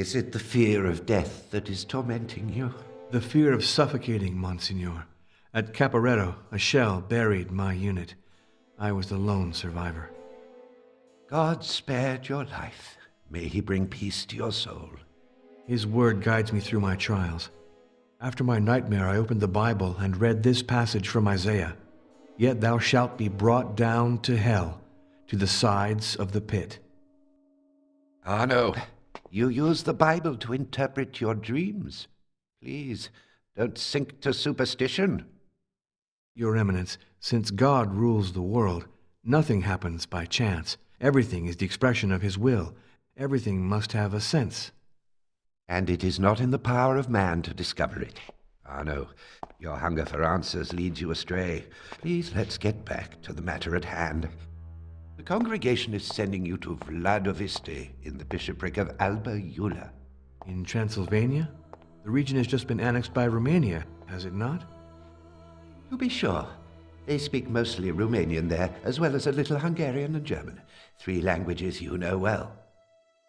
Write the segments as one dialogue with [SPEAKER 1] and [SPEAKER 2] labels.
[SPEAKER 1] Is it the fear of death that is tormenting you?
[SPEAKER 2] The fear of suffocating, Monsignor. At Caporetto, a shell buried my unit. I was the lone survivor.
[SPEAKER 1] God spared your life. May he bring peace to your soul.
[SPEAKER 2] His word guides me through my trials. After my nightmare, I opened the Bible and read this passage from Isaiah. Yet thou shalt be brought down to hell, to the sides of the pit.
[SPEAKER 1] Ah, no. You use the Bible to interpret your dreams. Please, don't sink to superstition.
[SPEAKER 2] Your Eminence, since God rules the world, nothing happens by chance. Everything is the expression of his will. Everything must have a sense.
[SPEAKER 1] And it is not in the power of man to discover it. Ah, no. Your hunger for answers leads you astray. Please, let's get back to the matter at hand. The congregation is sending you to Vladoviste in the bishopric of Alba Iula.
[SPEAKER 2] In Transylvania? The region has just been annexed by Romania, has it not?
[SPEAKER 1] To be sure. They speak mostly Romanian there, as well as a little Hungarian and German. 3 languages you know well.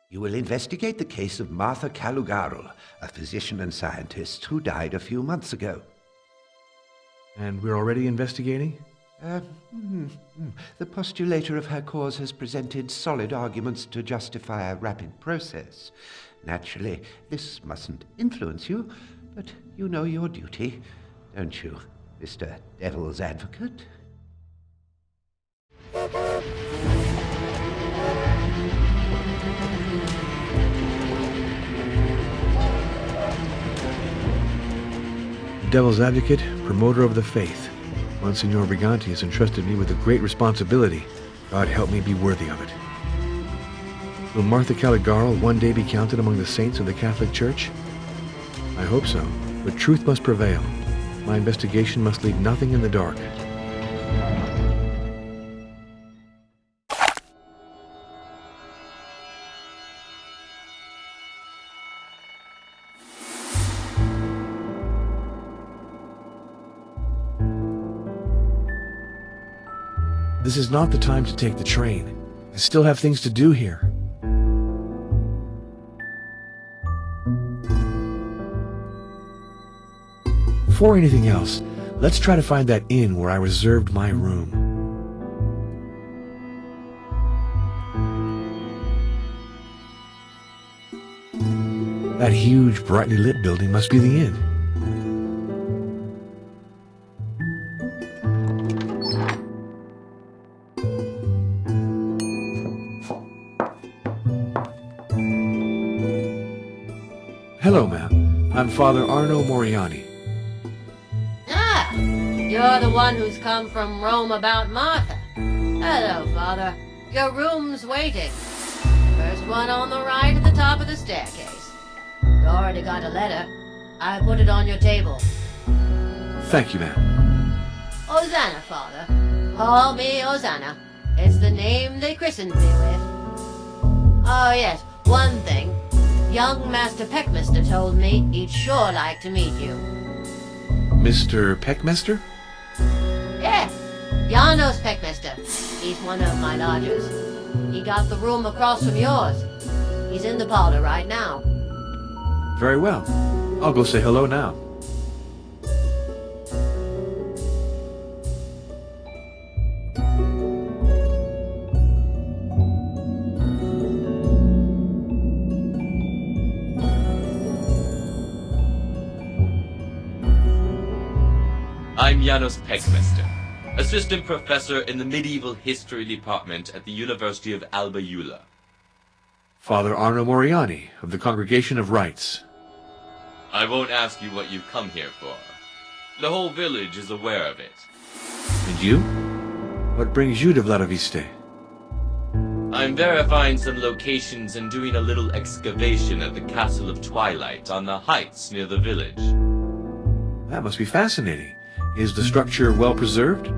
[SPEAKER 1] You will investigate the case of Martha Calugarul, a physician and scientist who died a few months ago.
[SPEAKER 2] And we're already investigating?
[SPEAKER 1] The postulator of her cause has presented solid arguments to justify a rapid process. Naturally, this mustn't influence you, but you know your duty, don't you, Mr. Devil's Advocate?
[SPEAKER 2] Devil's Advocate, promoter of the faith. Monsignor Briganti has entrusted me with a great responsibility. God help me be worthy of it. Will Martha Caligaro one day be counted among the saints of the Catholic Church? I hope so, but truth must prevail. My investigation must leave nothing in the dark. This is not the time to take the train. I still have things to do here. Before anything else, let's try to find that inn where I reserved my room. That huge, brightly lit building must be the inn. Hello, ma'am. I'm Father Arno Moriani.
[SPEAKER 3] Ah, you're the one who's come from Rome about Martha. Hello, Father. Your room's waiting. First one on the right at the top of the staircase. You already got a letter. I put it on your table.
[SPEAKER 2] Thank you, ma'am.
[SPEAKER 3] Hosanna, Father. Call me Hosanna. It's the name they christened me with. Oh, yes, one thing. Young Master Peckmaster told me he'd sure like to meet you.
[SPEAKER 2] Mr. Peckmaster?
[SPEAKER 3] Yeah, Janos Peckmaster. He's one of my lodgers. He got the room across from yours. He's in the parlor right now.
[SPEAKER 2] Very well. I'll go say hello now.
[SPEAKER 4] I'm Janos Peckmaster, assistant professor in the medieval history department at the University of Alba Iula.
[SPEAKER 2] Father Arno Moriani of the Congregation of Rites.
[SPEAKER 4] I won't ask you what you've come here for. The whole village is aware of it.
[SPEAKER 2] And you? What brings you to Vladoviste?
[SPEAKER 4] I'm verifying some locations and doing a little excavation at the Castle of Twilight on the heights near the village.
[SPEAKER 2] That must be fascinating. Is the structure well preserved?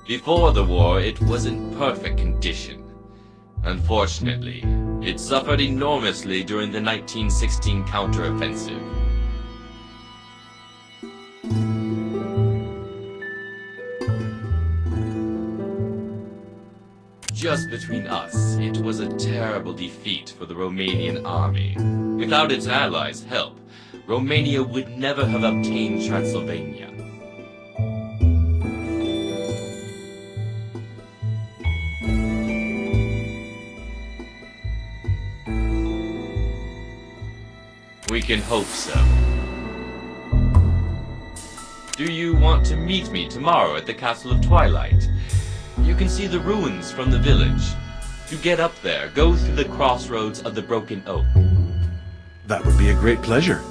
[SPEAKER 4] Before the war, it was in perfect condition. Unfortunately, it suffered enormously during the 1916 counteroffensive. Just between us, it was a terrible defeat for the Romanian army. Without its allies' help, Romania would never have obtained Transylvania. We can hope so. Do you want to meet me tomorrow at the Castle of Twilight? You can see the ruins from the village. To get up there, go through the crossroads of the Broken Oak.
[SPEAKER 2] That would be a great pleasure.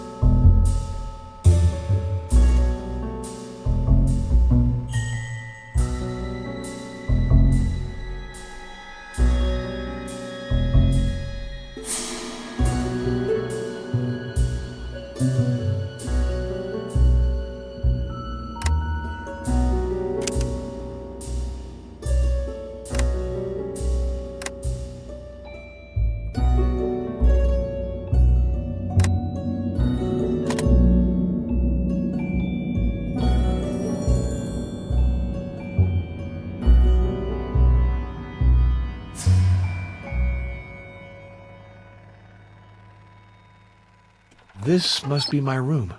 [SPEAKER 2] This must be my room.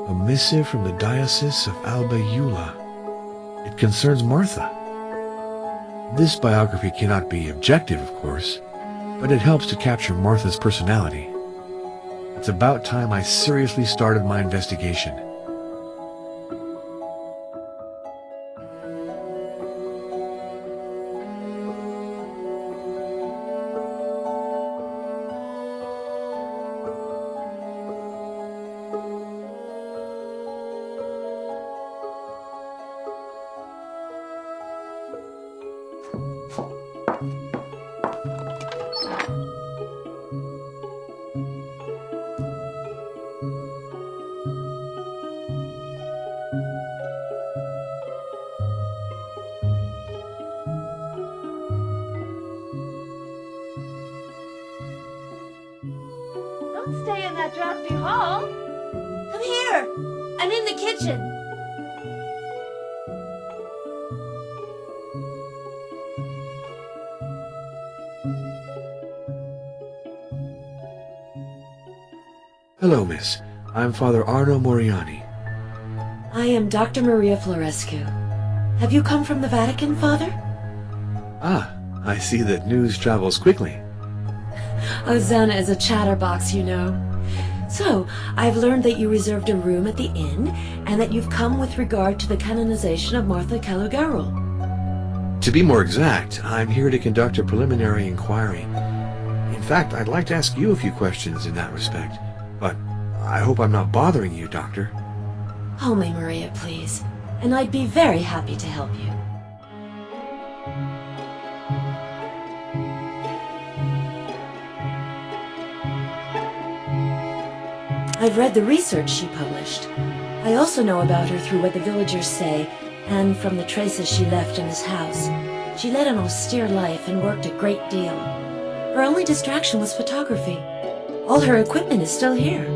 [SPEAKER 2] A missive from the Diocese of Alba Iula. It concerns Martha. This biography cannot be objective, of course, but it helps to capture Martha's personality. It's about time I seriously started my investigation.
[SPEAKER 5] Don't stay in that drafty hall. Come here. I'm in the kitchen.
[SPEAKER 2] Hello, miss. I'm Father Arno Moriani.
[SPEAKER 6] I am Dr. Maria Florescu. Have you come from the Vatican, Father?
[SPEAKER 2] Ah, I see that news travels quickly.
[SPEAKER 6] Hosanna is a chatterbox, you know. So, I've learned that you reserved a room at the inn, and that you've come with regard to the canonization of Martha Calogarul.
[SPEAKER 2] To be more exact, I'm here to conduct a preliminary inquiry. In fact, I'd like to ask you a few questions in that respect, but I hope I'm not bothering you, Doctor.
[SPEAKER 6] Call me Maria, please, and I'd be very happy to help you. I've read the research she published. I also know about her through what the villagers say, and from the traces she left in this house. She led an austere life and worked a great deal. Her only distraction was photography. All her equipment is still here.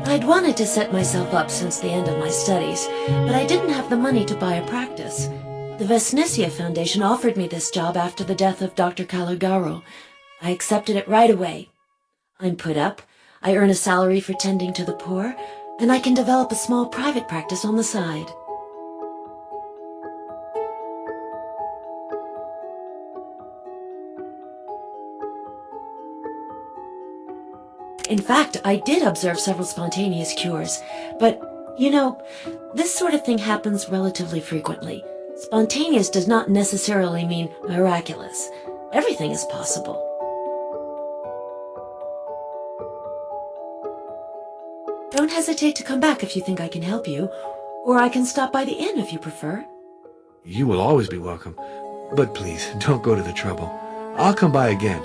[SPEAKER 6] I'd wanted to set myself up since the end of my studies, but I didn't have the money to buy a practice. The Vesnicia Foundation offered me this job after the death of Dr. Calogarul. I accepted it right away. I'm put up, I earn a salary for tending to the poor, and I can develop a small private practice on the side. In fact, I did observe several spontaneous cures. But, you know, this sort of thing happens relatively frequently. Spontaneous does not necessarily mean miraculous. Everything is possible. Don't hesitate to come back if you think I can help you, or I can stop by the inn if you prefer.
[SPEAKER 2] You will always be welcome. But please, don't go to the trouble. I'll come by again.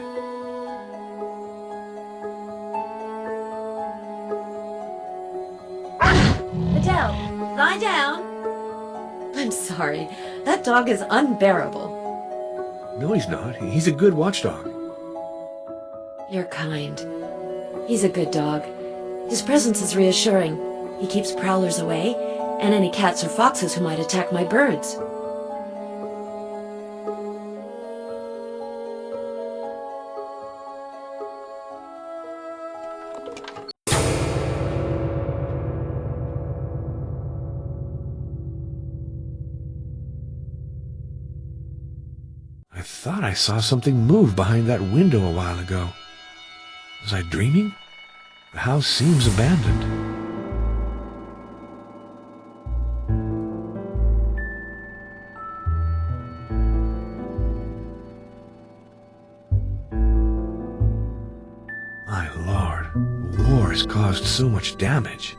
[SPEAKER 6] Adele, lie down. I'm sorry. That dog is unbearable.
[SPEAKER 2] No, he's not. He's a good watchdog.
[SPEAKER 6] You're kind. He's a good dog. His presence is reassuring. He keeps prowlers away, and any cats or foxes who might attack my birds.
[SPEAKER 2] I thought I saw something move behind that window a while ago. Was I dreaming? The house seems abandoned. My lord, the war has caused so much damage.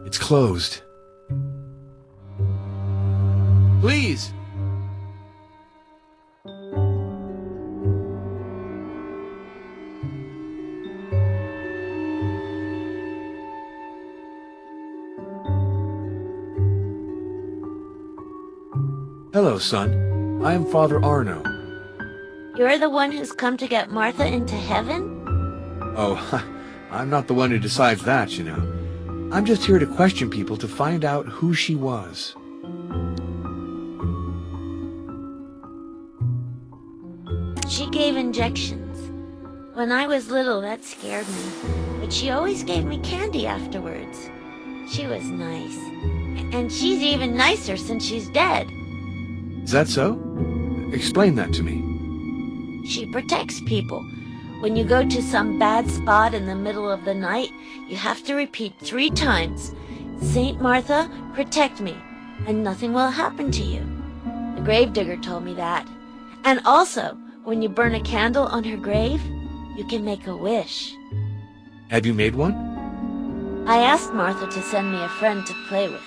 [SPEAKER 2] It's closed. Please! Hello, son. I am Father Arno.
[SPEAKER 5] You're the one who's come to get Martha into heaven?
[SPEAKER 2] Oh, I'm not the one who decides that, you know. I'm just here to question people to find out who she was.
[SPEAKER 5] She gave injections. When I was little, that scared me. But she always gave me candy afterwards. She was nice. And she's even nicer since she's dead.
[SPEAKER 2] Is that so? Explain that to me.
[SPEAKER 5] She protects people. When you go to some bad spot in the middle of the night, you have to repeat 3 times, "Saint Martha, protect me, and nothing will happen to you." The gravedigger told me that. And also, when you burn a candle on her grave, you can make a wish.
[SPEAKER 2] Have you made one?
[SPEAKER 5] I asked Martha to send me a friend to play with.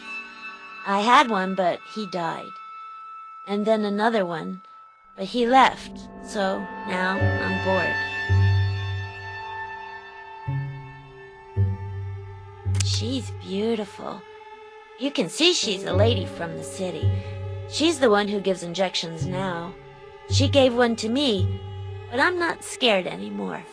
[SPEAKER 5] I had one, but he died. And then another one, but he left, so now I'm bored. She's beautiful. You can see she's a lady from the city. She's the one who gives injections now. She gave one to me, but I'm not scared anymore.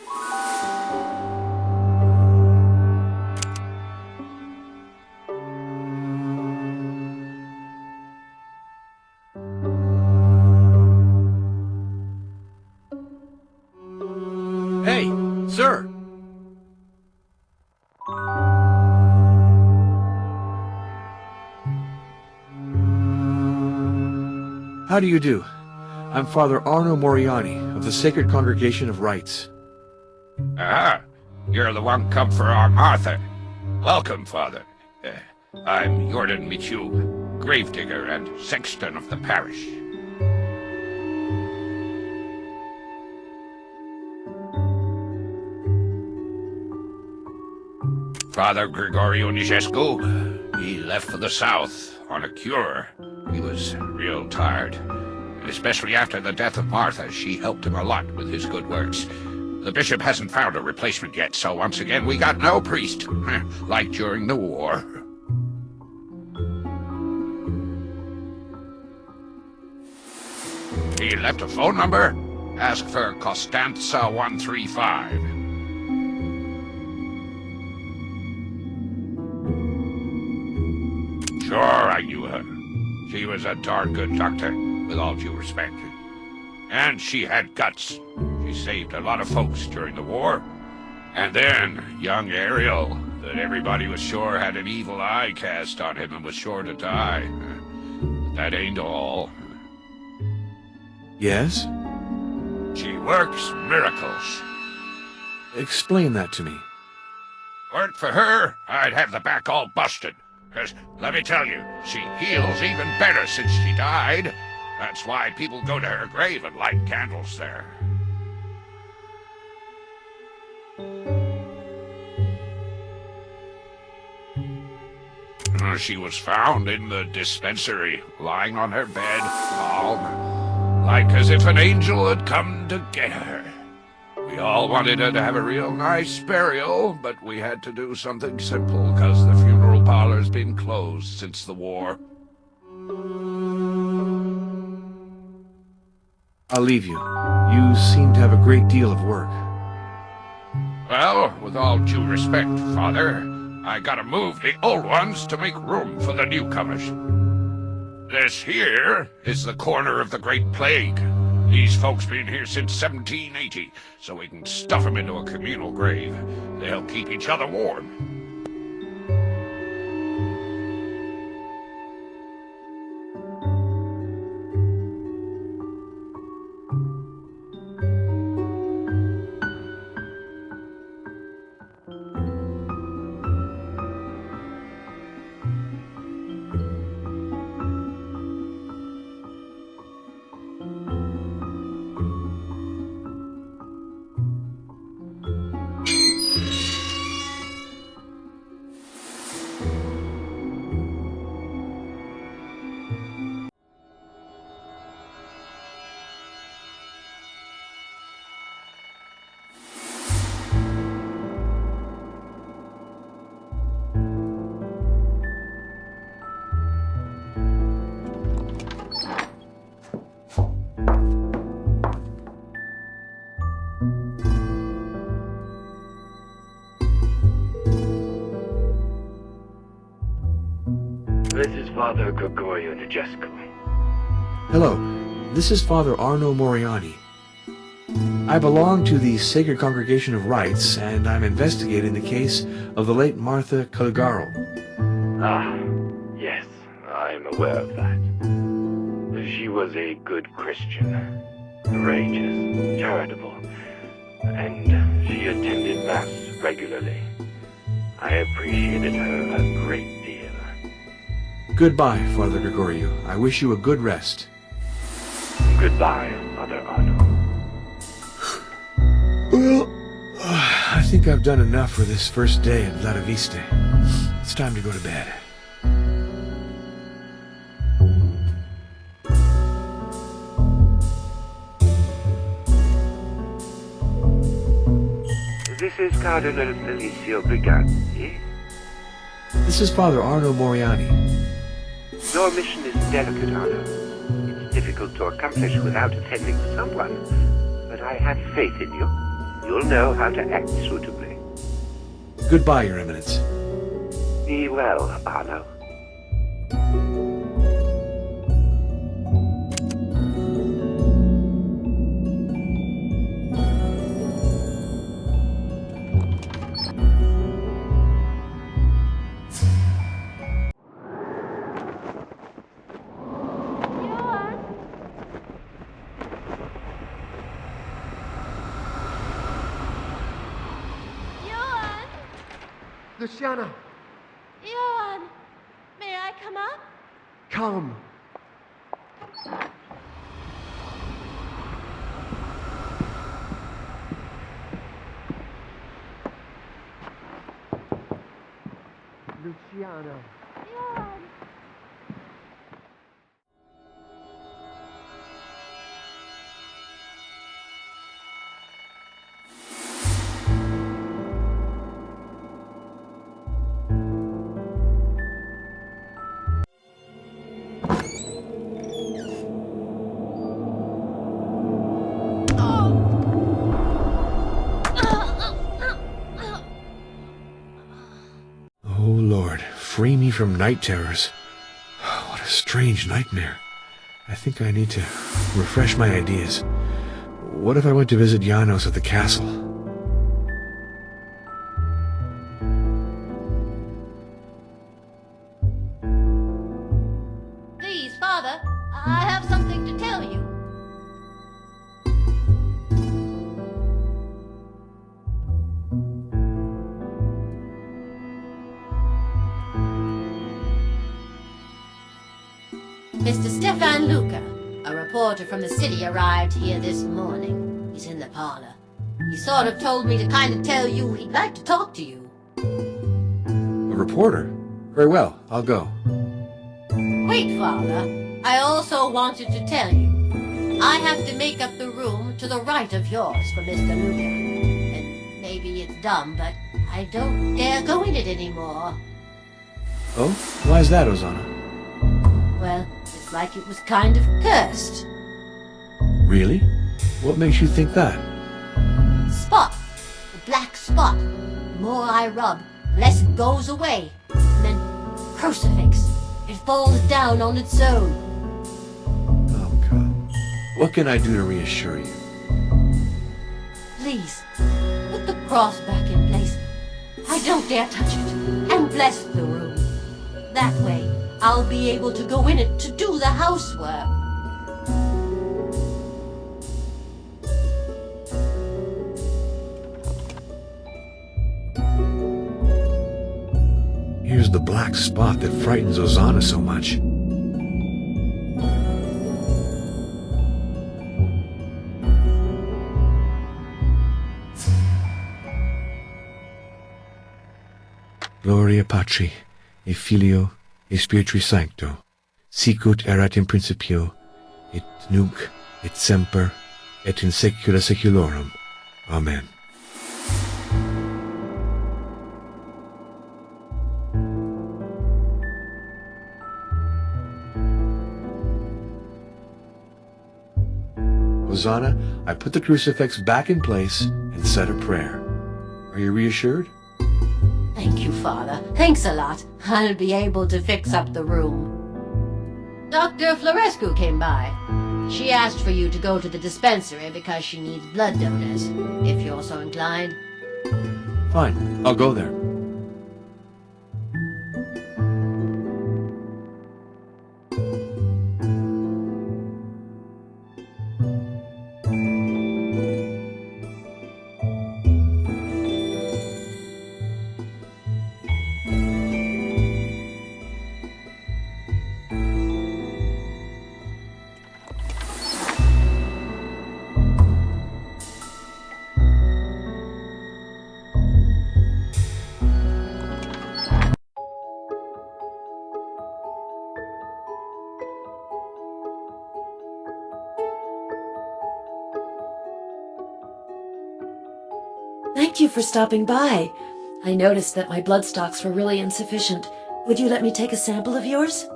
[SPEAKER 2] Hey, sir! How do you do? I'm Father Arno Moriani of the Sacred Congregation of Rites.
[SPEAKER 1] Ah, you're the one come for our Martha. Welcome, Father. I'm Jordan Michu, gravedigger and sexton of the parish.
[SPEAKER 7] Father Gregorio Nijescu. He left for the south on a cure. He was real tired. Especially after the death of Martha, she helped him a lot with his good works. The bishop hasn't found a replacement yet, so once again we got no priest, like during the war. He left a phone number. Ask for Costanza 135. Sure, I knew her. She was a darn good doctor, with all due respect. And she had guts. She saved a lot of folks during the war. And then, young Ariel, that everybody was sure had an evil eye cast on him and was sure to die. But that ain't all.
[SPEAKER 2] Yes?
[SPEAKER 7] She works miracles.
[SPEAKER 2] Explain that to me.
[SPEAKER 7] Weren't for her, I'd have the back all busted. 'Cause, let me tell you, she heals even better since she died. That's why people go to her grave and light candles there. She was found in the dispensary, lying on her bed, calm, like as if an angel had come to get her. We all wanted her to have a real nice burial, but we had to do something simple, 'cause the funeral parlor's been closed since the war.
[SPEAKER 2] I'll leave you. You seem to have a great deal of work.
[SPEAKER 7] Well, with all due respect, Father, I gotta move the old ones to make room for the newcomers. This here is the corner of the Great Plague. These folks been here since 1780, so we can stuff them into a communal grave. They'll keep each other warm.
[SPEAKER 8] This is Father Gregorio Nijescu.
[SPEAKER 2] Hello, this is Father Arno Moriani. I belong to the Sacred Congregation of Rites, and I'm investigating the case of the late Martha Caligaro.
[SPEAKER 8] Ah, yes, I'm aware of that. She was a good Christian, courageous, charitable, and she attended Mass regularly. I appreciated her a great deal.
[SPEAKER 2] Goodbye, Father Gregorio. I wish you a good rest.
[SPEAKER 8] Goodbye, Father Arno.
[SPEAKER 2] Well, I think I've done enough for this first day at La Vista. It's time to go to bed.
[SPEAKER 8] This is Cardinal Felicio Briganti.
[SPEAKER 2] This is Father Arno Moriani.
[SPEAKER 8] Your mission is delicate, Arno. It's difficult to accomplish without attending to someone, but I have faith in you. You'll know how to act suitably.
[SPEAKER 2] Goodbye, Your Eminence.
[SPEAKER 8] Be well, Arno.
[SPEAKER 9] Luciana,
[SPEAKER 5] Johan, may I come up?
[SPEAKER 9] come. Luciano.
[SPEAKER 2] Oh, Lord, free me from night terrors. What a strange nightmare. I think I need to refresh my ideas. What if I went to visit Janos at the castle?
[SPEAKER 3] Please, Father, I have something to tell you. Mr. Stefan Luca, a reporter from the city, arrived here this morning. He's in the parlor. He sort of told me to kind of tell you he'd like to talk to you.
[SPEAKER 2] A reporter? Very well, I'll go.
[SPEAKER 3] Wait, Father. I also wanted to tell you. I have to make up the room to the right of yours for Mr. Luca. And maybe it's dumb, but I don't dare go in it anymore.
[SPEAKER 2] Oh? Why is that, Ozana?
[SPEAKER 3] Well, it's like it was kind of cursed.
[SPEAKER 2] Really? What makes you think that?
[SPEAKER 3] Spot. The black spot. The more I rub, the less it goes away. And then crucifix. It falls down on its own.
[SPEAKER 2] Oh, God. What can I do to reassure you?
[SPEAKER 3] Please, put the cross back in place. I don't dare touch it. And bless the room. That way, I'll be able to go in it to do the housework.
[SPEAKER 2] Here's the black spot that frightens Ozana so much. Gloria Patri, et Filio, et Spiritui Sancto, sicut erat in principio, et nunc, et semper, et in saecula saeculorum. Amen. Hosanna, I put the crucifix back in place and said a prayer. Are you reassured?
[SPEAKER 3] Thank you, Father. Thanks a lot. I'll be able to fix up the room. Dr. Florescu came by. She asked for you to go to the dispensary because she needs blood donors, if you're so inclined.
[SPEAKER 2] Fine, I'll go there.
[SPEAKER 6] Thank you for stopping by. I noticed that my blood stocks were really insufficient. Would you let me take a sample of yours?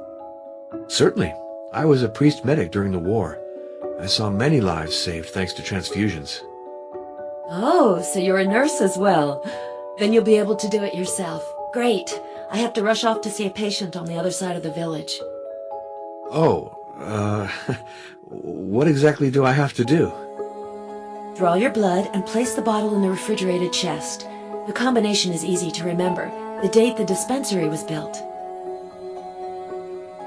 [SPEAKER 2] Certainly. I was a priest medic during the war. I saw many lives saved thanks to transfusions.
[SPEAKER 6] Oh, so you're a nurse as well. Then you'll be able to do it yourself. Great. I have to rush off to see a patient on the other side of the village.
[SPEAKER 2] Oh, what exactly do I have to do?
[SPEAKER 6] Draw your blood and place the bottle in the refrigerated chest. The combination is easy to remember. The date the dispensary was built.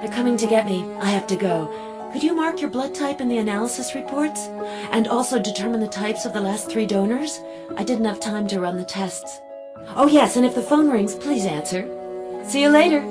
[SPEAKER 6] They're coming to get me. I have to go. Could you mark your blood type in the analysis reports? And also determine the types of the last 3 donors? I didn't have time to run the tests. Oh yes, and if the phone rings, please answer. See you later.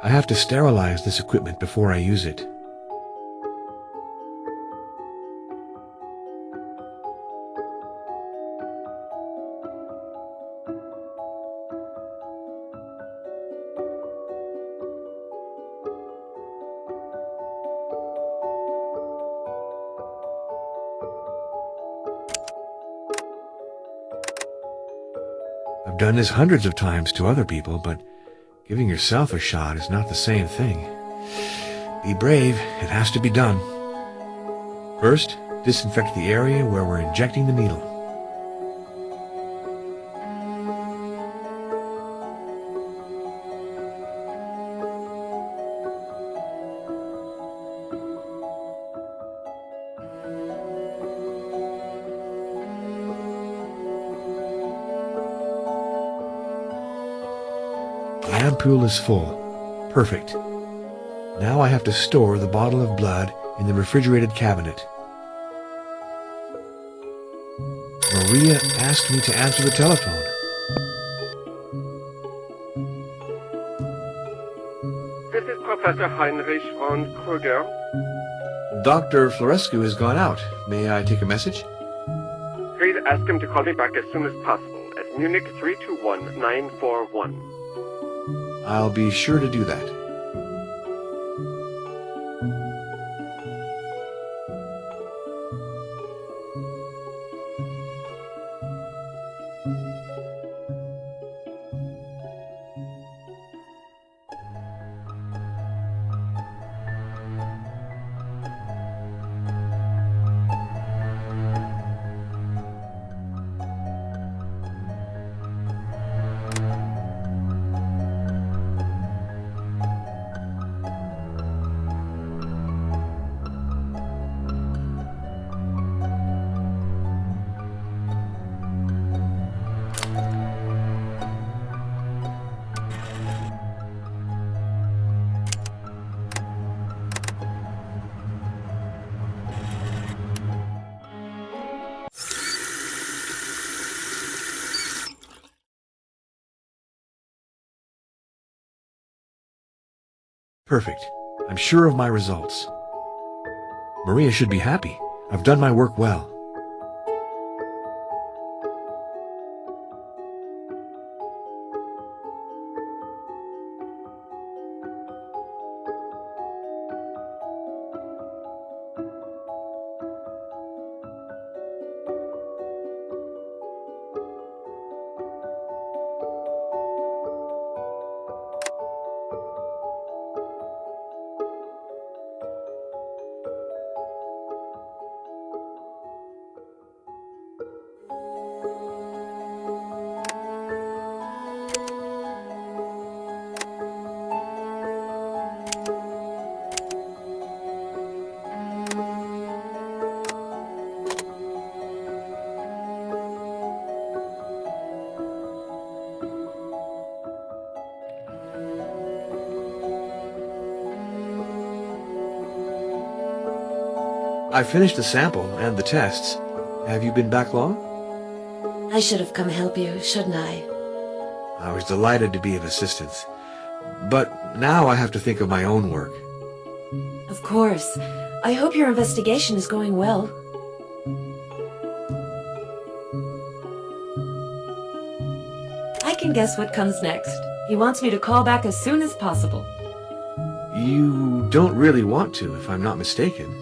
[SPEAKER 2] I have to sterilize this equipment before I use it. I've done this hundreds of times to other people, but giving yourself a shot is not the same thing. Be brave, it has to be done. First, disinfect the area where we're injecting the needle. The ampoule is full. Perfect. Now I have to store the bottle of blood in the refrigerated cabinet. Maria asked me to answer the telephone.
[SPEAKER 9] This is Professor Heinrich von Kruger.
[SPEAKER 2] Dr. Florescu has gone out. May I take a message?
[SPEAKER 9] Please ask him to call me back as soon as possible at Munich 321941.
[SPEAKER 2] I'll be sure to do that. Perfect. I'm sure of my results. Maria should be happy. I've done my work well. I finished the sample and the tests. Have you been back long?
[SPEAKER 6] I should have come help you, shouldn't I?
[SPEAKER 2] I was delighted to be of assistance. But now I have to think of my own work.
[SPEAKER 6] Of course. I hope your investigation is going well. I can guess what comes next. He wants me to call back as soon as possible.
[SPEAKER 2] You don't really want to, if I'm not mistaken.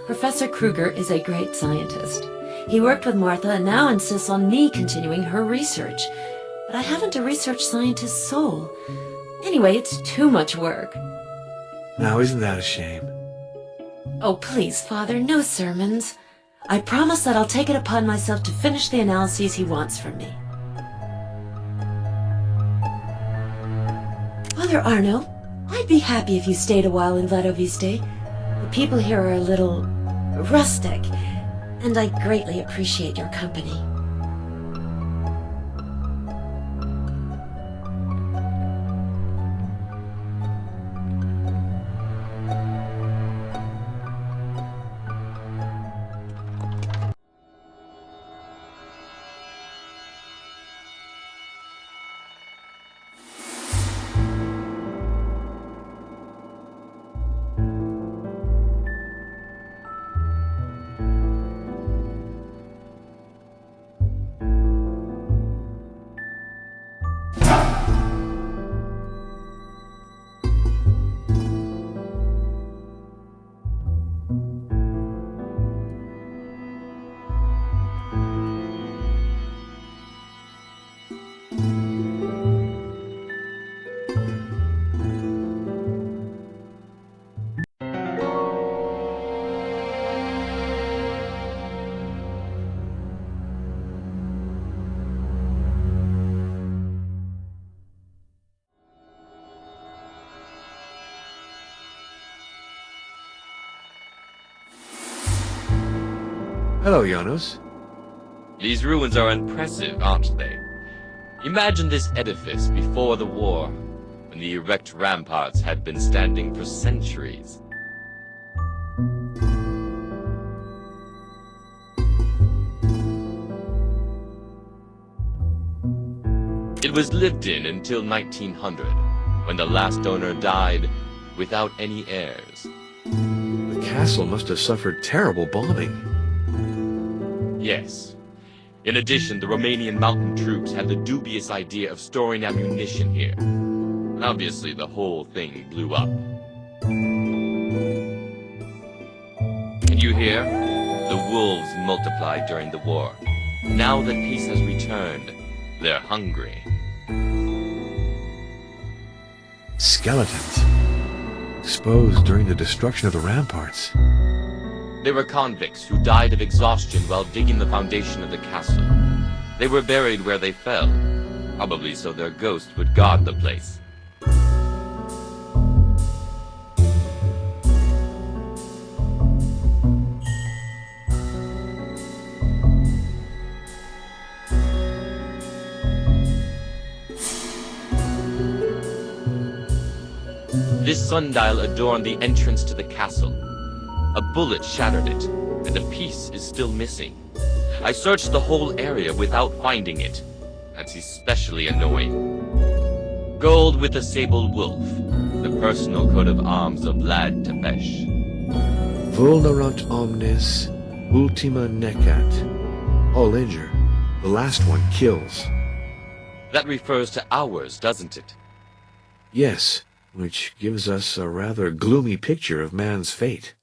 [SPEAKER 6] Professor Kruger is a great scientist. He worked with Martha and now insists on me continuing her research. But I haven't a research scientist's soul. Anyway, it's too much work.
[SPEAKER 2] Now, isn't that a shame?
[SPEAKER 6] Oh, please, Father, no sermons. I promise that I'll take it upon myself to finish the analyses he wants from me. Father Arno, I'd be happy if you stayed a while in Vladoviste. The people here are a little rustic, and I greatly appreciate your company.
[SPEAKER 2] Hello, Janos.
[SPEAKER 4] These ruins are impressive, aren't they? Imagine this edifice before the war, when the erect ramparts had been standing for centuries. It was lived in until 1900, when the last owner died without any heirs.
[SPEAKER 2] The castle must have suffered terrible bombing.
[SPEAKER 4] Yes. In addition, the Romanian mountain troops had the dubious idea of storing ammunition here. Obviously, the whole thing blew up. Can you hear? The wolves multiplied during the war. Now that peace has returned, they're hungry.
[SPEAKER 2] Skeletons. Exposed during the destruction of the ramparts.
[SPEAKER 4] They were convicts who died of exhaustion while digging the foundation of the castle. They were buried where they fell, probably so their ghosts would guard the place. This sundial adorned the entrance to the castle. A bullet shattered it, and a piece is still missing. I searched the whole area without finding it. That's especially annoying. Gold with a sable wolf, the personal coat of arms of Lad Tepesh.
[SPEAKER 2] Vulnerant omnes, ultima necat. All injure. The last one kills.
[SPEAKER 4] That refers to ours, doesn't it?
[SPEAKER 2] Yes, which gives us a rather gloomy picture of man's fate.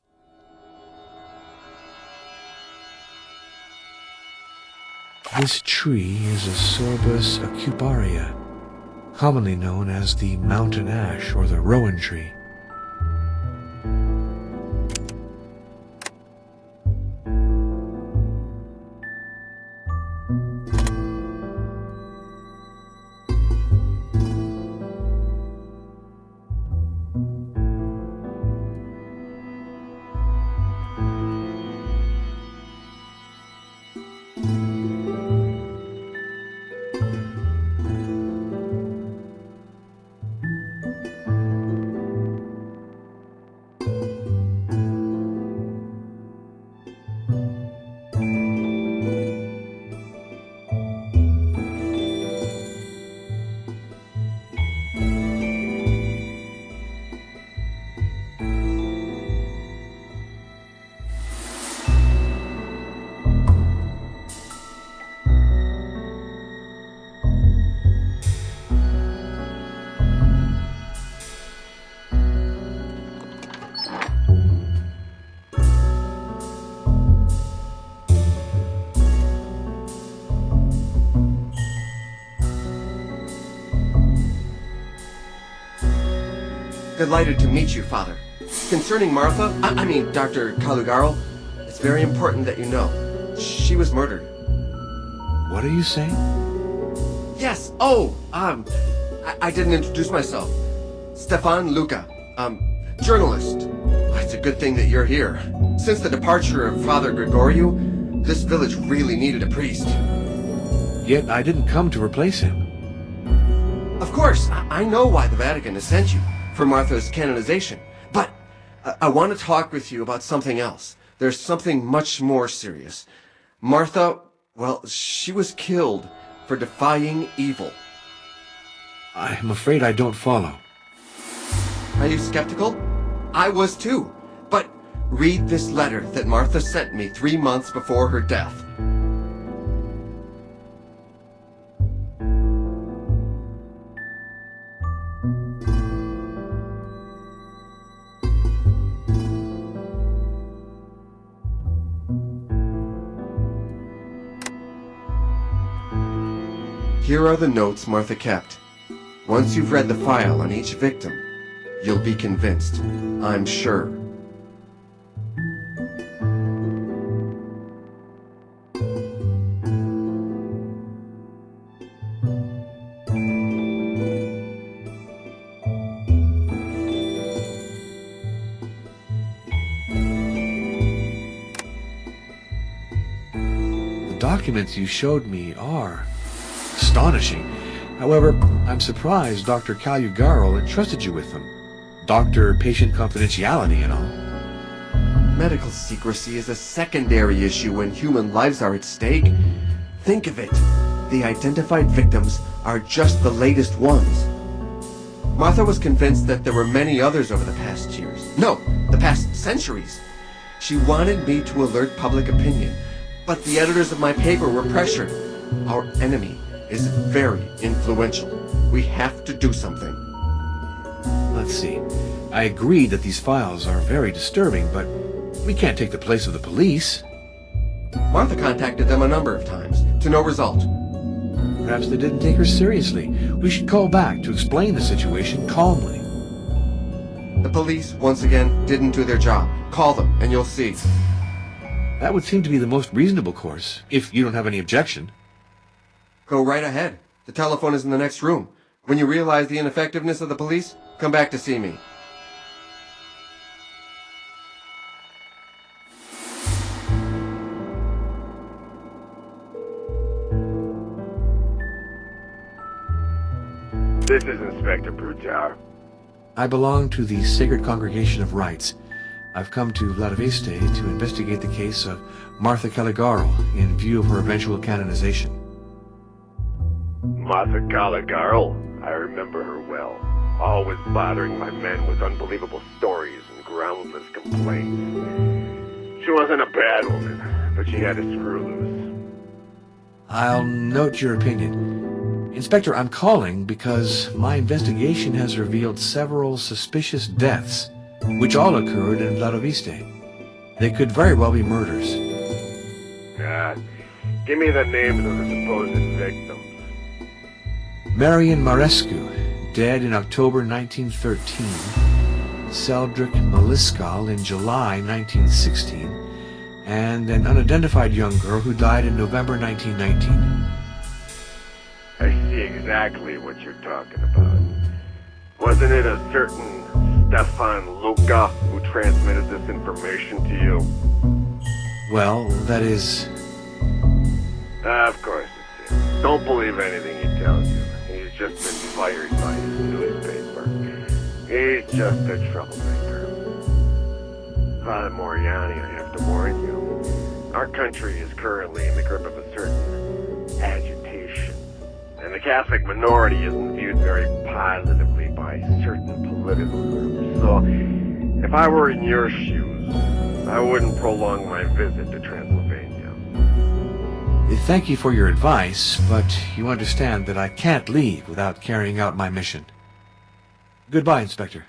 [SPEAKER 2] This tree is a Sorbus acuparia, commonly known as the mountain ash or the rowan tree.
[SPEAKER 10] Delighted to meet you, Father. Concerning Martha, I mean Dr. Caligaro, it's very important that you know. She was murdered.
[SPEAKER 2] What are you saying?
[SPEAKER 10] Yes, I didn't introduce myself. Stefan Luca, journalist. It's a good thing that you're here. Since the departure of Father Gregoriou, this village really needed a priest.
[SPEAKER 2] Yet I didn't come to replace him.
[SPEAKER 10] Of course, I know why the Vatican has sent you, for Martha's canonization. But I want to talk with you about something else. There's something much more serious. Martha, well, she was killed for defying evil.
[SPEAKER 2] I'm afraid I don't follow.
[SPEAKER 10] Are you skeptical? I was too. But read this letter that Martha sent me 3 months before her death. Here are the notes Martha kept. Once you've read the file on each victim, you'll be convinced, I'm sure.
[SPEAKER 2] documents you showed me are astonishing. However, I'm surprised Dr. Calugarol entrusted you with them. Doctor-patient confidentiality and all.
[SPEAKER 10] Medical secrecy is a secondary issue when human lives are at stake. Think of it. The identified victims are just the latest ones. Martha was convinced that there were many others over the past years. No, the past centuries. She wanted me to alert public opinion, but the editors of my paper were pressured. Our enemy is very influential. We have to do something.
[SPEAKER 2] Let's see. I agree that these files are very disturbing, but we can't take the place of the police.
[SPEAKER 10] Martha contacted them a number of times, to no result.
[SPEAKER 2] Perhaps they didn't take her seriously. We should call back to explain the situation calmly.
[SPEAKER 10] The police, once again, didn't do their job. Call them, and you'll see.
[SPEAKER 2] That would seem to be the most reasonable course, if you don't have any objection.
[SPEAKER 10] Go right ahead. The telephone is in the next room. When you realize the ineffectiveness of the police, come back to see me.
[SPEAKER 8] This is Inspector Brutar.
[SPEAKER 2] I belong to the Sacred Congregation of Rights. I've come to Vladiviste to investigate the case of Martha Caligaro in view of her eventual canonization.
[SPEAKER 8] Martha Caligaro? I remember her well. Always bothering my men with unbelievable stories and groundless complaints. She wasn't a bad woman, but she had a screw loose.
[SPEAKER 2] I'll note your opinion. Inspector, I'm calling because my investigation has revealed several suspicious deaths, which all occurred in Vladiviste. They could very well be murders.
[SPEAKER 8] Give me the names of the supposed victims.
[SPEAKER 2] Marian Marescu, dead in October 1913. Seldrick Maliskal in July 1916. And an unidentified young girl who died in November 1919.
[SPEAKER 8] I see exactly what you're talking about. Wasn't it a certain Stefan Luca who transmitted this information to you?
[SPEAKER 2] Well, that is...
[SPEAKER 8] Of course it's him. Don't believe anything he tells you. He's just been fired by his newspaper. He's just a troublemaker. Father Moriani, I have to warn you. Our country is currently in the grip of a certain agitation. And the Catholic minority isn't viewed very positively by certain political groups. So, if I were in your shoes, I wouldn't prolong my visit to Transylvania.
[SPEAKER 2] Thank you for your advice, but you understand that I can't leave without carrying out my mission. Goodbye, Inspector.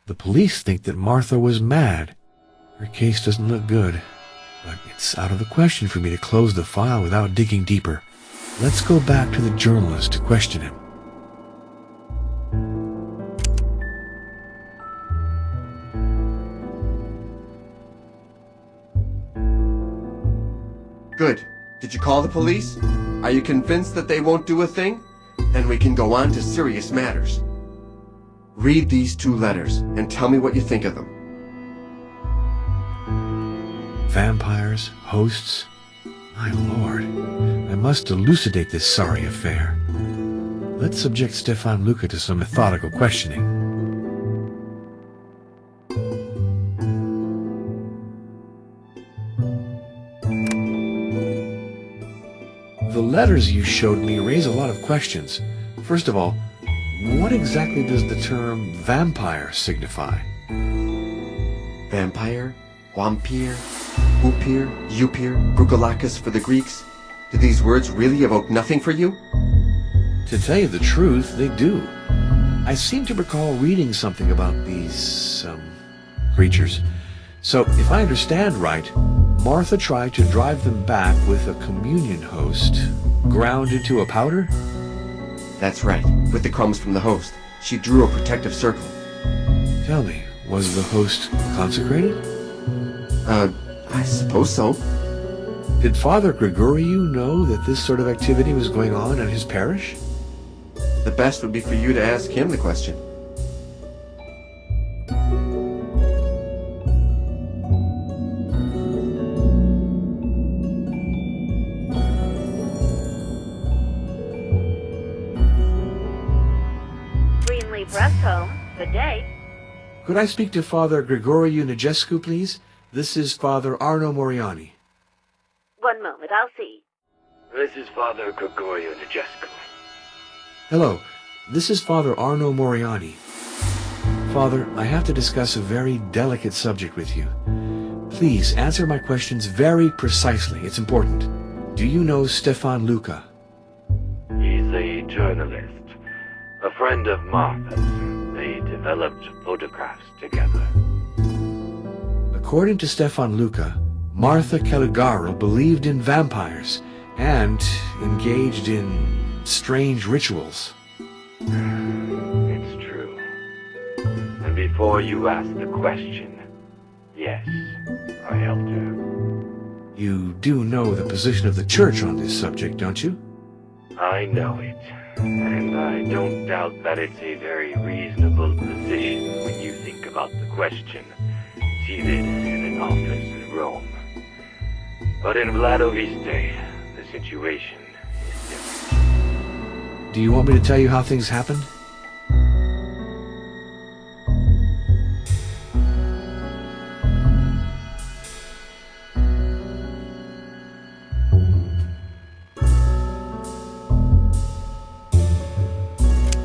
[SPEAKER 2] The police think that Martha was mad. Her case doesn't look good, but it's out of the question for me to close the file without digging deeper. Let's go back to the journalist to question him.
[SPEAKER 10] Good. Did you call the police? Are you convinced that they won't do a thing? Then we can go on to serious matters. Read these 2 letters and tell me what you think of them.
[SPEAKER 2] Vampires, hosts. My lord, I must elucidate this sorry affair. Let's subject Stefan Luca to some methodical questioning. The letters you showed me raise a lot of questions. First of all, what exactly does the term vampire signify?
[SPEAKER 10] Vampire? Wampir? Upir? Upir? Brugalakis for the Greeks? Do these words really evoke nothing for you?
[SPEAKER 2] To tell you the truth, they do. I seem to recall reading something about these, creatures. So, if I understand right, Martha tried to drive them back with a communion host ground into a powder?
[SPEAKER 10] That's right. With the crumbs from the host, she drew a protective circle.
[SPEAKER 2] Tell me, was the host consecrated?
[SPEAKER 10] I suppose so.
[SPEAKER 2] Did Father Gregoriou know that this sort of activity was going on in his parish?
[SPEAKER 10] The best would be for you to ask him the question.
[SPEAKER 5] finally pressed home. Good day.
[SPEAKER 2] Could I speak to Father Grigoriu Nigescu, please? This is Father Arno Moriani.
[SPEAKER 5] One moment, I'll see.
[SPEAKER 8] This is Father Gregorio Nigescu.
[SPEAKER 2] Hello, this is Father Arno Moriani. Father, I have to discuss a very delicate subject with you. Please answer my questions very precisely. It's important. Do you know Stefan Luca?
[SPEAKER 8] He's a journalist, a friend of Martha's. They developed photographs together.
[SPEAKER 2] According to Stefan Luca, Martha Caligaro believed in vampires and engaged in strange rituals.
[SPEAKER 8] It's true. And before you ask the question, yes, I helped her.
[SPEAKER 2] You do know the position of the church on this subject, don't you?
[SPEAKER 8] I know it. And I don't doubt that it's a very reasonable position when you think about the question, seated in an office in Rome. But in Vladoviste, the situation is different.
[SPEAKER 2] Do you want me to tell you how things happened?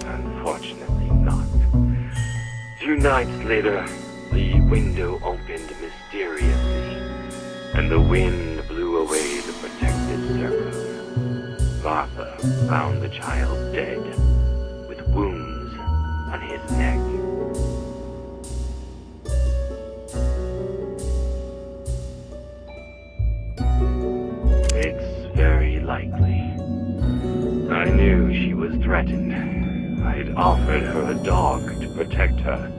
[SPEAKER 8] Unfortunately not. 2 nights later, the window opened mysteriously, and the wind blew away the protective circle. Martha found the child dead, with wounds on his neck. It's very likely. I knew she was threatened. I'd offered her a dog to protect her.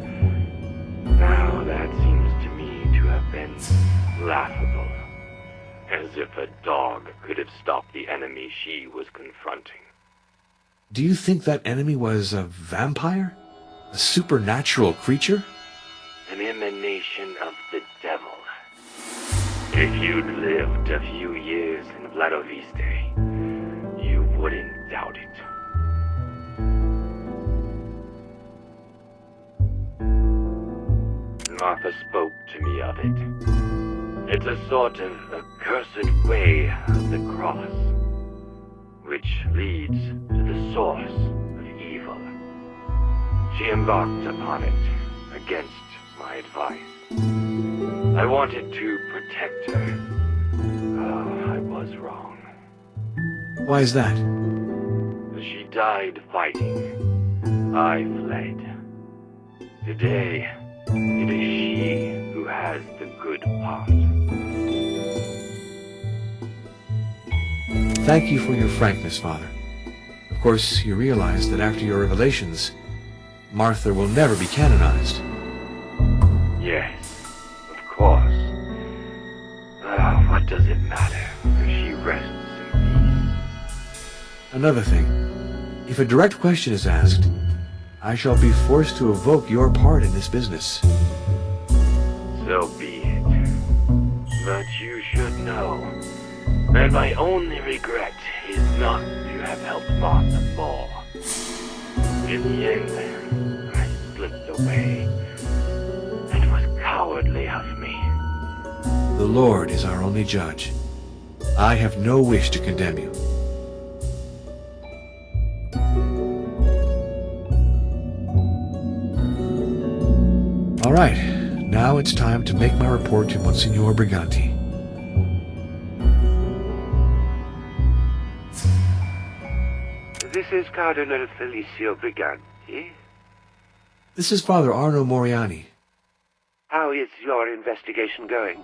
[SPEAKER 8] Now that seems to me to have been laughable. As if a dog could have stopped the enemy she was confronting.
[SPEAKER 2] Do you think that enemy was a vampire? A supernatural creature?
[SPEAKER 8] An emanation of the devil. If you'd lived a few years in Vladoviste, you wouldn't doubt it. Martha spoke to me of it. It's a sort of accursed way of the cross, which leads to the source of evil. She embarked upon it against my advice. I wanted to protect her. Oh, I was wrong.
[SPEAKER 2] Why is that?
[SPEAKER 8] She died fighting. I fled. Today, it is she who has the good part.
[SPEAKER 2] Thank you for your frankness, Father. Of course, you realize that after your revelations, Martha will never be canonized.
[SPEAKER 8] Yes, of course. What does it matter if she rests in peace?
[SPEAKER 2] Another thing, if a direct question is asked, I shall be forced to evoke your part in this business.
[SPEAKER 8] So be it. But you should know that my only regret is not to have helped Martha more. In the end, I slipped away. It was cowardly of me.
[SPEAKER 2] The Lord is our only judge. I have no wish to condemn you. All right, now it's time to make my report to Monsignor Briganti.
[SPEAKER 11] This is Cardinal Felicio Briganti.
[SPEAKER 2] This is Father Arno Moriani.
[SPEAKER 11] How is your investigation going?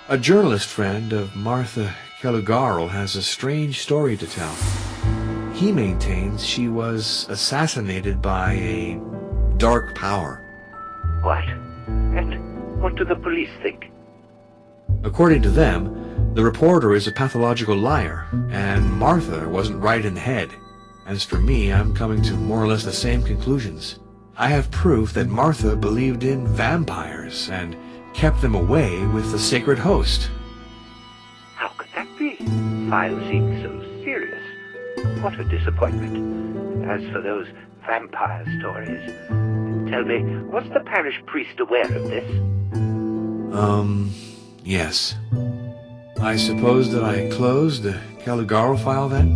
[SPEAKER 2] A journalist friend of Martha Caligaro has a strange story to tell. He maintains she was assassinated by a dark power.
[SPEAKER 11] What? And what do the police think?
[SPEAKER 2] According to them, the reporter is a pathological liar, and Martha wasn't right in the head. As for me, I'm coming to more or less the same conclusions. I have proof that Martha believed in vampires and kept them away with the sacred host.
[SPEAKER 11] How could that be? File seems so serious. What a disappointment. As for those vampire stories. Tell me, was the parish priest aware of this?
[SPEAKER 2] Yes. I suppose that I closed the Caligaro file then?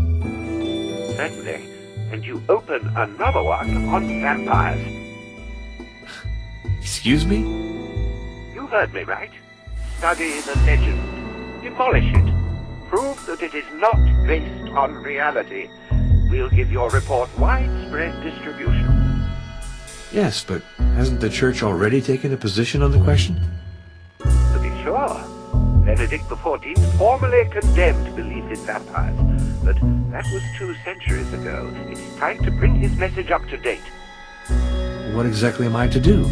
[SPEAKER 11] Certainly. And you open another one on vampires.
[SPEAKER 2] Excuse me?
[SPEAKER 11] You heard me right. Study the legend. Demolish it. Prove that it is not based on reality. We'll give your report widespread distribution.
[SPEAKER 2] Yes, but hasn't the church already taken a position on the question?
[SPEAKER 11] To be sure, Benedict XIV formally condemned belief in vampires, but that was 2 centuries ago. It's time to bring his message up to date.
[SPEAKER 2] What exactly am I to do?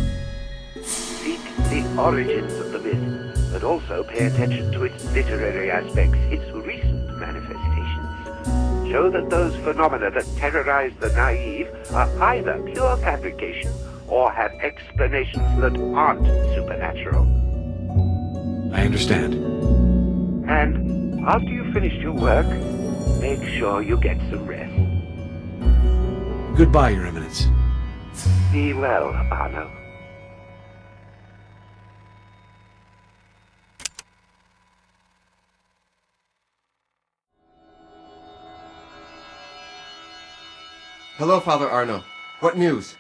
[SPEAKER 11] Seek the origins of the myth, but also pay attention to its literary aspects, its recent manifestations. Show that those phenomena that terrorize the naive are either pure fabrication or have explanations that aren't supernatural.
[SPEAKER 2] I understand.
[SPEAKER 11] And after you've finished your work, make sure you get some rest.
[SPEAKER 2] Goodbye, Your Eminence.
[SPEAKER 11] Be well, Arno.
[SPEAKER 10] Hello, Father Arno. What news?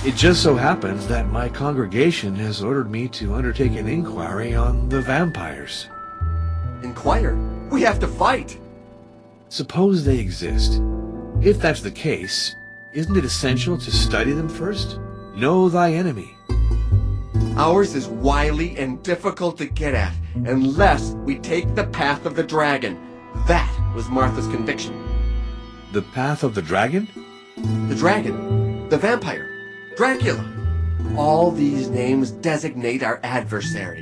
[SPEAKER 2] It just so happens that my congregation has ordered me to undertake an inquiry on the vampires.
[SPEAKER 10] Inquire? We have to fight!
[SPEAKER 2] Suppose they exist. If that's the case, isn't it essential to study them first? Know thy enemy.
[SPEAKER 10] Ours is wily and difficult to get at, unless we take the path of the dragon. That was Martha's conviction.
[SPEAKER 2] The path of the dragon?
[SPEAKER 10] The dragon. The vampire. Dracula. All these names designate our adversary.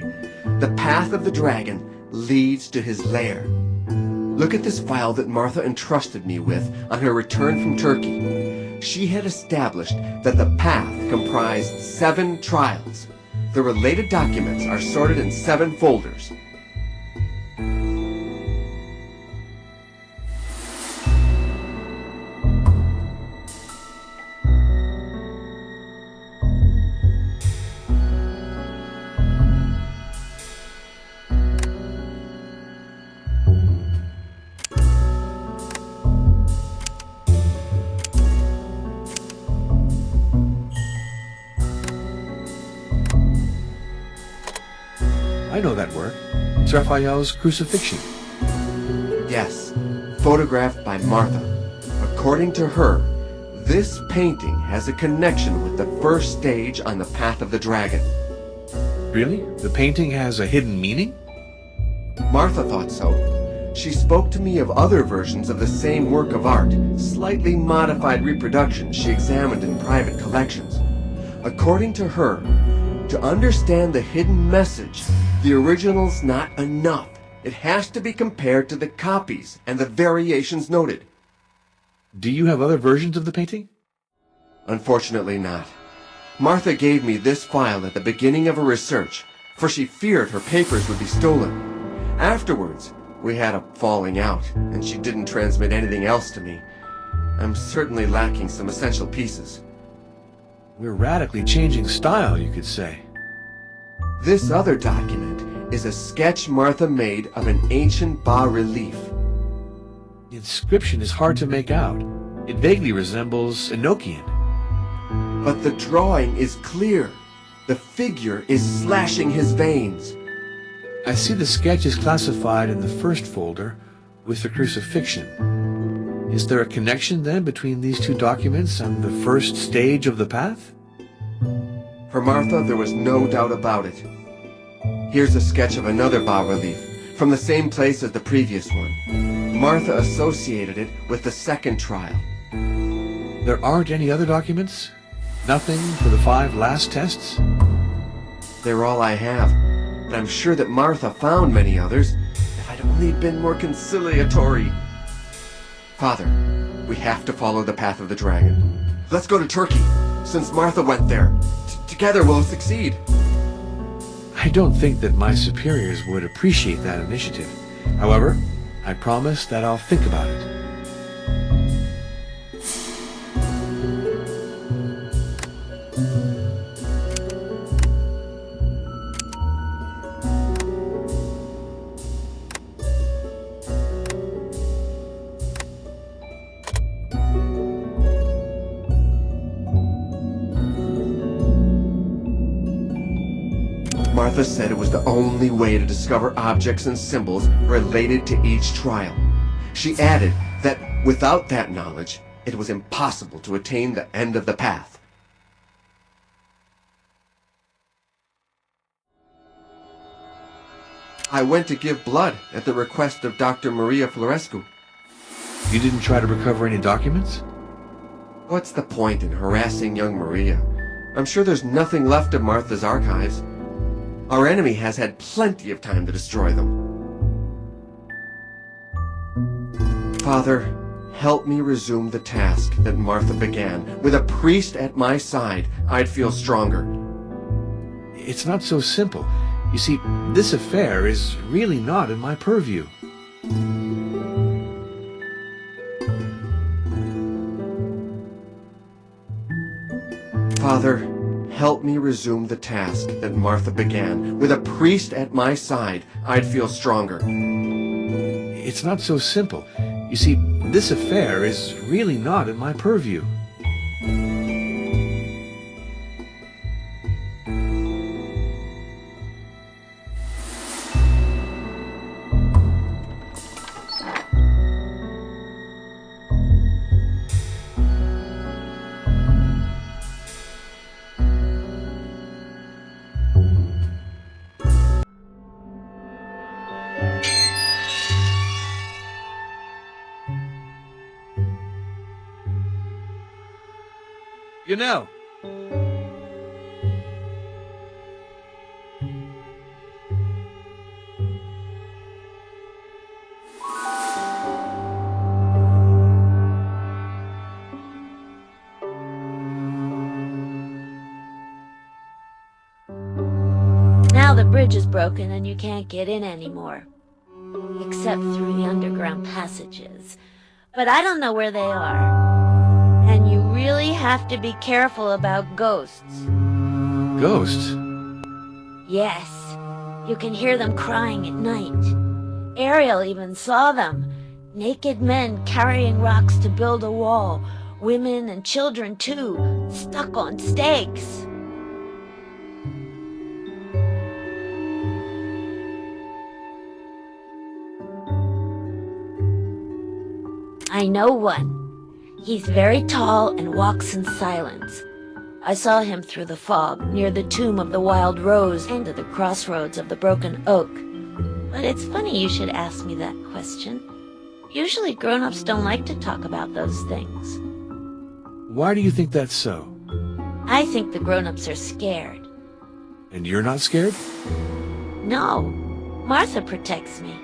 [SPEAKER 10] The path of the dragon leads to his lair. Look at this file that Martha entrusted me with on her return from Turkey. She had established that the path comprised 7 trials. The related documents are sorted in 7 folders.
[SPEAKER 2] I know that work. It's Raphael's Crucifixion.
[SPEAKER 10] Yes, photographed by Martha. According to her, this painting has a connection with the first stage on the path of the dragon.
[SPEAKER 2] Really? The painting has a hidden meaning?
[SPEAKER 10] Martha thought so. She spoke to me of other versions of the same work of art, slightly modified reproductions she examined in private collections. According to her, to understand the hidden message, the original's not enough. It has to be compared to the copies and the variations noted.
[SPEAKER 2] Do you have other versions of the painting?
[SPEAKER 10] Unfortunately not. Martha gave me this file at the beginning of her research, for she feared her papers would be stolen. Afterwards, we had a falling out, and she didn't transmit anything else to me. I'm certainly lacking some essential pieces.
[SPEAKER 2] We're radically changing style, you could say.
[SPEAKER 10] This other document is a sketch Martha made of an ancient bas-relief.
[SPEAKER 2] The inscription is hard to make out. It vaguely resembles Enochian.
[SPEAKER 10] But the drawing is clear. The figure is slashing his veins.
[SPEAKER 2] I see the sketch is classified in the first folder with the crucifixion. Is there a connection then between these 2 documents and the first stage of the path?
[SPEAKER 10] For Martha, there was no doubt about it. Here's a sketch of another bas-relief, from the same place as the previous one. Martha associated it with the second trial.
[SPEAKER 2] There aren't any other documents? Nothing for the 5 last tests?
[SPEAKER 10] They're all I have, but I'm sure that Martha found many others, if I'd only been more conciliatory. Father, we have to follow the path of the dragon. Let's go to Turkey, since Martha went there. Together we'll succeed.
[SPEAKER 2] I don't think that my superiors would appreciate that initiative. However, I promise that I'll think about it.
[SPEAKER 10] Martha said it was the only way to discover objects and symbols related to each trial. She added that without that knowledge, it was impossible to attain the end of the path. I went to give blood at the request of Dr. Maria Florescu.
[SPEAKER 2] You didn't try to recover any documents?
[SPEAKER 10] What's the point in harassing young Maria? I'm sure there's nothing left of Martha's archives. Our enemy has had plenty of time to destroy them. Father, help me resume the task that Martha began. With a priest at my side, I'd feel stronger.
[SPEAKER 2] It's not so simple. You see, this affair is really not in my purview.
[SPEAKER 10] Father, help me resume the task that Martha began. With a priest at my side, I'd feel stronger.
[SPEAKER 2] It's not so simple. You see, this affair is really not in my purview. You know,
[SPEAKER 5] Now the bridge is broken and you can't get in anymore. Except through the underground passages. But I don't know where they are. And you really have to be careful about ghosts.
[SPEAKER 2] ghosts?
[SPEAKER 5] Yes, you can hear them crying at night. Ariel even saw them. Naked men carrying rocks to build a wall. Women and children too, stuck on stakes. I know one. He's very tall and walks in silence. I saw him through the fog near the tomb of the wild rose and at the crossroads of the broken oak. But it's funny you should ask me that question. Usually grown-ups don't like to talk about those things.
[SPEAKER 2] Why do you think that's so?
[SPEAKER 5] I think the grown-ups are scared.
[SPEAKER 2] And you're not scared?
[SPEAKER 5] No, Martha protects me.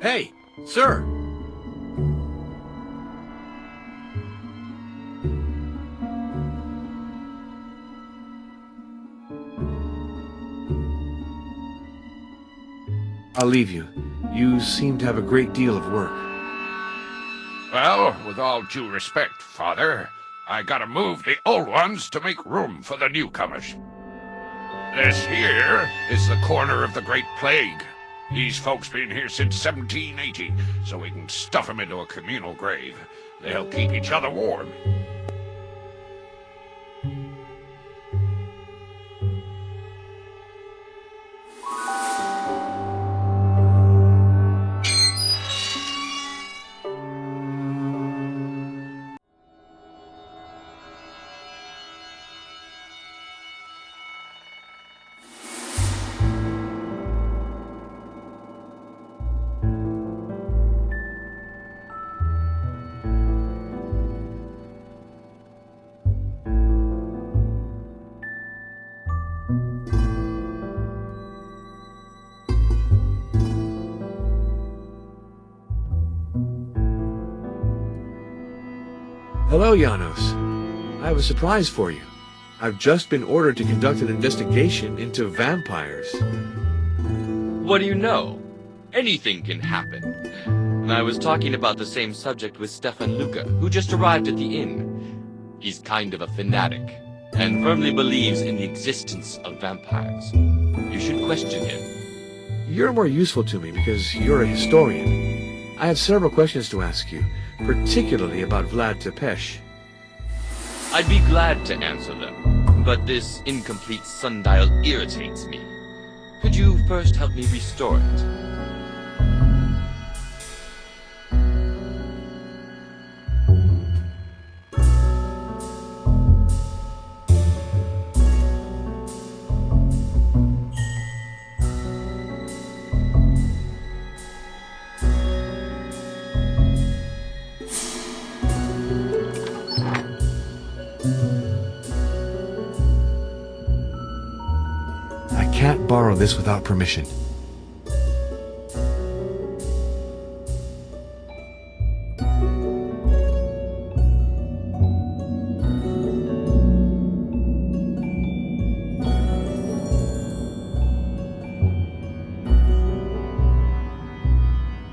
[SPEAKER 2] Hey, sir! I'll leave you. You seem to have a great deal of work.
[SPEAKER 7] Well, with all due respect, Father, I gotta move the old ones to make room for the newcomers. This here is the corner of the Great Plague. These folks been here since 1780, so we can stuff them into a communal grave. They'll keep each other warm.
[SPEAKER 2] Hello, Janos. I have a surprise for you. I've just been ordered to conduct an investigation into vampires.
[SPEAKER 4] What do you know? Anything can happen. I was talking about the same subject with Stefan Luca, who just arrived at the inn. He's kind of a fanatic, and firmly believes in the existence of vampires. You should question him.
[SPEAKER 2] You're more useful to me because you're a historian. I have several questions to ask you, particularly about Vlad Tepes.
[SPEAKER 4] I'd be glad to answer them, but this incomplete sundial irritates me. Could you first help me restore it?
[SPEAKER 2] I can't borrow this without permission.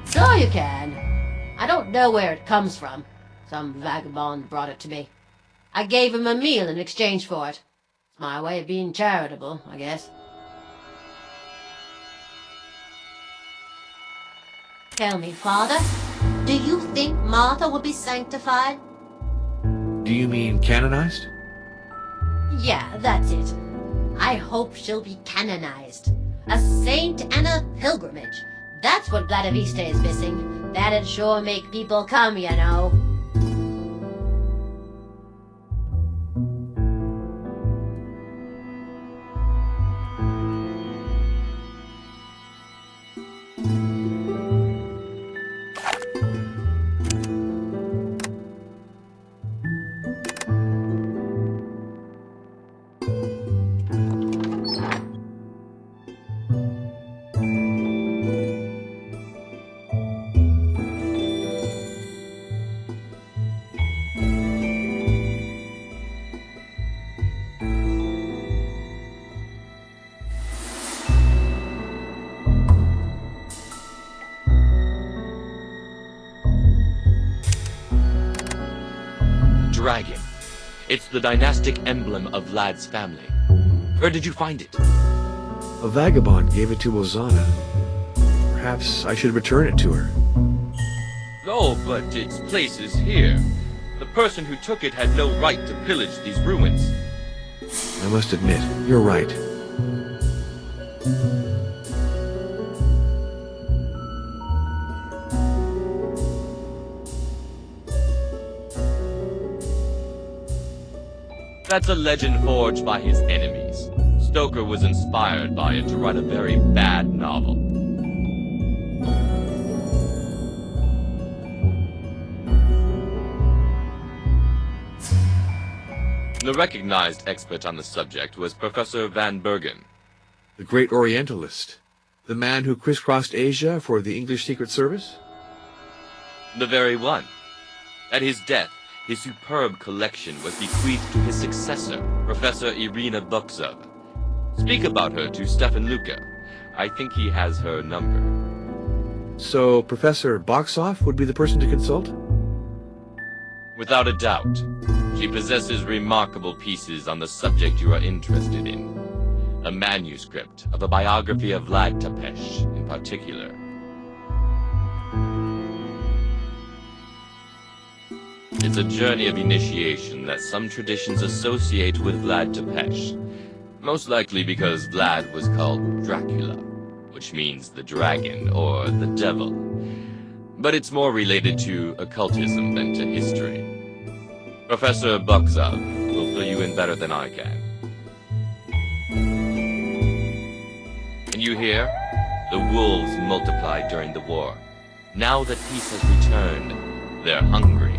[SPEAKER 3] So you can. I don't know where it comes from. Some vagabond brought it to me. I gave him a meal in exchange for it. It's my way of being charitable, I guess.
[SPEAKER 6] Tell me, Father, do you think Martha will be sanctified?
[SPEAKER 2] Do you mean canonized?
[SPEAKER 3] Yeah, that's it. I hope she'll be canonized. A saint and a pilgrimage. That's what Vladivista is missing. That'd sure make people come, you know.
[SPEAKER 4] Dragon. It's the dynastic emblem of Vlad's family. Where did you find it?
[SPEAKER 2] A vagabond gave it to Ozana. Perhaps I should return it to her.
[SPEAKER 4] Oh, but its place is here. The person who took it had no right to pillage these ruins.
[SPEAKER 2] I must admit, you're right.
[SPEAKER 4] That's a legend forged by his enemies. Stoker was inspired by it to write a very bad novel. The recognized expert on the subject was Professor Van Bergen.
[SPEAKER 2] The great Orientalist. The man who crisscrossed Asia for the English Secret Service?
[SPEAKER 4] The very one. At his death, his superb collection was bequeathed to his successor, Professor Irina Buxov. Speak about her to Stefan Luca. I think he has her number.
[SPEAKER 2] So, Professor Boxoff would be the person to consult?
[SPEAKER 4] Without a doubt. She possesses remarkable pieces on the subject you are interested in. A manuscript of a biography of Vlad Tepes, in particular. It's a journey of initiation that some traditions associate with Vlad Tepes. Most likely because Vlad was called Dracula, which means the dragon or the devil. But it's more related to occultism than to history. Professor Buxov will fill you in better than I can. And you hear? The wolves multiplied during the war. Now that peace has returned, they're hungry.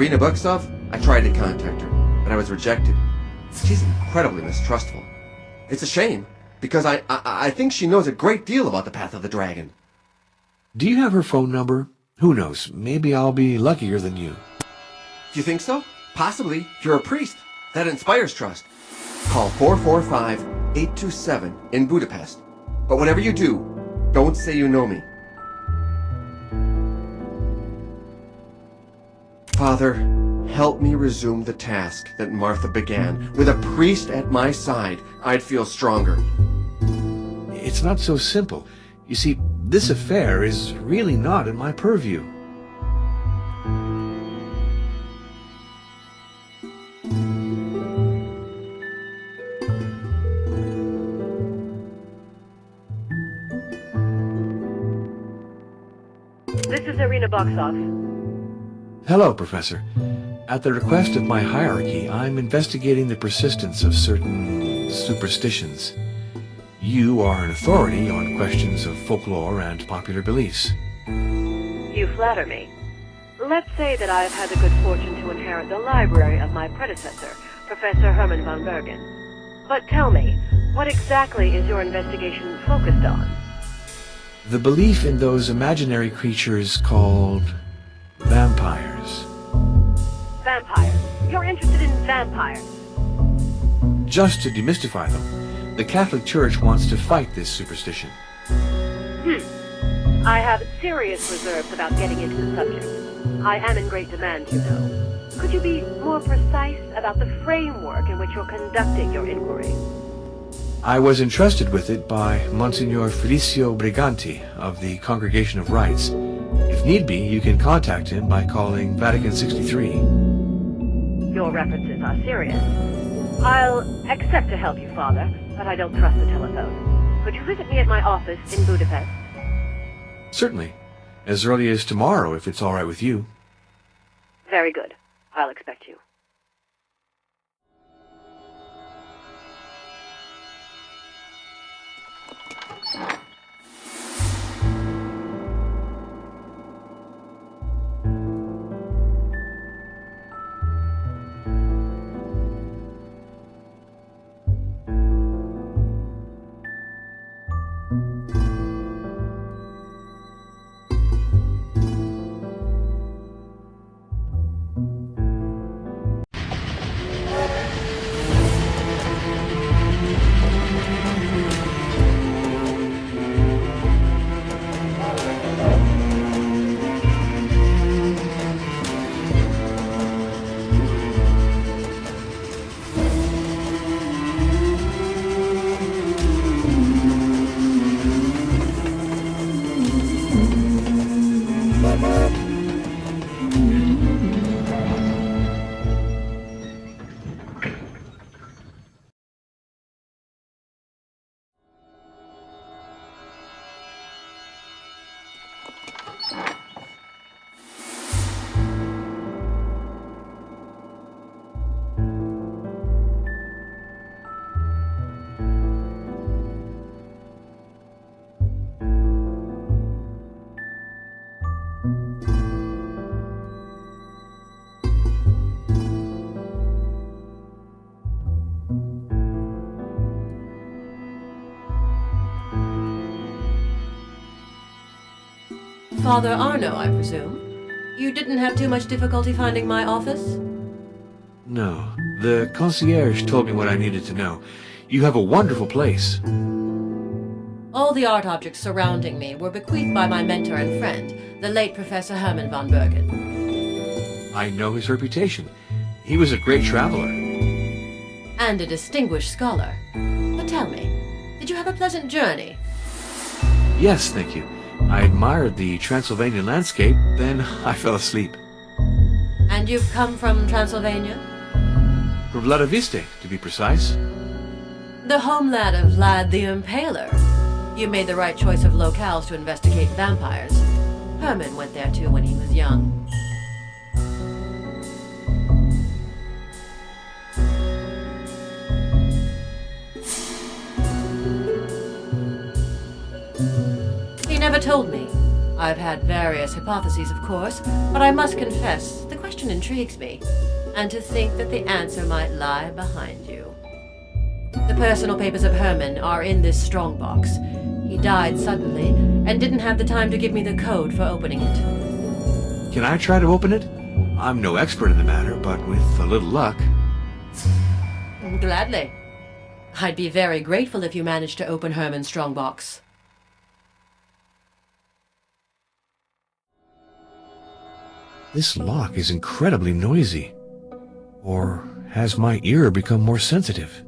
[SPEAKER 10] Irina Buksov? I tried to contact her, but I was rejected. She's incredibly mistrustful. It's a shame, because I think she knows a great deal about the Path of the Dragon.
[SPEAKER 2] Do you have her phone number? Who knows? Maybe I'll be luckier than you.
[SPEAKER 10] Do you think so? Possibly. You're a priest. That inspires trust. Call 445-827 in Budapest. But whatever you do, don't say you know me. Father, help me resume the task that Martha began. With a priest at my side, I'd feel stronger.
[SPEAKER 2] It's not so simple. You see, this affair is really not in my purview.
[SPEAKER 12] This is Irina Buksov.
[SPEAKER 2] Hello, Professor. At the request of my hierarchy, I'm investigating the persistence of certain superstitions. You are an authority on questions of folklore and popular beliefs.
[SPEAKER 12] You flatter me. Let's say that I have had the good fortune to inherit the library of my predecessor, Professor Hermann von Bergen. But tell me, what exactly is your investigation focused on?
[SPEAKER 2] The belief in those imaginary creatures called vampires.
[SPEAKER 12] Vampires. You're interested in vampires.
[SPEAKER 2] Just to demystify them, the Catholic Church wants to fight this superstition.
[SPEAKER 12] I have serious reserves about getting into the subject. I am in great demand, you know. Could you be more precise about the framework in which you're conducting your inquiry?
[SPEAKER 2] I was entrusted with it by Monsignor Felicio Briganti of the Congregation of Rites. If need be, you can contact him by calling Vatican 63.
[SPEAKER 12] Your references are serious. I'll accept to help you, Father, but I don't trust the telephone. Could you visit me at my office in Budapest?
[SPEAKER 2] Certainly. As early as tomorrow, if it's all right with you.
[SPEAKER 12] Very good. I'll expect you.
[SPEAKER 3] Father Arno, I presume? You didn't have too much difficulty finding my office?
[SPEAKER 2] No. The concierge told me what I needed to know. You have a wonderful place.
[SPEAKER 3] All the art objects surrounding me were bequeathed by my mentor and friend, the late Professor Hermann von Bergen.
[SPEAKER 2] I know his reputation. He was a great traveler.
[SPEAKER 3] And a distinguished scholar. But tell me, did you have a pleasant journey?
[SPEAKER 2] Yes, thank you. I admired the Transylvanian landscape, then I fell asleep.
[SPEAKER 3] And you've come from Transylvania?
[SPEAKER 2] From Vladiviste, to be precise.
[SPEAKER 3] The homeland of Vlad the Impaler. You made the right choice of locales to investigate vampires. Herman went there too when he was young. He never told me. I've had various hypotheses, of course, but I must confess, the question question intrigues me, and to think that the answer might lie behind you. The personal papers of Herman are in this strongbox. He died suddenly, and didn't have the time to give me the code for opening it.
[SPEAKER 2] Can I try to open it? I'm no expert in the matter, but with a little luck...
[SPEAKER 3] Gladly. I'd be very grateful if you managed to open Herman's strongbox.
[SPEAKER 2] This lock is incredibly noisy. Or has my ear become more sensitive?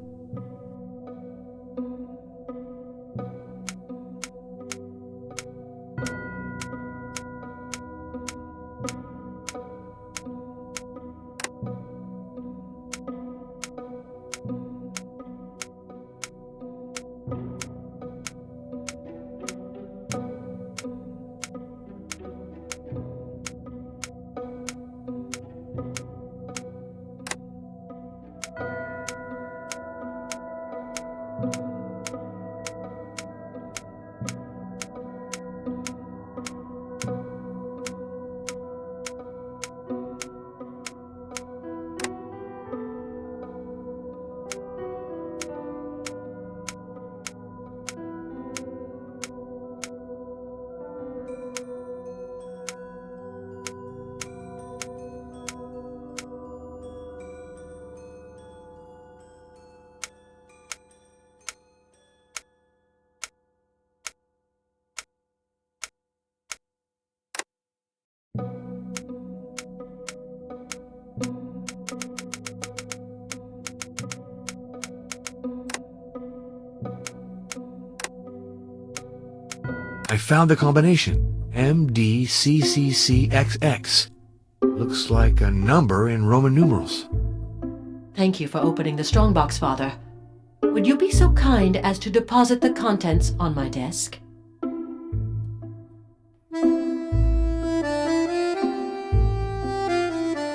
[SPEAKER 2] I found the combination. MDCCCXX. Looks like a number in Roman numerals.
[SPEAKER 3] Thank you for opening the strongbox, Father. Would you be so kind as to deposit the contents on my desk?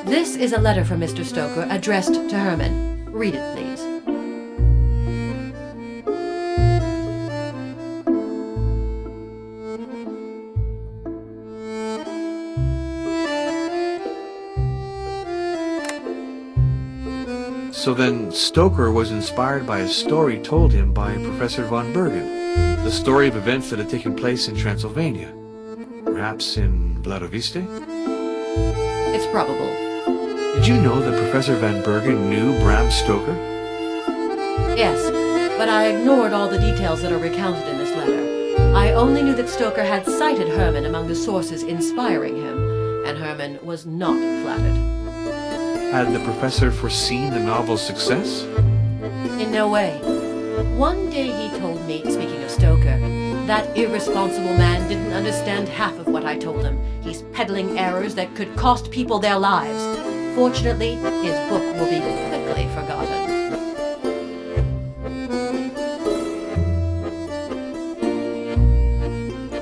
[SPEAKER 3] This is a letter from Mr. Stoker addressed to Herman. Read it, please.
[SPEAKER 2] So then Stoker was inspired by a story told him by Professor von Bergen, the story of events that had taken place in Transylvania, perhaps in Vladoviste?
[SPEAKER 3] It's probable.
[SPEAKER 2] Did you know that Professor van Bergen knew Bram Stoker?
[SPEAKER 3] Yes, but I ignored all the details that are recounted in this letter. I only knew that Stoker had cited Herman among the sources inspiring him, and Herman was not flattered.
[SPEAKER 2] Had the professor foreseen the novel's success?
[SPEAKER 3] In no way. One day he told me, speaking of Stoker, that irresponsible man didn't understand half of what I told him. He's peddling errors that could cost people their lives. Fortunately, his book will be quickly forgotten.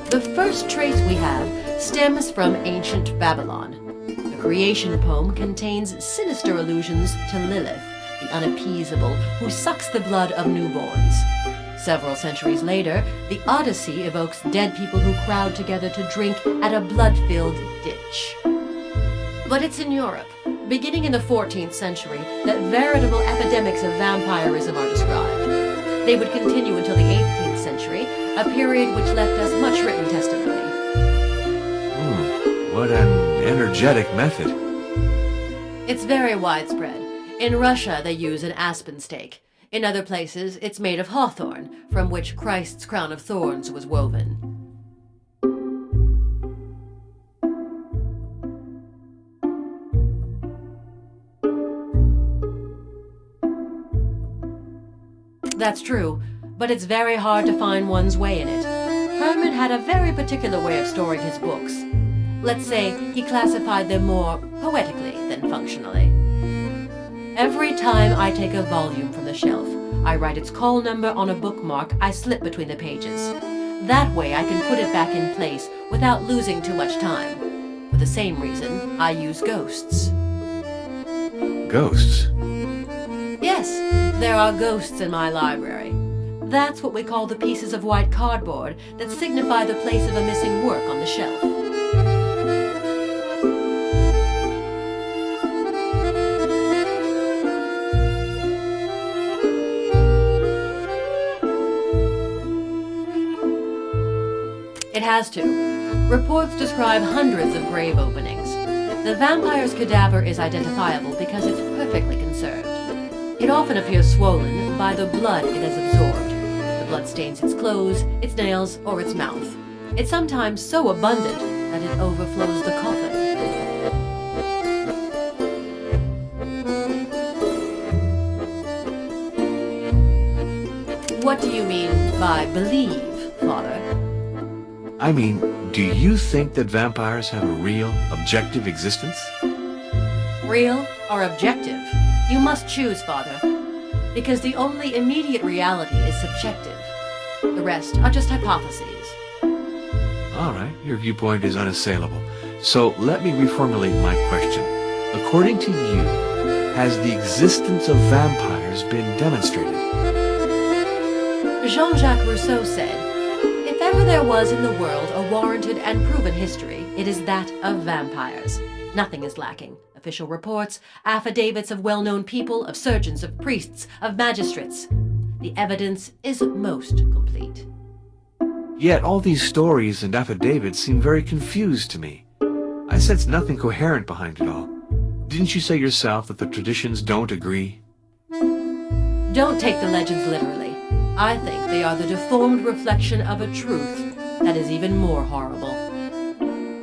[SPEAKER 3] The first trace we have stems from ancient Babylon. The creation poem contains sinister allusions to Lilith, the unappeasable, who sucks the blood of newborns. Several centuries later, the Odyssey evokes dead people who crowd together to drink at a blood-filled ditch. But it's in Europe, beginning in the 14th century, that veritable epidemics of vampirism are described. They would continue until the 18th century, a period which left us much written testimony.
[SPEAKER 2] What an energetic method.
[SPEAKER 3] It's very widespread. In Russia, they use an aspen stake. In other places, it's made of hawthorn, from which Christ's crown of thorns was woven. That's true, but it's very hard to find one's way in it. Herman had a very particular way of storing his books. Let's say he classified them more poetically than functionally. Every time I take a volume from the shelf, I write its call number on a bookmark I slip between the pages. That way I can put it back in place without losing too much time. For the same reason, I use ghosts.
[SPEAKER 2] Ghosts?
[SPEAKER 3] Yes, there are ghosts in my library. That's what we call the pieces of white cardboard that signify the place of a missing work on the shelf. It has to. Reports describe hundreds of grave openings. The vampire's cadaver is identifiable because it's perfectly conserved. It often appears swollen by the blood it has absorbed. The blood stains its clothes, its nails, or its mouth. It's sometimes so abundant that it overflows the coffin. What do you mean by believe, Father?
[SPEAKER 2] I mean, do you think that vampires have a real, objective existence?
[SPEAKER 3] Real or objective? You must choose, Father. Because the only immediate reality is subjective. The rest are just hypotheses.
[SPEAKER 2] All right, your viewpoint is unassailable. So let me reformulate my question. According to you, has the existence of vampires been demonstrated?
[SPEAKER 3] Jean-Jacques Rousseau said, "If ever there was in the world a warranted and proven history, it is that of vampires. Nothing is lacking. Official reports, affidavits of well-known people, of surgeons, of priests, of magistrates. The evidence is most complete."
[SPEAKER 2] Yet all these stories and affidavits seem very confused to me. I sense nothing coherent behind it all. Didn't you say yourself that the traditions don't agree?
[SPEAKER 3] Don't take the legends literally. I think they are the deformed reflection of a truth that is even more horrible.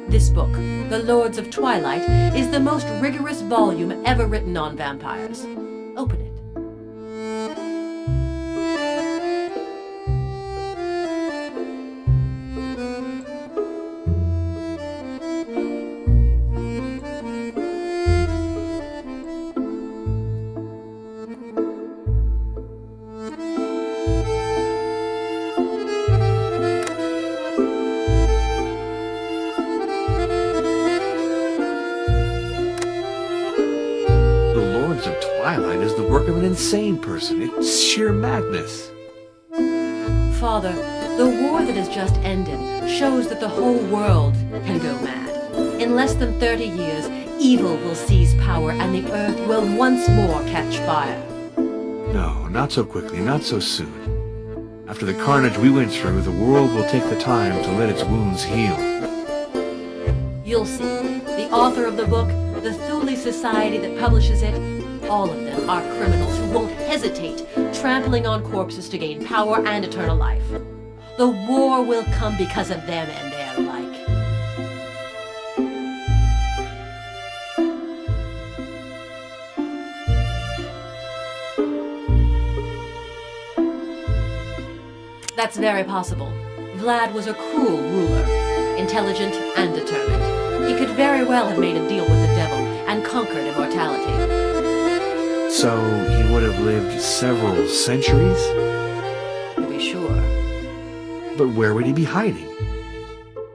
[SPEAKER 3] This book, The Lords of Twilight, is the most rigorous volume ever written on vampires. Open it.
[SPEAKER 2] Twilight is the work of an insane person. It's sheer madness.
[SPEAKER 3] Father, the war that has just ended shows that the whole world can go mad. In less than 30 years, evil will seize power and the earth will once more catch fire.
[SPEAKER 2] No, not so quickly, not so soon. After the carnage we went through, the world will take the time to let its wounds heal.
[SPEAKER 3] You'll see. The author of the book, the Thule Society that publishes it, all of them are criminals who won't hesitate, trampling on corpses to gain power and eternal life. The war will come because of them and their like. That's very possible. Vlad was a cruel ruler, intelligent and determined. He could very well have made a deal with the devil and conquered immortality.
[SPEAKER 2] So he would have lived several centuries?
[SPEAKER 3] To be sure.
[SPEAKER 2] But where would he be hiding?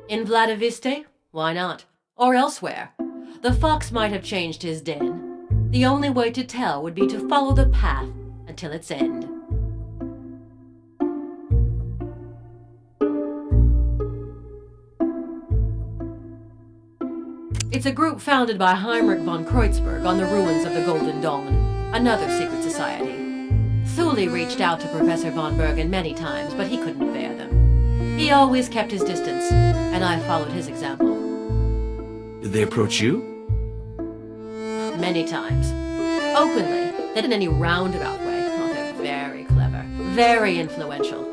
[SPEAKER 3] In Vladiviste? Why not? Or elsewhere. The fox might have changed his den. The only way to tell would be to follow the path until its end. It's a group founded by Heinrich von Kreutzberg on the ruins of the Golden Dawn, another secret society. Thule reached out to Professor von Bergen many times, but he couldn't bear them. He always kept his distance, and I followed his example.
[SPEAKER 2] Did they approach you?
[SPEAKER 3] Many times. Openly, not in any roundabout way. Oh, they're very clever, very influential.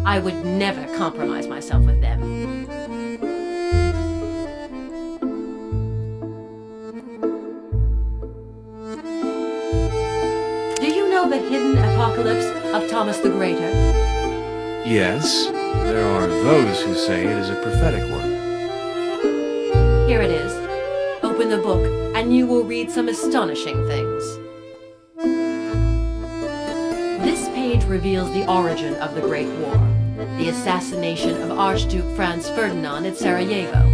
[SPEAKER 3] I would never compromise myself with them. The hidden apocalypse of Thomas the Greater?
[SPEAKER 2] Yes, there are those who say it is a prophetic work.
[SPEAKER 3] Here it is. Open the book, and you will read some astonishing things. This page reveals the origin of the Great War, the assassination of Archduke Franz Ferdinand at Sarajevo.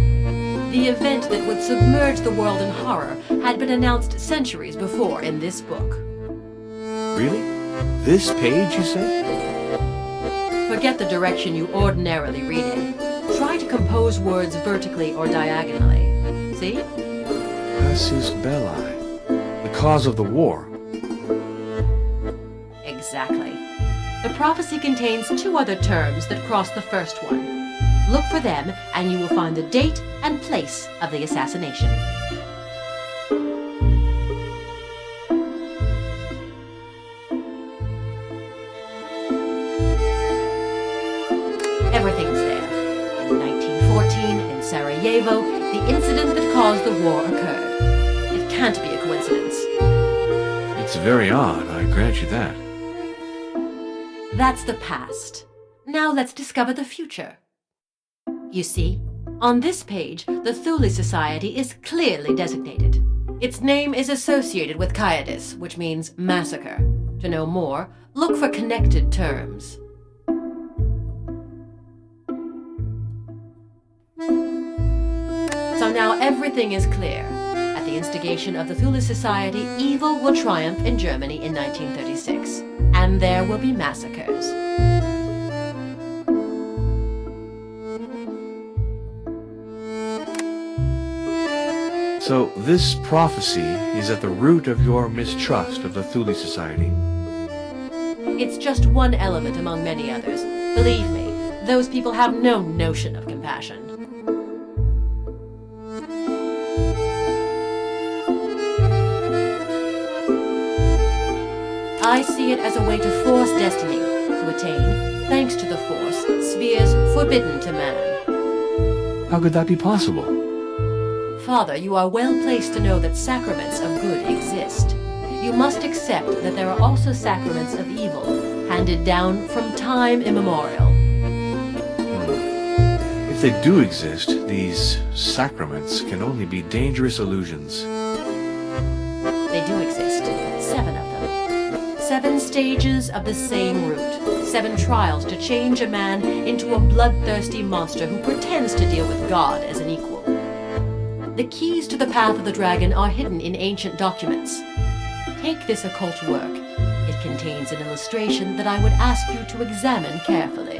[SPEAKER 3] The event that would submerge the world in horror had been announced centuries before in this book.
[SPEAKER 2] Really? This page, you say?
[SPEAKER 3] Forget the direction you ordinarily read in. Try to compose words vertically or diagonally. See?
[SPEAKER 2] Casus belli. The cause of the war.
[SPEAKER 3] Exactly. The prophecy contains two other terms that cross the first one. Look for them, and you will find the date and place of the assassination. Everything's there. In 1914, in Sarajevo, the incident that caused the war occurred. It can't be a coincidence.
[SPEAKER 2] It's very odd, I grant you that.
[SPEAKER 3] That's the past. Now let's discover the future. You see, on this page, the Thule Society is clearly designated. Its name is associated with Coitus, which means massacre. To know more, look for connected terms. So now everything is clear. At the instigation of the Thule Society, evil will triumph in Germany in 1936, and there will be massacres.
[SPEAKER 2] So this prophecy is at the root of your mistrust of the Thule Society.
[SPEAKER 3] It's just one element among many others. Believe me, those people have no notion of compassion. I see it as a way to force destiny, to attain, thanks to the Force, spheres forbidden to man.
[SPEAKER 2] How could that be possible?
[SPEAKER 3] Father, you are well placed to know that sacraments of good exist. You must accept that there are also sacraments of evil, handed down from time immemorial.
[SPEAKER 2] If they do exist, these sacraments can only be dangerous illusions.
[SPEAKER 3] They do exist. 7 of them. 7 stages of the same route. 7 trials to change a man into a bloodthirsty monster who pretends to deal with God as an equal. The keys to the path of the dragon are hidden in ancient documents. Take this occult work. It contains an illustration that I would ask you to examine carefully.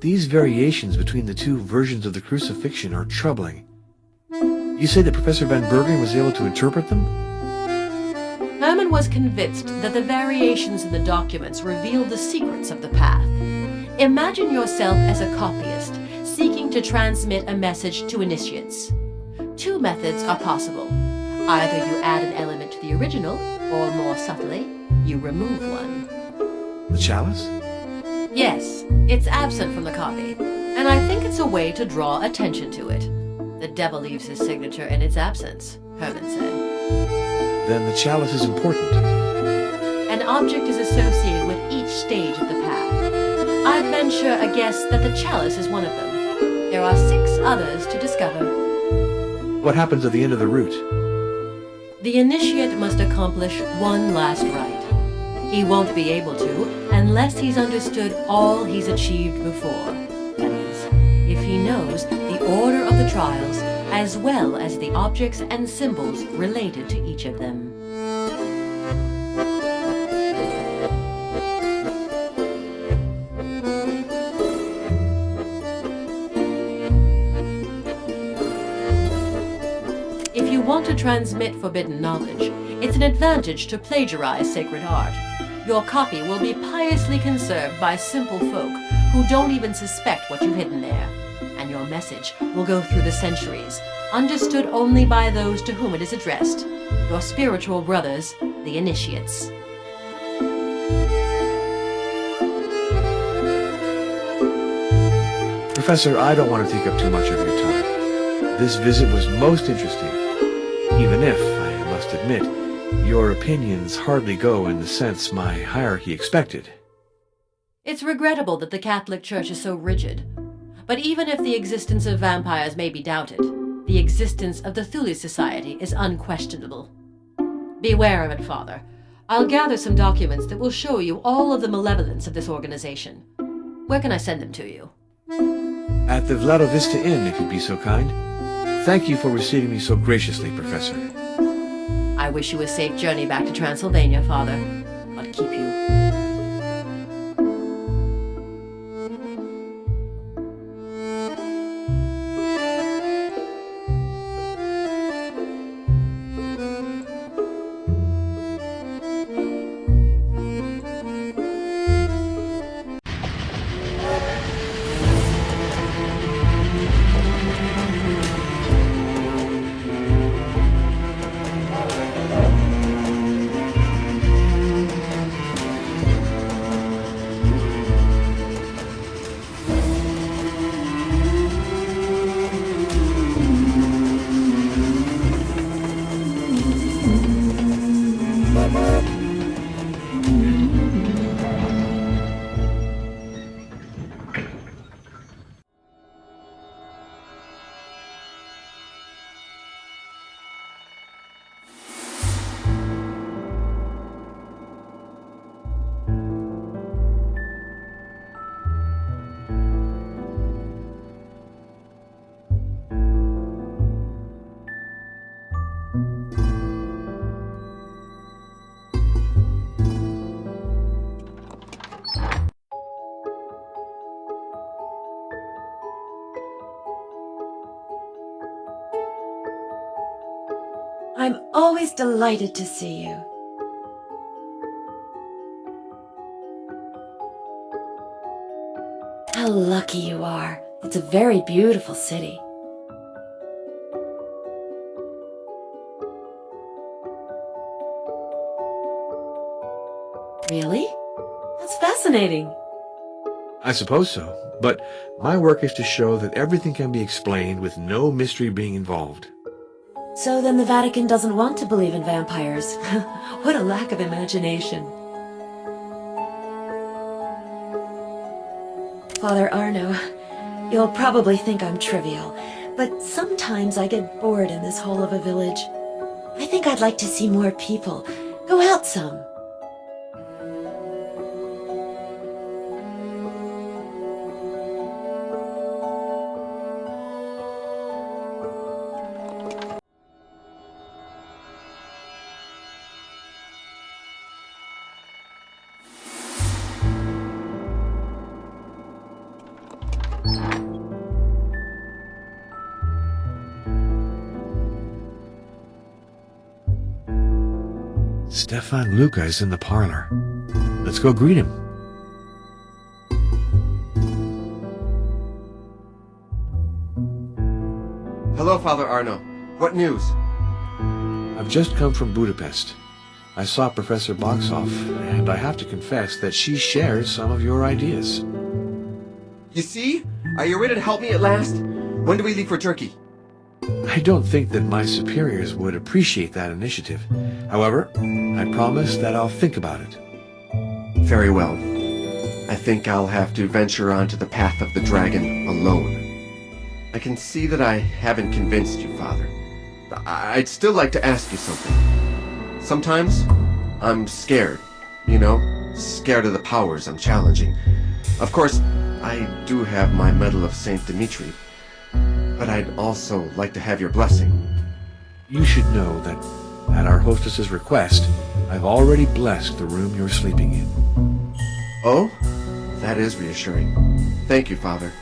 [SPEAKER 2] These variations between the 2 versions of the crucifixion are troubling. You say that Professor Van Bergen was able to interpret them?
[SPEAKER 3] Herman was convinced that the variations in the documents revealed the secrets of the path. Imagine yourself as a copyist, seeking to transmit a message to initiates. 2 methods are possible. Either you add an element to the original, or more subtly, you remove one.
[SPEAKER 2] The chalice?
[SPEAKER 3] Yes, it's absent from the copy, and I think it's a way to draw attention to it. The devil leaves his signature in its absence, Herman said.
[SPEAKER 2] Then the chalice is important.
[SPEAKER 3] An object is associated with each stage of the path. I'd venture a guess that the chalice is one of them. There are 6 others to discover.
[SPEAKER 2] What happens at the end of the route?
[SPEAKER 3] The initiate must accomplish one last rite. He won't be able to unless he's understood all he's achieved before. That is, if he knows the order of the trials as well as the objects and symbols related to each of them. If you want to transmit forbidden knowledge, it's an advantage to plagiarize sacred art. Your copy will be piously conserved by simple folk who don't even suspect what you've hidden there. And your message will go through the centuries, understood only by those to whom it is addressed, your spiritual brothers, the initiates.
[SPEAKER 2] Professor, I don't want to take up too much of your time. This visit was most interesting, even if, I must admit, your opinions hardly go in the sense my hierarchy expected.
[SPEAKER 3] It's regrettable that the Catholic Church is so rigid. But even if the existence of vampires may be doubted, the existence of the Thule Society is unquestionable. Beware of it, Father. I'll gather some documents that will show you all of the malevolence of this organization. Where can I send them to you?
[SPEAKER 2] At the Vlado Vista Inn, if you'd be so kind. Thank you for receiving me so graciously, Professor.
[SPEAKER 3] I wish you a safe journey back to Transylvania, Father. God keep you.
[SPEAKER 6] I'm always delighted to see you. How lucky you are. It's a very beautiful city. Really? That's fascinating.
[SPEAKER 2] I suppose so, but my work is to show that everything can be explained with no mystery being involved.
[SPEAKER 6] So then the Vatican doesn't want to believe in vampires. What a lack of imagination. Father Arno, you'll probably think I'm trivial, but sometimes I get bored in this hole of a village. I think I'd like to see more people. Go out some.
[SPEAKER 2] Stefan Luca is in the parlor. Let's go greet him.
[SPEAKER 10] Hello, Father Arno. What news?
[SPEAKER 2] I've just come from Budapest. I saw Professor Boxoff, and I have to confess that she shares some of your ideas.
[SPEAKER 10] You see? Are you ready to help me at last? When do we leave for Turkey?
[SPEAKER 2] I don't think that my superiors would appreciate that initiative. However, I promise that I'll think about it.
[SPEAKER 10] Very well. I think I'll have to venture onto the path of the dragon alone. I can see that I haven't convinced you, Father. I'd still like to ask you something. Sometimes I'm scared, scared of the powers I'm challenging. Of course, I do have my Medal of St. Dimitri, but I'd also like to have your blessing.
[SPEAKER 2] You should know that, at our hostess's request, I've already blessed the room you're sleeping in.
[SPEAKER 10] Oh? That is reassuring. Thank you, Father.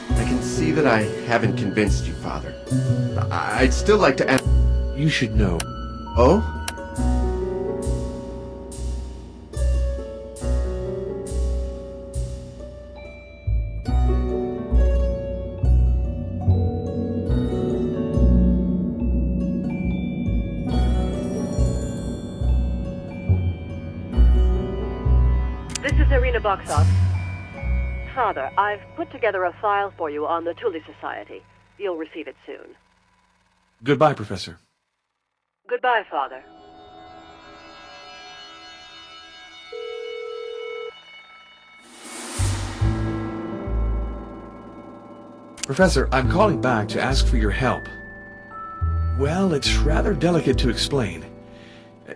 [SPEAKER 10] I can see that I haven't convinced you, Father. I'd still like to ask...
[SPEAKER 2] You should know.
[SPEAKER 10] Oh?
[SPEAKER 12] Boxoff. Father, I've put together a file for you on the Tully Society. You'll receive it soon.
[SPEAKER 2] Goodbye, Professor.
[SPEAKER 12] Goodbye, Father.
[SPEAKER 2] Professor, I'm calling back to ask for your help. Well, it's rather delicate to explain.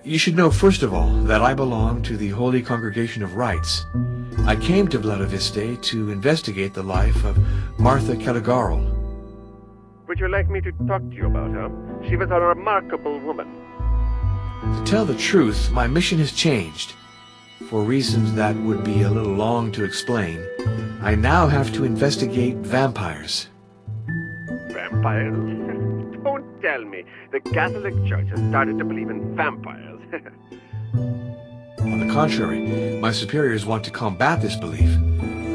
[SPEAKER 2] You should know, first of all, that I belong to the Holy Congregation of Rites. I came to Vladiviste to investigate the life of Martha Caligarl.
[SPEAKER 9] Would you like me to talk to you about her? She was a remarkable woman.
[SPEAKER 2] To tell the truth, my mission has changed. For reasons that would be a little long to explain, I now have to investigate vampires.
[SPEAKER 9] Vampires? Don't tell me. The Catholic Church has started to believe in vampires.
[SPEAKER 2] On the contrary, my superiors want to combat this belief.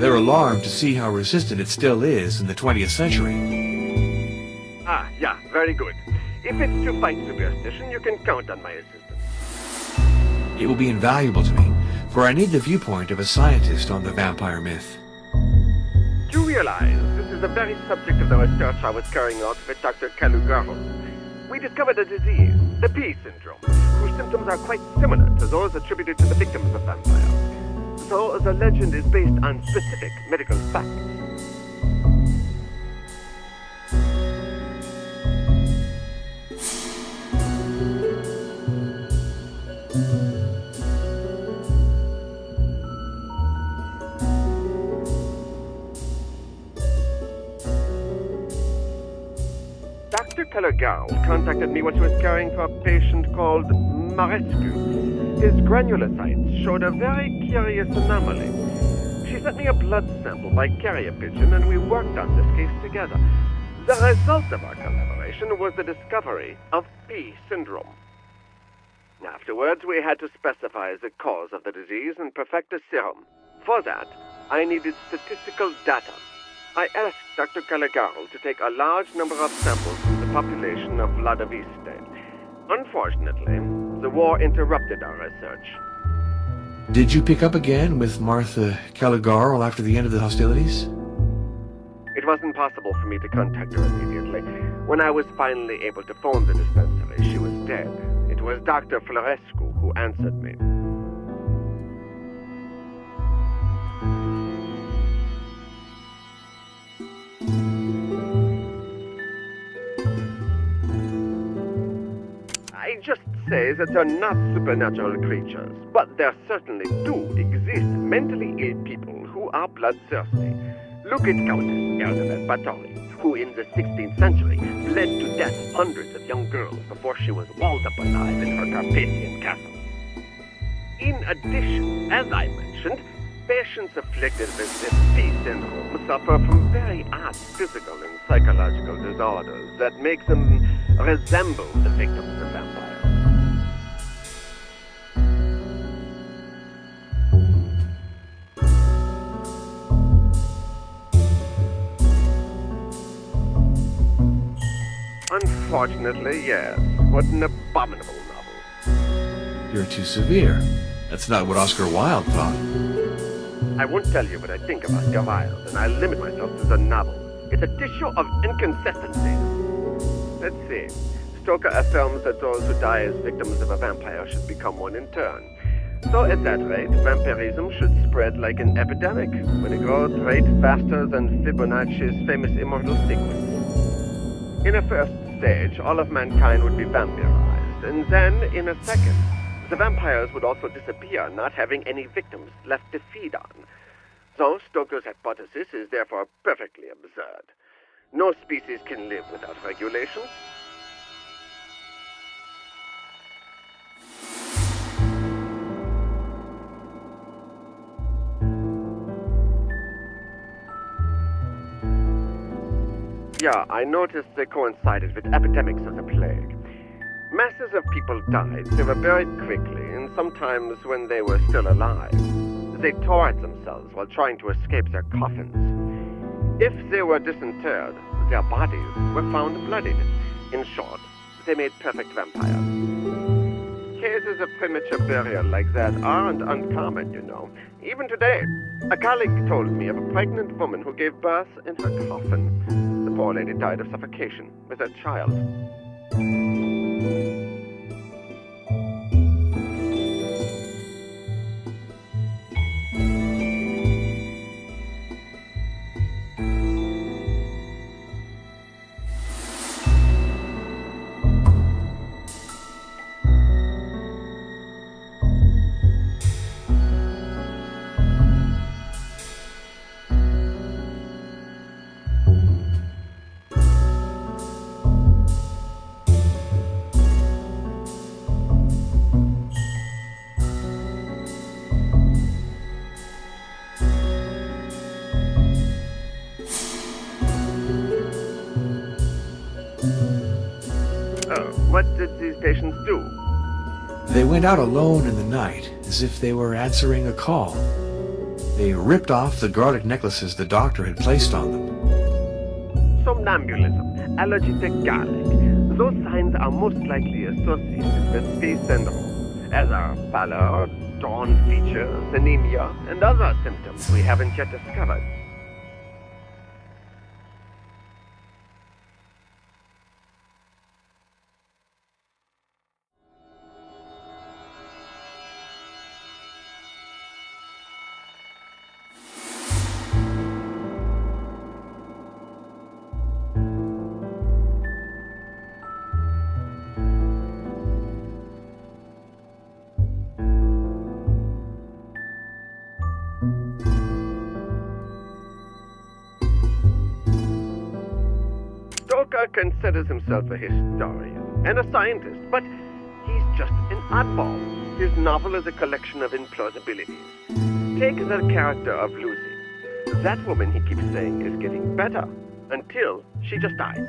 [SPEAKER 2] They're alarmed to see how resistant it still is in the 20th century.
[SPEAKER 9] Ah, yeah, very good. If it's to fight superstition, you can count on my assistance.
[SPEAKER 2] It will be invaluable to me, for I need the viewpoint of a scientist on the vampire myth.
[SPEAKER 9] Do you realize this is the very subject of the research I was carrying out with Dr. Caligarro? We discovered a disease, the P syndrome, whose symptoms are quite similar to those attributed to the victims of vampires. So the legend is based on specific medical facts. Dr. Caligarl contacted me when she was caring for a patient called Marescu. His granulocytes showed a very curious anomaly. She sent me a blood sample by carrier pigeon, and we worked on this case together. The result of our collaboration was the discovery of P syndrome. Afterwards, we had to specify the cause of the disease and perfect a serum. For that, I needed statistical data. I asked Dr. Caligarl to take a large number of samples from the population of Vladiviste. Unfortunately, the war interrupted our research.
[SPEAKER 2] Did you pick up again with Martha Caligarl after the end of the hostilities?
[SPEAKER 9] It wasn't possible for me to contact her immediately. When I was finally able to phone the dispensary, she was dead. It was Dr. Florescu who answered me. I just say that they're not supernatural creatures, but there certainly do exist mentally ill people who are bloodthirsty. Look at Countess Elizabeth Báthory, who in the 16th century bled to death hundreds of young girls before she was walled up alive in her Carpathian castle. In addition, as I mentioned, patients afflicted with this P syndrome suffer from very odd physical and psychological disorders that make them resemble the victims of vampires. Unfortunately, yes. What an abominable novel.
[SPEAKER 2] You're too severe. That's not what Oscar Wilde thought.
[SPEAKER 9] I won't tell you what I think about your Wilde, and I'll limit myself to the novel. It's a tissue of inconsistencies. Let's see. Stoker affirms that those who die as victims of a vampire should become one in turn. So at that rate, vampirism should spread like an epidemic, with a growth rate faster than Fibonacci's famous immortal sequence. In a first stage, all of mankind would be vampirized, and then, in a second, the vampires would also disappear, not having any victims left to feed on. So Stoker's hypothesis is therefore perfectly absurd. No species can live without regulation. Yeah, I noticed they coincided with epidemics of the plague. Masses of people died, they were buried quickly, and sometimes when they were still alive, they tore at themselves while trying to escape their coffins. If they were disinterred, their bodies were found bloodied. In short, they made perfect vampires. Cases of premature burial like that aren't uncommon, you know. Even today, a colleague told me of a pregnant woman who gave birth in her coffin. The poor lady died of suffocation with her child. What did these patients do?
[SPEAKER 2] They went out alone in the night, as if they were answering a call. They ripped off the garlic necklaces the doctor had placed on them.
[SPEAKER 9] Somnambulism, allergy to garlic. Those signs are most likely associated with space syndrome, as are pallor, drawn features, anemia, and other symptoms we haven't yet discovered. Stoker considers himself a historian and a scientist, but he's just an oddball. His novel is a collection of implausibilities. Take the character of Lucy. That woman, he keeps saying, is getting better until she just dies.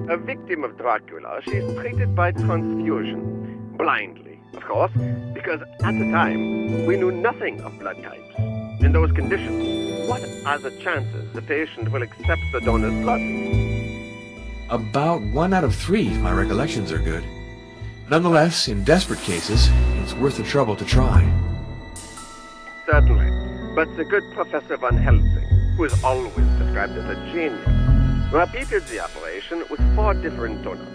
[SPEAKER 9] A victim of Dracula, she's treated by transfusion, blindly, of course, because at the time, we knew nothing of blood types. In those conditions, what are the chances the patient will accept the donor's blood?
[SPEAKER 2] About 1 out of 3, if my recollections are good. Nonetheless, in desperate cases, it's worth the trouble to try.
[SPEAKER 9] Certainly, but the good Professor Van Helsing, who is always described as a genius, repeated the operation with 4 different donors.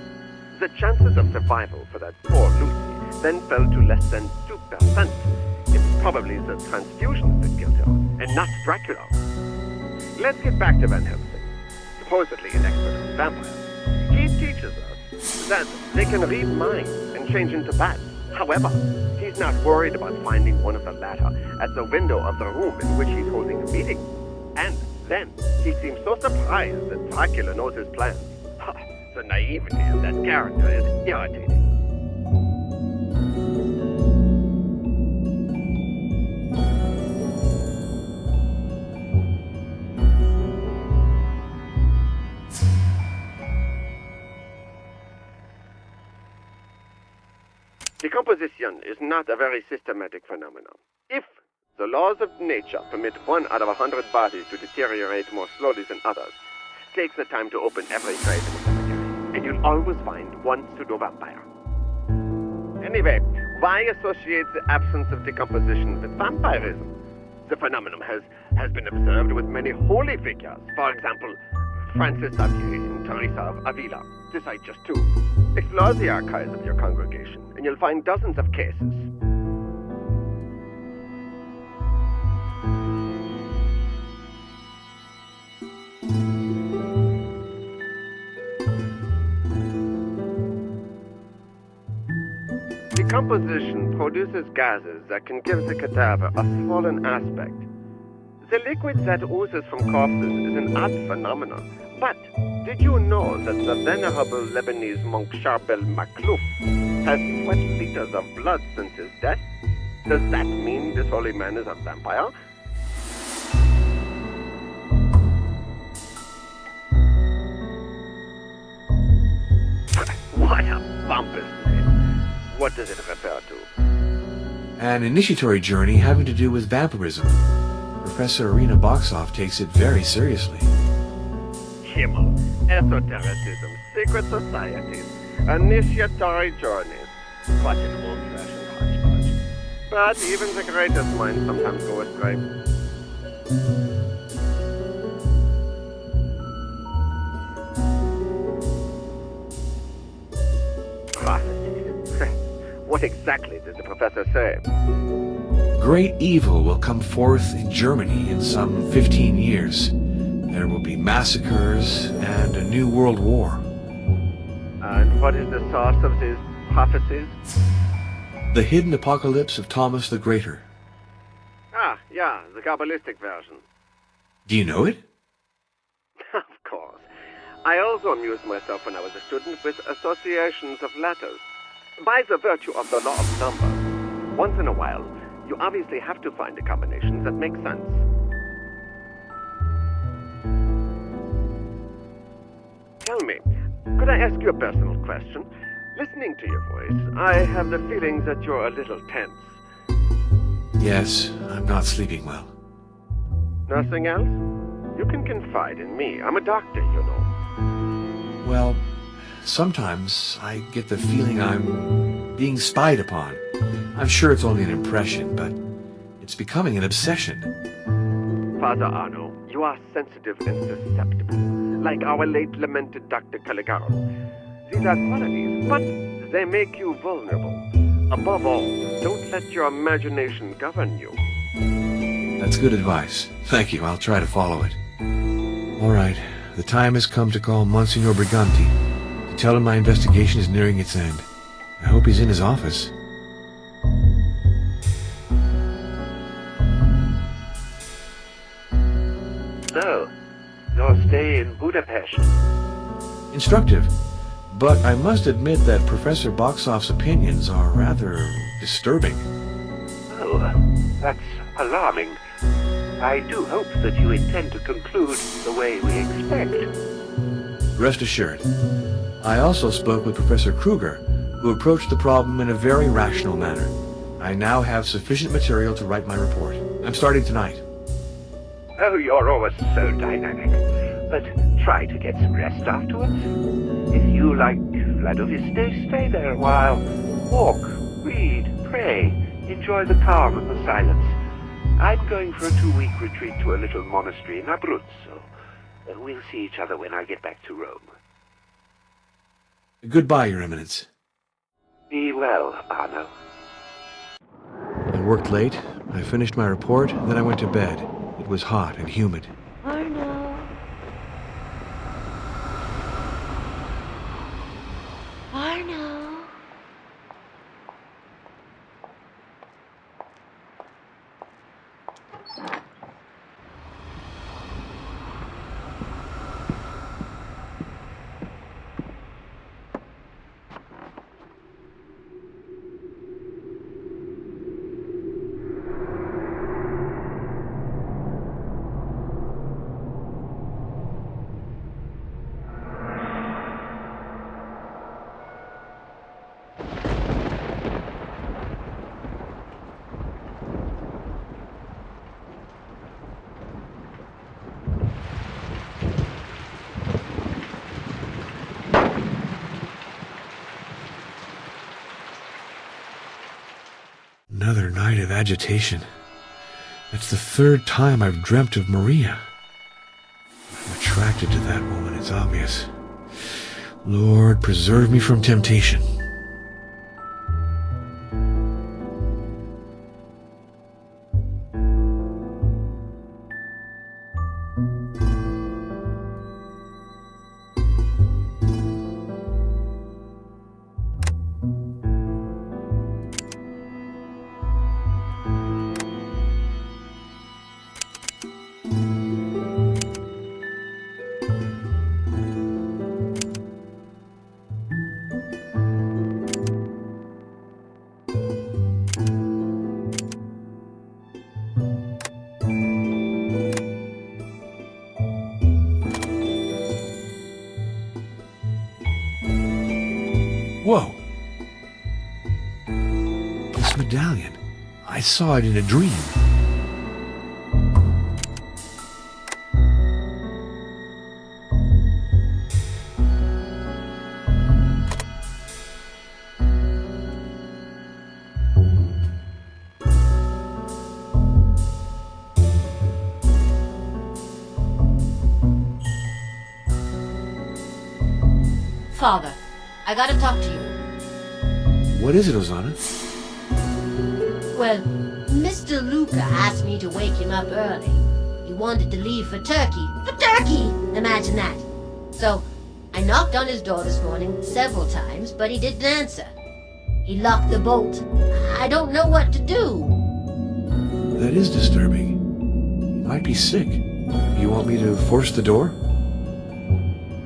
[SPEAKER 9] The chances of survival for that poor Lucy then fell to less than 2%. It's probably the transfusions that killed her, and not Dracula. Let's get back to Van Helsing, supposedly an expert on vampires. He teaches us that they can read minds and change into bats. However, he's not worried about finding one of the latter at the window of the room in which he's holding a meeting. And then he seems so surprised that Dracula knows his plans. The naivety of that character is irritating. Decomposition is not a very systematic phenomenon. If the laws of nature permit 1 out of 100 bodies to deteriorate more slowly than others, take the time to open every grave in the cemetery, and you'll always find one pseudo-vampire. Anyway, why associate the absence of decomposition with vampirism? The phenomenon has been observed with many holy figures. For example, Francis Xavier and Teresa of Avila, to cite just 2. Explore the archives of your congregation, and you'll find dozens of cases. Decomposition produces gases that can give the cadaver a swollen aspect. The liquid that oozes from corpses is an odd phenomenon. But did you know that the venerable Lebanese monk Charbel Maklouf has sweat liters of blood since his death? Does that mean this holy man is a vampire? What a pompous name. What does it refer to?
[SPEAKER 2] An initiatory journey having to do with vampirism. Professor Irina Boxoff takes it very seriously.
[SPEAKER 9] Himmel, esotericism, secret societies, initiatory journeys. What an old-fashioned hodgepodge. But even the greatest minds sometimes go astray. Prophecies. What exactly did the professor say?
[SPEAKER 2] Great evil will come forth in Germany in some 15 years. There will be massacres and a new world war.
[SPEAKER 9] And what is the source of these prophecies?
[SPEAKER 2] The hidden apocalypse of Thomas the Greater.
[SPEAKER 9] Ah, yeah, the Kabbalistic version.
[SPEAKER 2] Do you know it?
[SPEAKER 9] Of course. I also amused myself when I was a student with associations of letters. By the virtue of the law of numbers, once in a while, you obviously have to find a combination that makes sense. Tell me, Could I ask you a personal question? Listening to your voice, I have the feeling that you're a little tense.
[SPEAKER 2] Yes, I'm not sleeping well.
[SPEAKER 9] Nothing else? You can confide in me. I'm a doctor, you know.
[SPEAKER 2] Well, sometimes I get the feeling I'm being spied upon. I'm sure it's only an impression, but it's becoming an obsession.
[SPEAKER 9] Father Arno, you are sensitive and susceptible, like our late lamented Dr. Caligaro. These are qualities, but they make you vulnerable. Above all, don't let your imagination govern you.
[SPEAKER 2] That's good advice. Thank you. I'll try to follow it. All right. The time has come to call Monsignor Briganti to tell him my investigation is nearing its end. I hope he's in his office.
[SPEAKER 11] So, your stay in Budapest.
[SPEAKER 2] Instructive. But I must admit that Professor Boxoff's opinions are rather disturbing.
[SPEAKER 11] Oh, that's alarming. I do hope that you intend to conclude the way we expect.
[SPEAKER 2] Rest assured. I also spoke with Professor Kruger, who approached the problem in a very rational manner. I now have sufficient material to write my report. I'm starting tonight.
[SPEAKER 11] Oh, you're always so dynamic. But try to get some rest afterwards. If you like Vladoviste, stay there a while. Walk, read, pray, enjoy the calm and the silence. I'm going for a 2-week retreat to a little monastery in Abruzzo. We'll see each other when I get back to Rome.
[SPEAKER 2] Goodbye, Your Eminence.
[SPEAKER 11] Be well, Arno.
[SPEAKER 2] I worked late. I finished my report, then I went to bed. It was hot and humid.
[SPEAKER 5] Arno. Arno.
[SPEAKER 2] Another night of agitation. It's the third time I've dreamt of Maria. I'm attracted to that woman, it's obvious. Lord, preserve me from temptation. Whoa! This medallion. I saw it in a dream.
[SPEAKER 3] Father, I gotta talk to you.
[SPEAKER 2] What is it, Ozana?
[SPEAKER 3] Well, Mr. Luca asked me to wake him up early. He wanted to leave for Turkey. For Turkey! Imagine that. So, I knocked on his door this morning several times, but he didn't answer. He locked the bolt. I don't know what to do.
[SPEAKER 2] That is disturbing. He might be sick. You want me to force the door?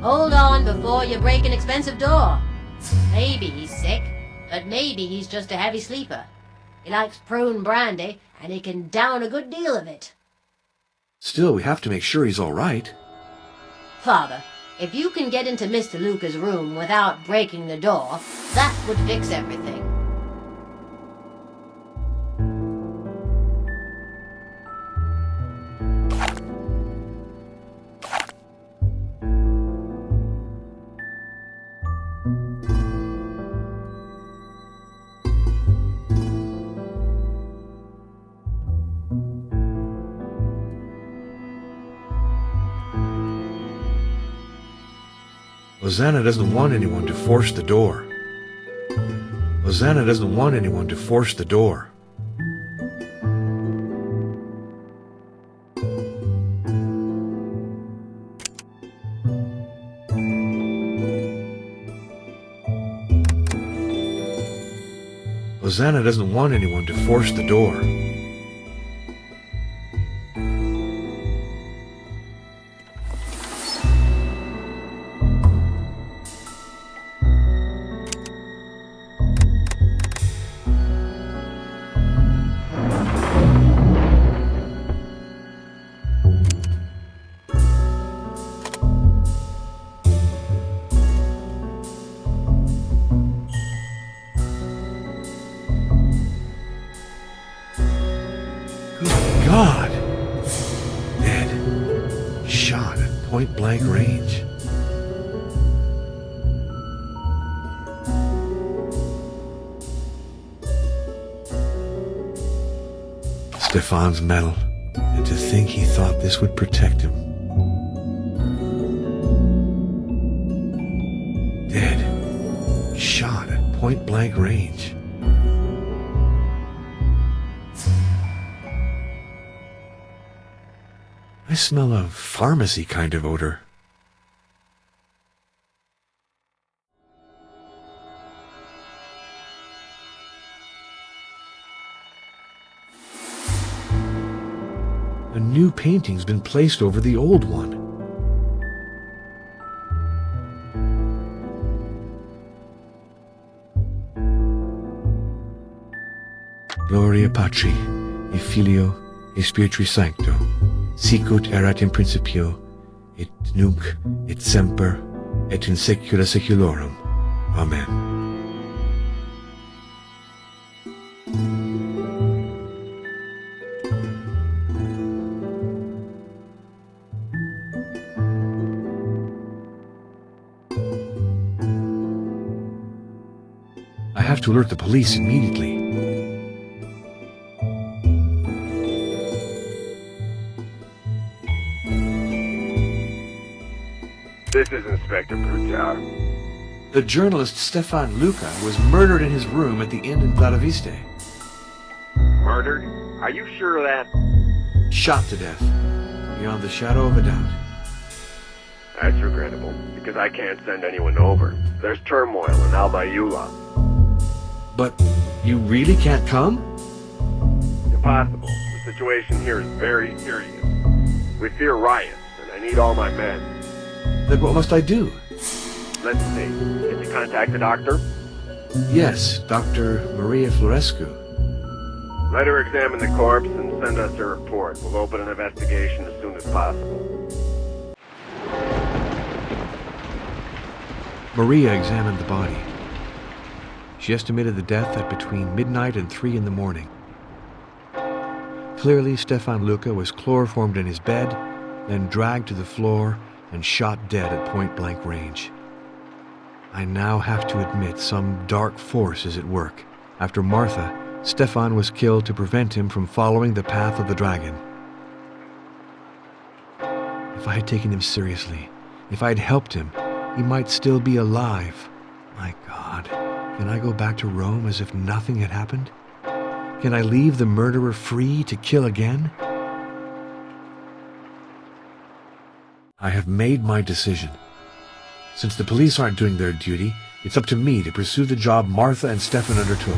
[SPEAKER 3] Hold on before you break an expensive door. Maybe he's sick, but maybe he's just a heavy sleeper. He likes prune brandy, and he can down a good deal of it.
[SPEAKER 2] Still, we have to make sure he's all right.
[SPEAKER 3] Father, If you can get into Mr. Luca's room without breaking the door, that would fix everything.
[SPEAKER 2] Hosanna doesn't want anyone to force the door. Hosanna doesn't want anyone to force the door. Hosanna doesn't want anyone to force the door. God! Dead. Shot at point-blank range. Stefan's medal. And to think he thought this would protect him. Dead. Shot at point-blank range. I smell a pharmacy kind of odor. A new painting's been placed over the old one. Gloria Patri, et Filio, et Spiritui Sancto. Sicut erat in principio, et nunc, et semper, et in saecula saeculorum. Amen. I have to alert the police immediately.
[SPEAKER 9] This is Inspector Brutal.
[SPEAKER 2] The journalist Stefan Luca was murdered in his room at the inn in Vladiviste.
[SPEAKER 9] Murdered? Are you sure of that?
[SPEAKER 2] Shot to death, beyond the shadow of a doubt.
[SPEAKER 9] That's regrettable, because I can't send anyone over. There's turmoil in Albayula.
[SPEAKER 2] But you really can't come?
[SPEAKER 9] Impossible. The situation here is very serious. We fear riots, and I need all my men.
[SPEAKER 2] Then what must I do?
[SPEAKER 9] Let's see. Can you contact the doctor?
[SPEAKER 2] Yes, Dr. Maria Florescu.
[SPEAKER 9] Let her examine the corpse and send us a report. We'll open an investigation as soon as possible.
[SPEAKER 2] Maria examined the body. She estimated the death at between midnight and 3 in the morning. Clearly, Stefan Luca was chloroformed in his bed, then dragged to the floor and shot dead at point-blank range. I now have to admit some dark force is at work. After Martha, Stefan was killed to prevent him from following the path of the dragon. If I had taken him seriously, if I had helped him, he might still be alive. My God, can I go back to Rome as if nothing had happened? Can I leave the murderer free to kill again? I have made my decision. Since the police aren't doing their duty, it's up to me to pursue the job Martha and Stefan undertook.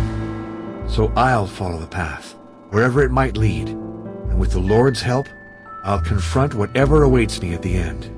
[SPEAKER 2] So I'll follow the path, wherever it might lead, and with the Lord's help, I'll confront whatever awaits me at the end.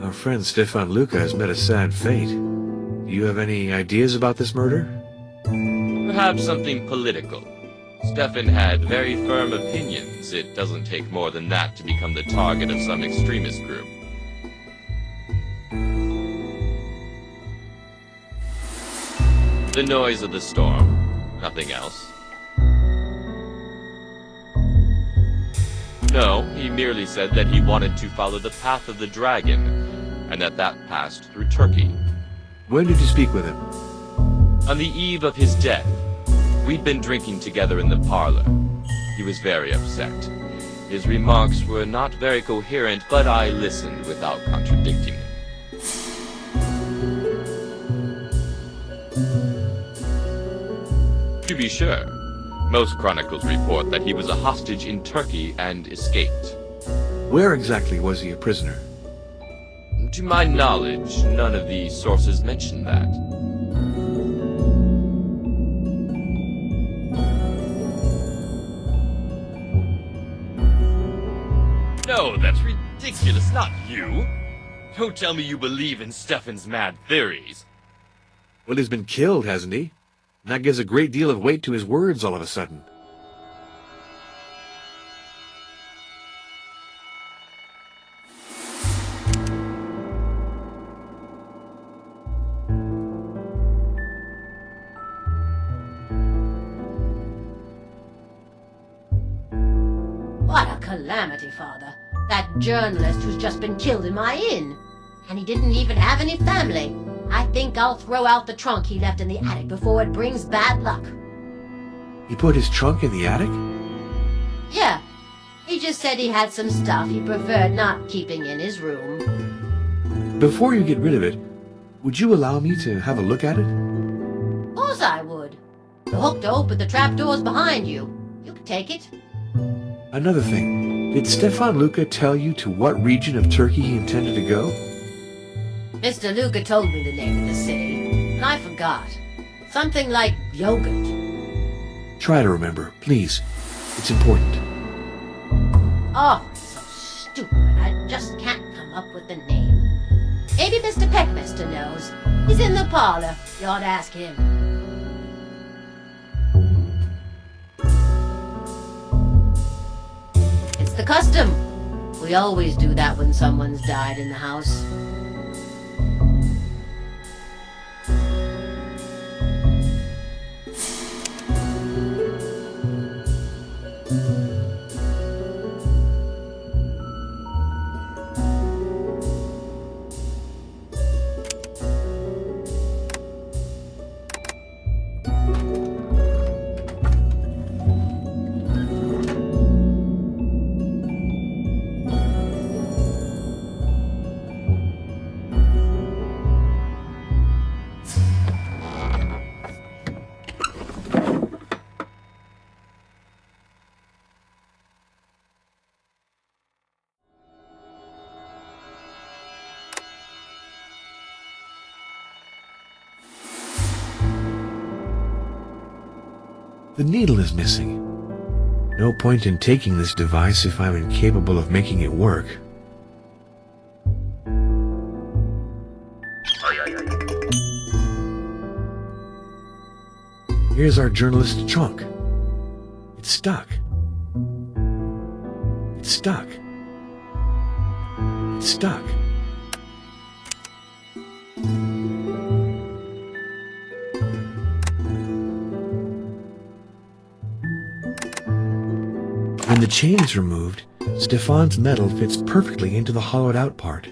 [SPEAKER 2] Our friend Stefan Luca has met a sad fate. Do you have any ideas about this murder?
[SPEAKER 4] Perhaps something political. Stefan had very firm opinions. It doesn't take more than that to become the target of some extremist group. The noise of the storm. Nothing else. No, he merely said that he wanted to follow the path of the dragon, and that passed through Turkey.
[SPEAKER 2] When did you speak with him?
[SPEAKER 4] On the eve of his death. We'd been drinking together in the parlor. He was very upset. His remarks were not very coherent, but I listened without contradicting him. To be sure, most chronicles report that he was a hostage in Turkey and escaped.
[SPEAKER 2] Where exactly was he a prisoner?
[SPEAKER 4] To my knowledge, none of the sources mention that. No, that's ridiculous, not you. Don't tell me you believe in Stefan's mad theories.
[SPEAKER 2] Well, he's been killed, hasn't he? And that gives a great deal of weight to his words all of a sudden.
[SPEAKER 3] What a calamity, Father. That journalist who's just been killed in my inn. And he didn't even have any family. I think I'll throw out the trunk he left in the attic before it brings bad luck.
[SPEAKER 2] He put his trunk in the attic?
[SPEAKER 3] Yeah. He just said he had some stuff he preferred not keeping in his room.
[SPEAKER 2] Before you get rid of it, would you allow me to have a look at it?
[SPEAKER 3] Of course I would. The hook to open the trapdoor's behind you. You can take it.
[SPEAKER 2] Another thing, did Stefan Luca tell you to what region of Turkey he intended to go?
[SPEAKER 3] Mr. Luca told me the name of the city, and I forgot. Something like yogurt.
[SPEAKER 2] Try to remember, please. It's important.
[SPEAKER 3] Oh, it's so stupid. I just can't come up with the name. Maybe Mr. Peckmaster knows. He's in the parlor. You ought to ask him. It's the custom. We always do that when someone's died in the house.
[SPEAKER 2] The needle is missing. No point in taking this device if I'm incapable of making it work. Here's our journalist's trunk. It's stuck. It's stuck. It's stuck. When the chain is removed, Stefan's metal fits perfectly into the hollowed-out part.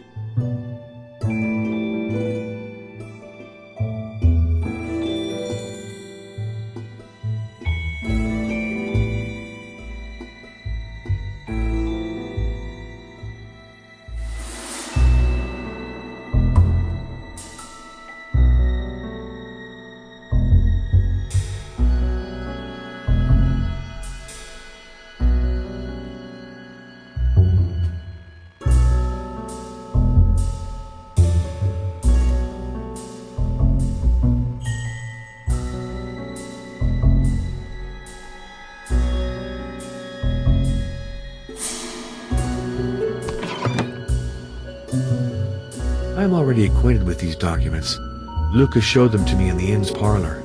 [SPEAKER 2] I am already acquainted with these documents. Lucas showed them to me in the inn's parlor.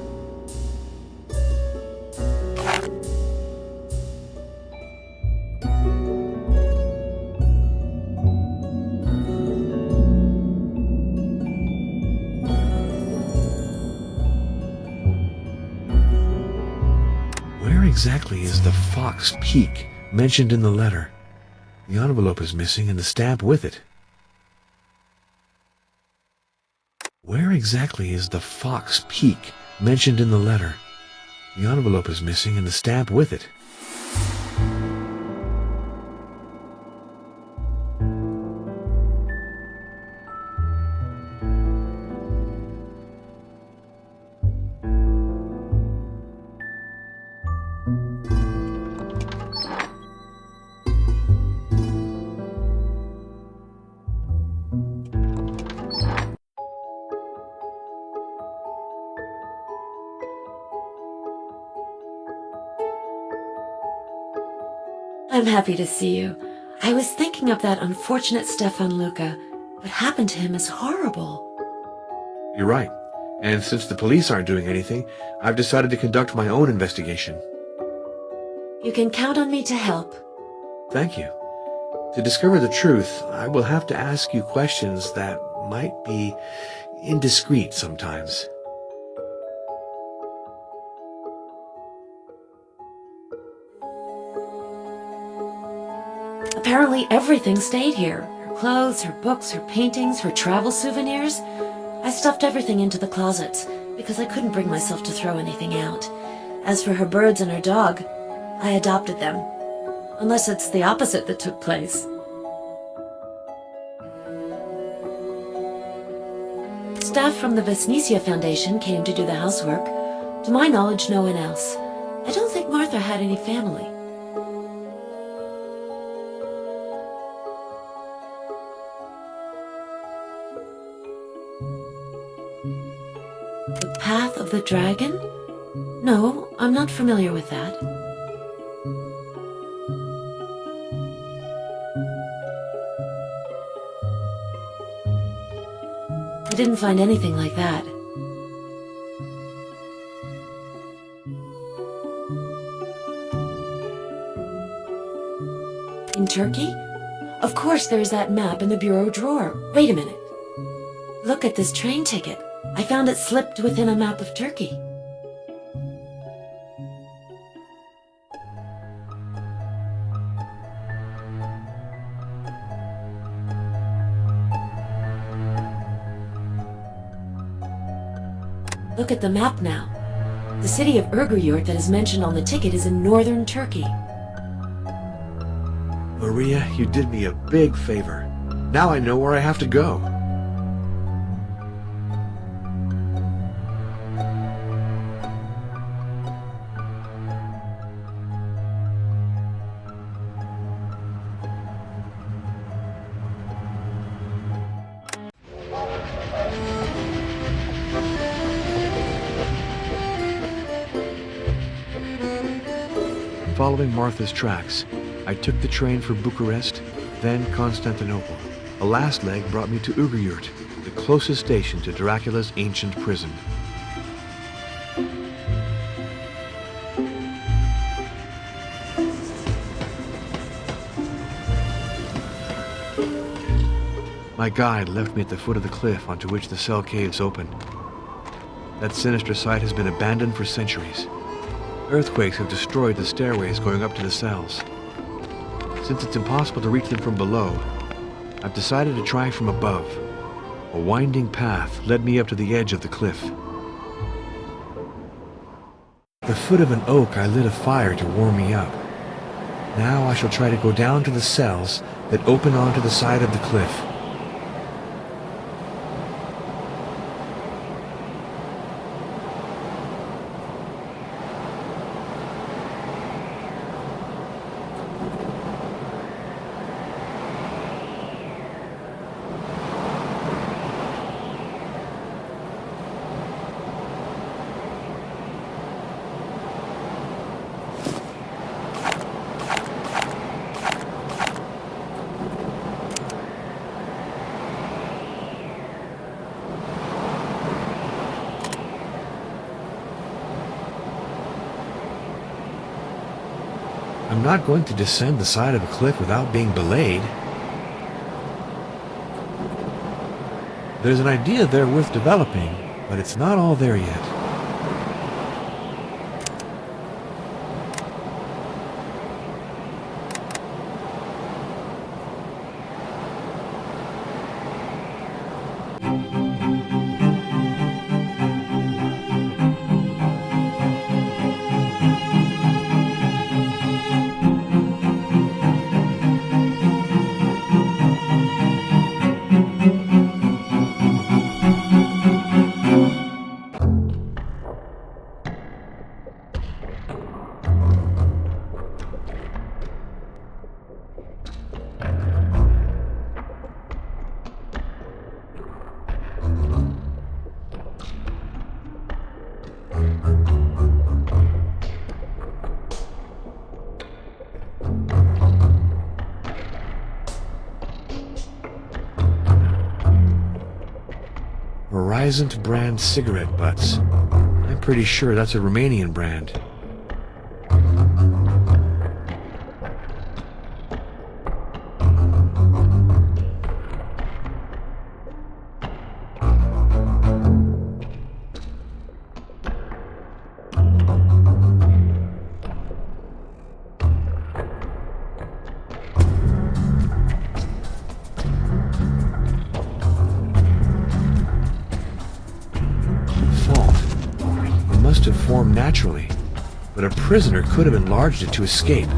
[SPEAKER 2] Where exactly is the Fox Peak mentioned in the letter? The envelope is missing and the stamp with it. Where exactly is the Fox Peak mentioned in the letter? The envelope is missing and the stamp with it.
[SPEAKER 6] I'm happy to see you. I was thinking of that unfortunate Stefan Luca. What happened to him is horrible.
[SPEAKER 2] You're right. And since the police aren't doing anything, I've decided to conduct my own investigation.
[SPEAKER 6] You can count on me to help.
[SPEAKER 2] Thank you. To discover the truth, I will have to ask you questions that might be indiscreet sometimes.
[SPEAKER 6] Apparently everything stayed here. Her clothes, her books, her paintings, her travel souvenirs. I stuffed everything into the closets because I couldn't bring myself to throw anything out. As for her birds and her dog, I adopted them. Unless it's the opposite that took place. Staff from the Vesnesia Foundation came to do the housework. To my knowledge, no one else. I don't think Martha had any family. The Path of the Dragon? No, I'm not familiar with that. I didn't find anything like that. In Turkey? Of course there's that map in the bureau drawer. Wait a minute. Look at this train ticket. I found it slipped within a map of Turkey. Look at the map now. The city of Urguyurt that is mentioned on the ticket is in northern Turkey.
[SPEAKER 2] Maria, you did me a big favor. Now I know where I have to go. Following Martha's tracks, I took the train for Bucharest, then Constantinople. A last leg brought me to Urguyurt, the closest station to Dracula's ancient prison. My guide left me at the foot of the cliff onto which the cell caves open. That sinister site has been abandoned for centuries. Earthquakes have destroyed the stairways going up to the cells. Since it's impossible to reach them from below, I've decided to try from above. A winding path led me up to the edge of the cliff. At the foot of an oak, I lit a fire to warm me up. Now I shall try to go down to the cells that open onto the side of the cliff. I'm not going to descend the side of a cliff without being belayed. There's an idea there worth developing, but it's not all there yet. Horizont brand cigarette butts. I'm pretty sure that's a Romanian brand. Must have formed naturally, but a prisoner could have enlarged it to escape.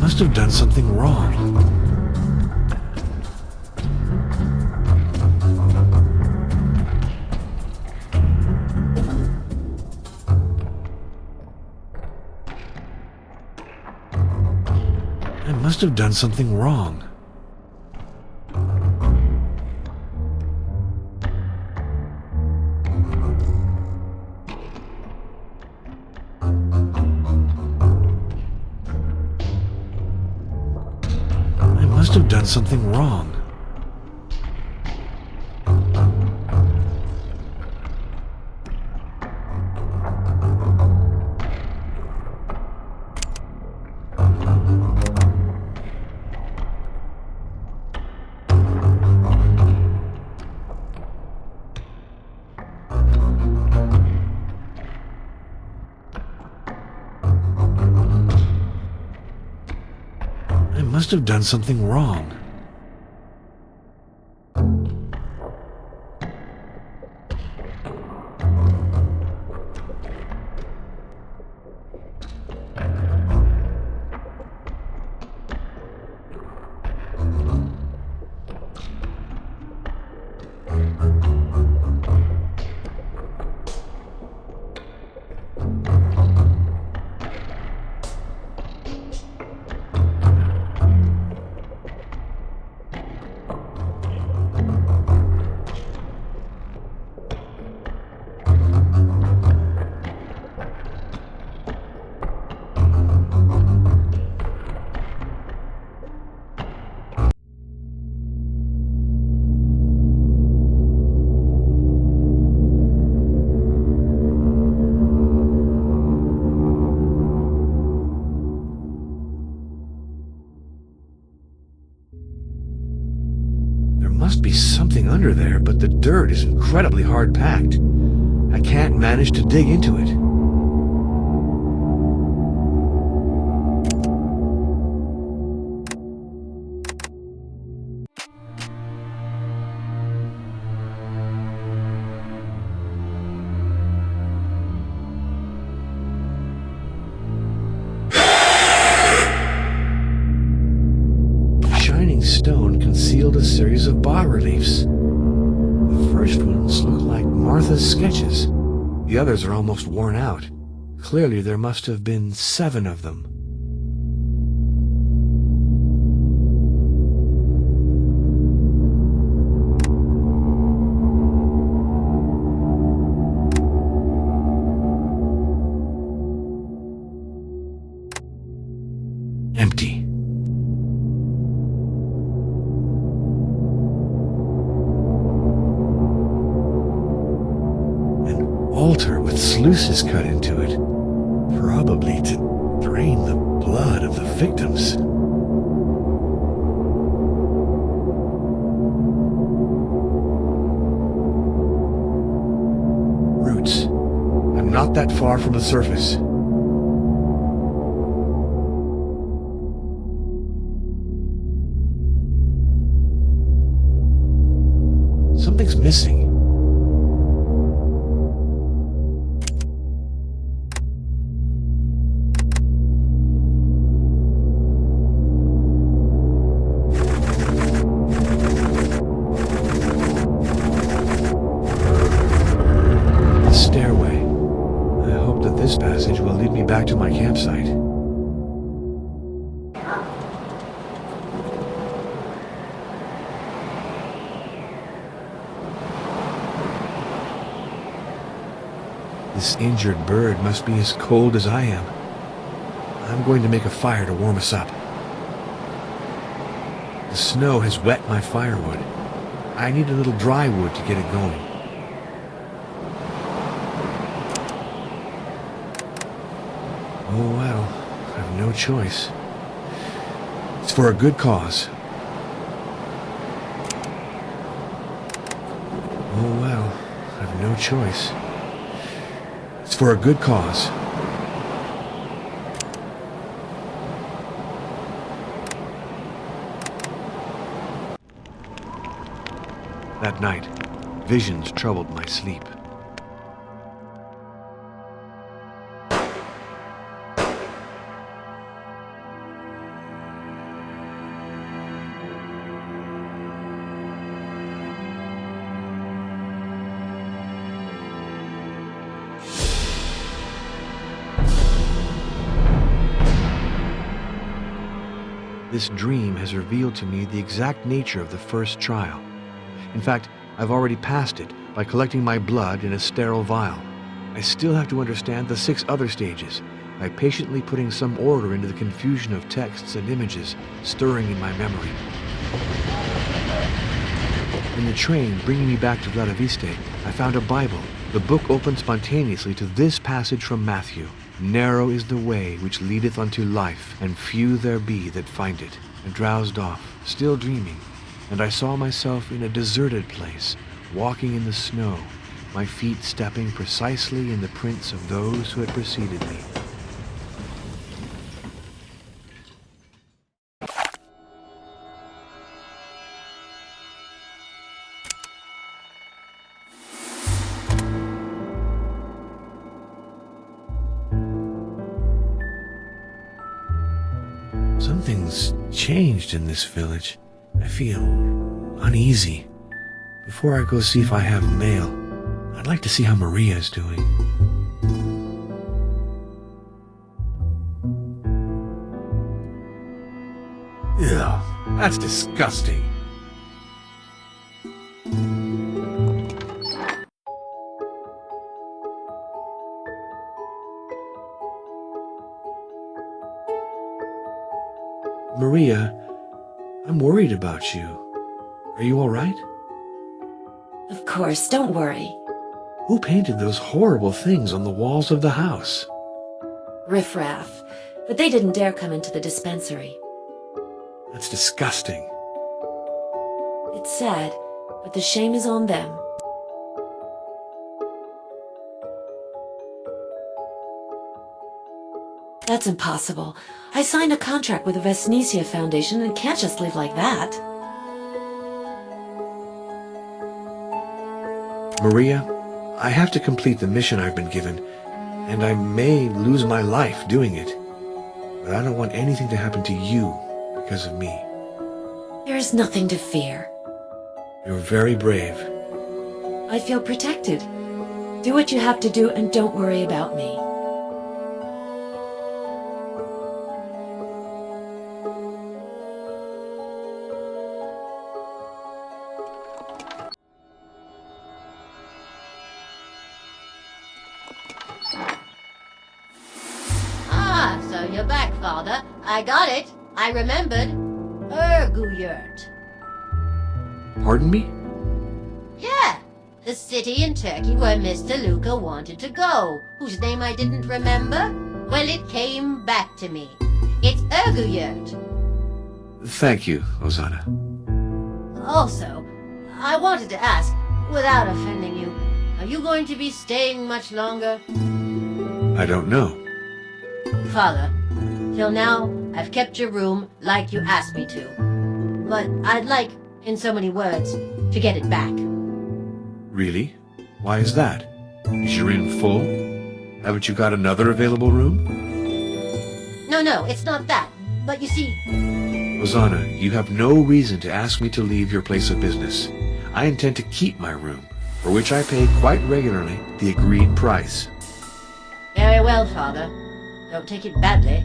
[SPEAKER 2] Must have done something wrong. I must have done something wrong. Must have done something wrong. Must have done something wrong. Must be something under there, but the dirt is incredibly hard packed. I can't manage to dig into it. Stone concealed a series of bas-reliefs. The first ones look like Martha's sketches. The others are almost worn out. Clearly there must have been 7 of them. altar with sluices cut into it, probably to drain the blood of the victims. Roots. I'm not that far from the surface. Something's missing. The stairway. I hope that this passage will lead me back to my campsite. This injured bird must be as cold as I am. I'm going to make a fire to warm us up. The snow has wet my firewood. I need a little dry wood to get it going. Oh well, I have no choice. It's for a good cause. Oh well, I have no choice. It's for a good cause. That night, visions troubled my sleep. This dream has revealed to me the exact nature of the first trial. In fact, I've already passed it by collecting my blood in a sterile vial. I still have to understand the 6 other stages by patiently putting some order into the confusion of texts and images stirring in my memory. In the train bringing me back to Vladiviste, I found a Bible. The book opened spontaneously to this passage from Matthew. Narrow is the way which leadeth unto life, and few there be that find it. I drowsed off, still dreaming, and I saw myself in a deserted place, walking in the snow, my feet stepping precisely in the prints of those who had preceded me. Something's changed in this village. I feel uneasy. Before I go see if I have mail, I'd like to see how Maria is doing. Ew, that's disgusting. Maria, I'm worried about you. Are you all right?
[SPEAKER 6] Of course, don't worry.
[SPEAKER 2] Who painted those horrible things on the walls of the house?
[SPEAKER 6] Riffraff. But they didn't dare come into the dispensary.
[SPEAKER 2] That's disgusting.
[SPEAKER 6] It's sad, but the shame is on them. That's impossible. I signed a contract with the Vesnesia Foundation and can't just leave like that.
[SPEAKER 2] Maria, I have to complete the mission I've been given, and I may lose my life doing it. But I don't want anything to happen to you because of me.
[SPEAKER 6] There is nothing to fear.
[SPEAKER 2] You're very brave.
[SPEAKER 6] I feel protected. Do what you have to do and don't worry about me.
[SPEAKER 3] So you're back, Father. I got it. I remembered. Erguyurt.
[SPEAKER 2] Pardon me?
[SPEAKER 3] Yeah. The city in Turkey where Mr. Luca wanted to go, whose name I didn't remember? Well, it came back to me. It's Erguyert.
[SPEAKER 2] Thank you, Ozana.
[SPEAKER 3] Also, I wanted to ask, without offending you, are you going to be staying much longer?
[SPEAKER 2] I don't know.
[SPEAKER 3] Father, till now, I've kept your room like you asked me to. But I'd like, in so many words, to get it back.
[SPEAKER 2] Really? Why is that? Is your inn full? Haven't you got another available room?
[SPEAKER 3] No, it's not that. But you see...
[SPEAKER 2] Ozana, you have no reason to ask me to leave your place of business. I intend to keep my room, for which I pay quite regularly the agreed price.
[SPEAKER 3] Very well, Father. Don't take it badly.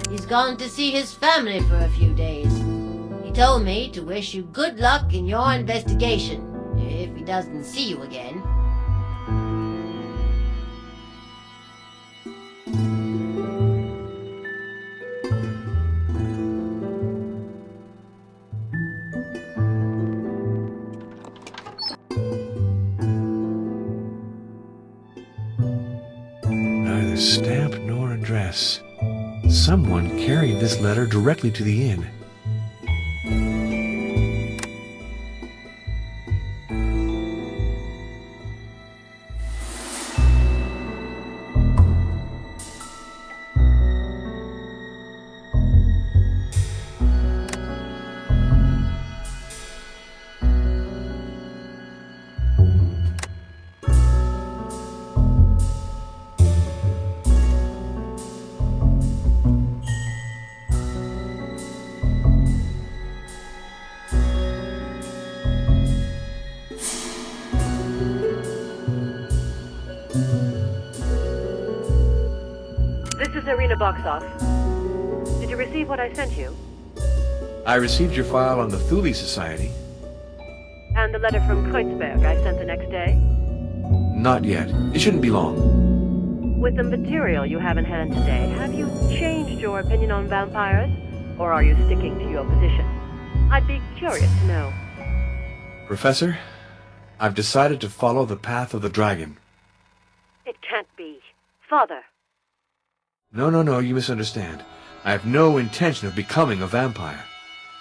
[SPEAKER 3] He's gone to see his family for a few days. He told me to wish you good luck in your investigation, if he doesn't see you again.
[SPEAKER 2] Neither stamp nor address. Someone carried this letter directly to the inn.
[SPEAKER 12] This is Arena Box Off. Did you receive what I sent you?
[SPEAKER 2] I received your file on the Thule Society.
[SPEAKER 12] And the letter from Kreutzberg I sent the next day?
[SPEAKER 2] Not yet. It shouldn't be long.
[SPEAKER 12] With the material you have in hand today, have you changed your opinion on vampires? Or are you sticking to your position? I'd be curious to know.
[SPEAKER 2] Professor, I've decided to follow the path of the dragon.
[SPEAKER 12] It can't be. Father.
[SPEAKER 2] No, you misunderstand. I have no intention of becoming a vampire.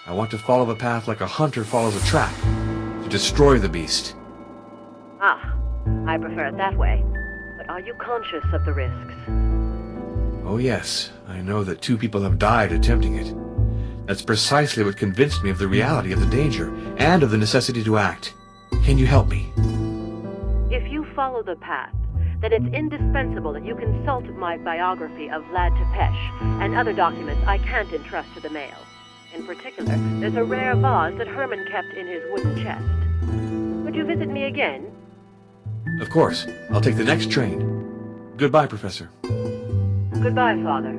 [SPEAKER 2] I want to follow the path like a hunter follows a track, to destroy the beast.
[SPEAKER 12] Ah, I prefer it that way. But are you conscious of the risks?
[SPEAKER 2] Oh yes, I know that 2 people have died attempting it. That's precisely what convinced me of the reality of the danger, and of the necessity to act. Can you help me?
[SPEAKER 12] If you follow the path, then it's indispensable that you consult my biography of Vlad Tepesh and other documents I can't entrust to the mail. In particular, there's a rare vase that Herman kept in his wooden chest. Would you visit me again?
[SPEAKER 2] Of course. I'll take the next train. Goodbye, Professor.
[SPEAKER 12] Goodbye, Father.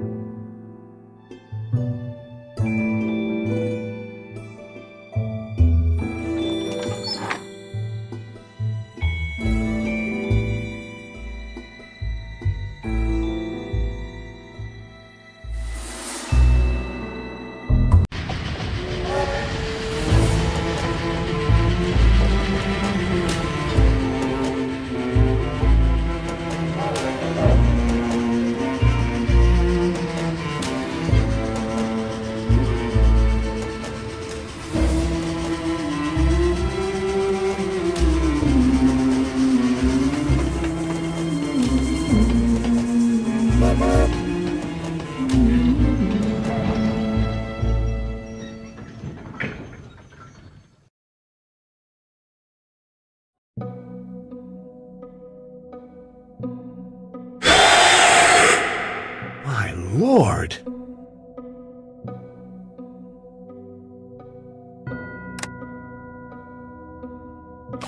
[SPEAKER 2] lord!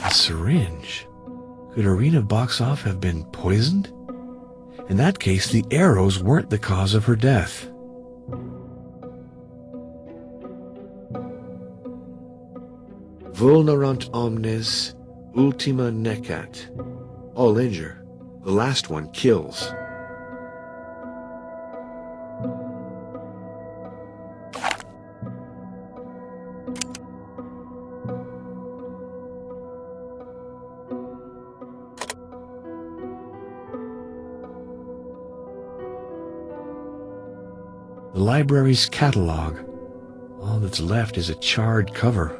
[SPEAKER 2] A syringe. Could Irina Boxoff have been poisoned? In that case, the arrows weren't the cause of her death. Vulnerant omnes, ultima necat. All injure. The last one kills. The library's catalog. All that's left is a charred cover.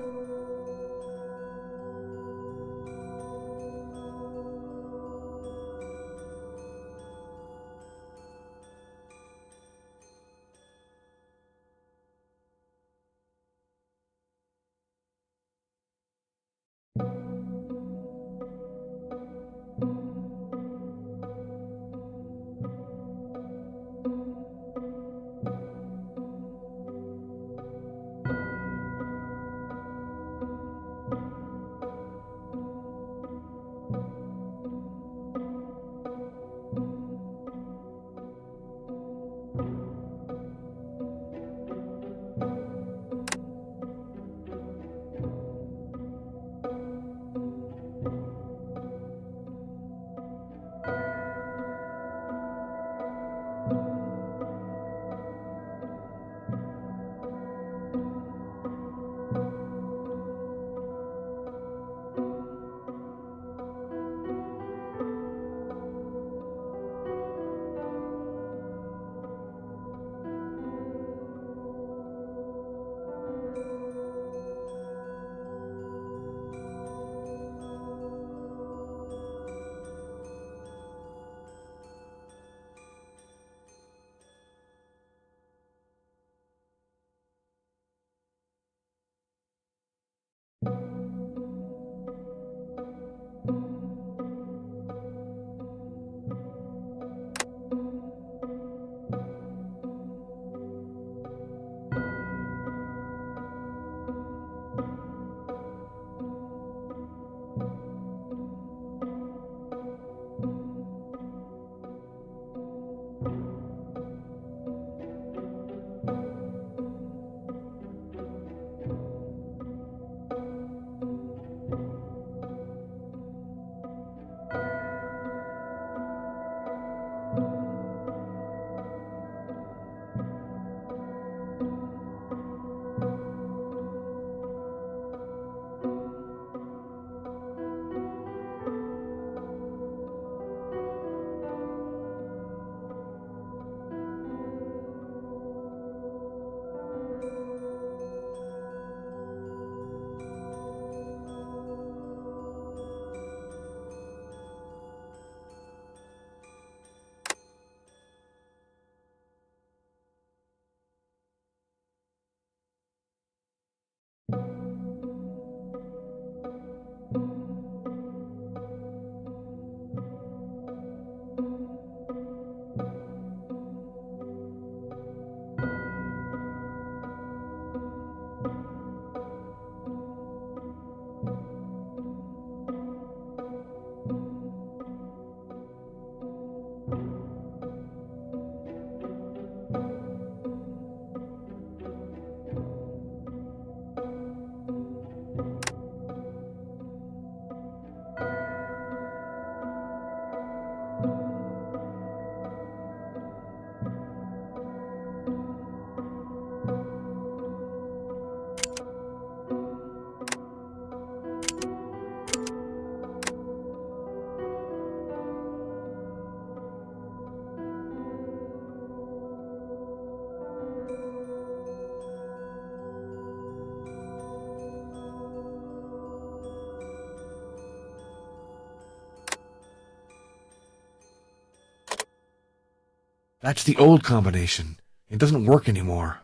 [SPEAKER 2] That's the old combination. It doesn't work anymore.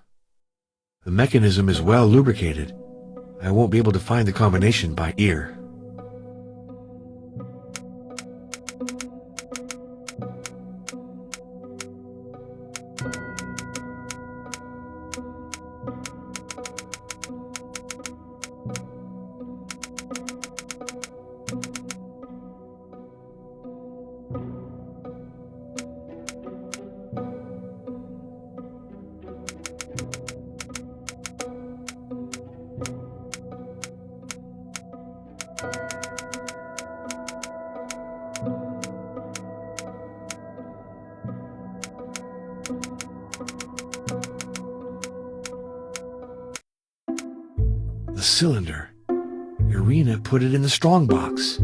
[SPEAKER 2] The mechanism is well lubricated. I won't be able to find the combination by ear. cylinder. Irina put it in the strongbox.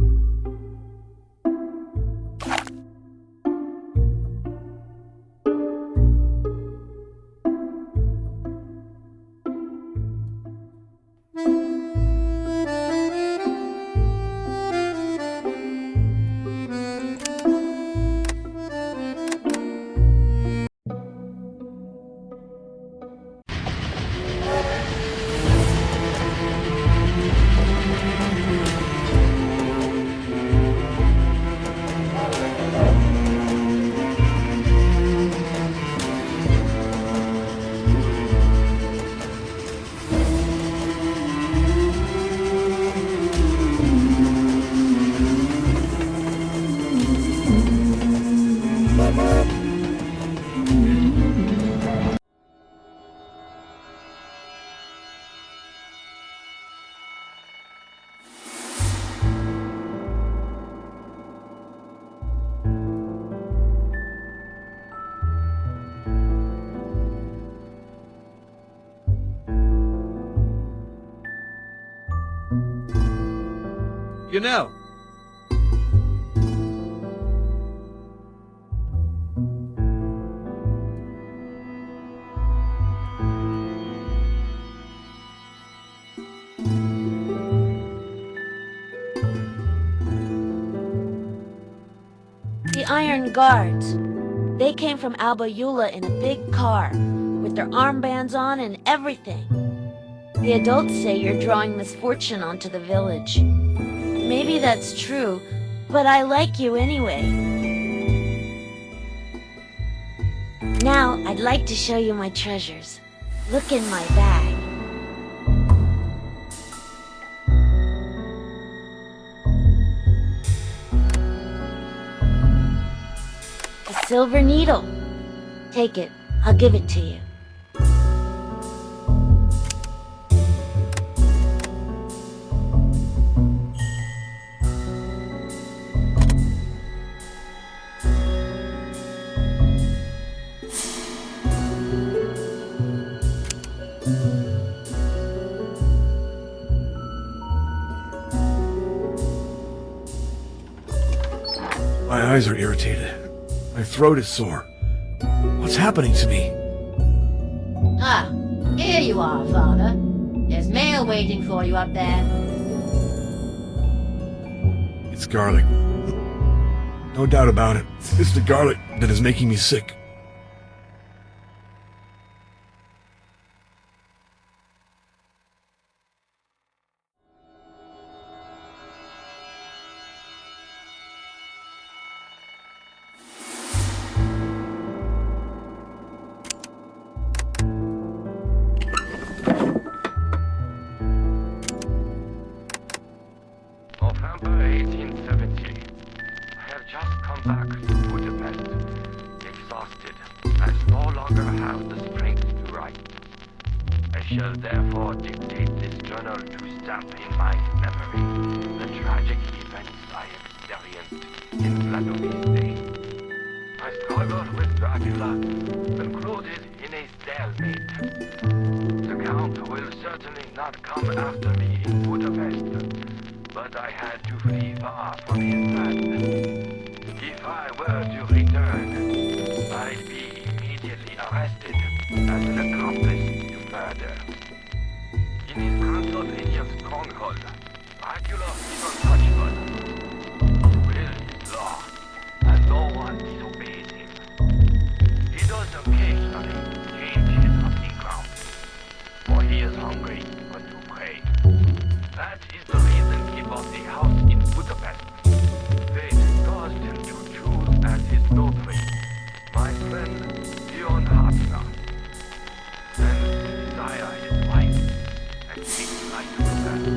[SPEAKER 2] You know,
[SPEAKER 5] The Iron Guards. They came from Alba Eula in a big car, with their armbands on and everything. The adults say you're drawing misfortune onto the village. Maybe that's true, but I like you anyway. Now, I'd like to show you my treasures. Look in my bag. A silver needle. Take it. I'll give it to you.
[SPEAKER 2] my eyes are irritated. My throat is sore. What's happening to me?
[SPEAKER 3] Ah, here you are, Father. There's mail waiting for you up there.
[SPEAKER 2] It's garlic. No doubt about it. It's the garlic that is making me sick.
[SPEAKER 8] November 1870. I have just come back to Budapest, exhausted, and no longer have the strength to write. I shall therefore dictate this journal to stamp in my memory the tragic events I experienced in Vladomir's day. My struggle with Dracula concluded in a stalemate. The Count will certainly not come after me in Budapest, but I had to flee far from his madness. If I were to return, I'd be immediately arrested as an accomplice to murder. In his Transylvanian stronghold, Dracula is untouchable. His will is law, and no one disobeys him. He does occasionally change his hunting ground, for he is hungry but to prey. That is the reason he bought a house in Budapest. Fate caused him to choose as his notary my friend Leon Hartner. Then to desire his wife and take flight to Budapest.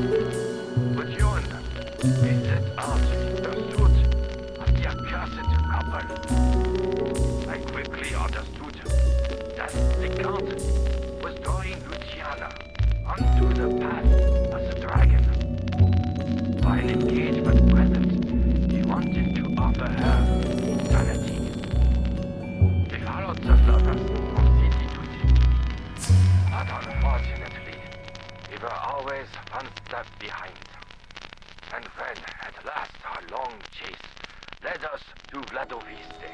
[SPEAKER 8] But Leon, he set out in pursuit of the accursed couple. I quickly understood that the Count was drawing Luciana onto the path of the dragon. By an engagement present, he wanted to offer her eternity. We followed the lovers from city to city, but unfortunately, we were always one
[SPEAKER 11] last, our long chase led us to Vladoviste.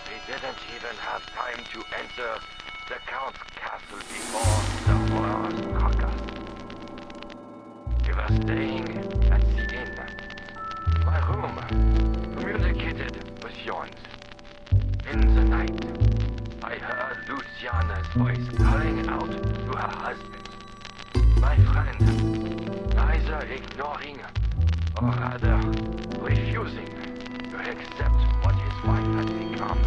[SPEAKER 11] We didn't even have time to enter the Count's castle before the horrors struck us. We were staying at the inn. My room communicated with yours. In the night, I heard Luciana's voice calling out to her husband. My friend, neither ignoring or rather refusing to accept what his wife had become,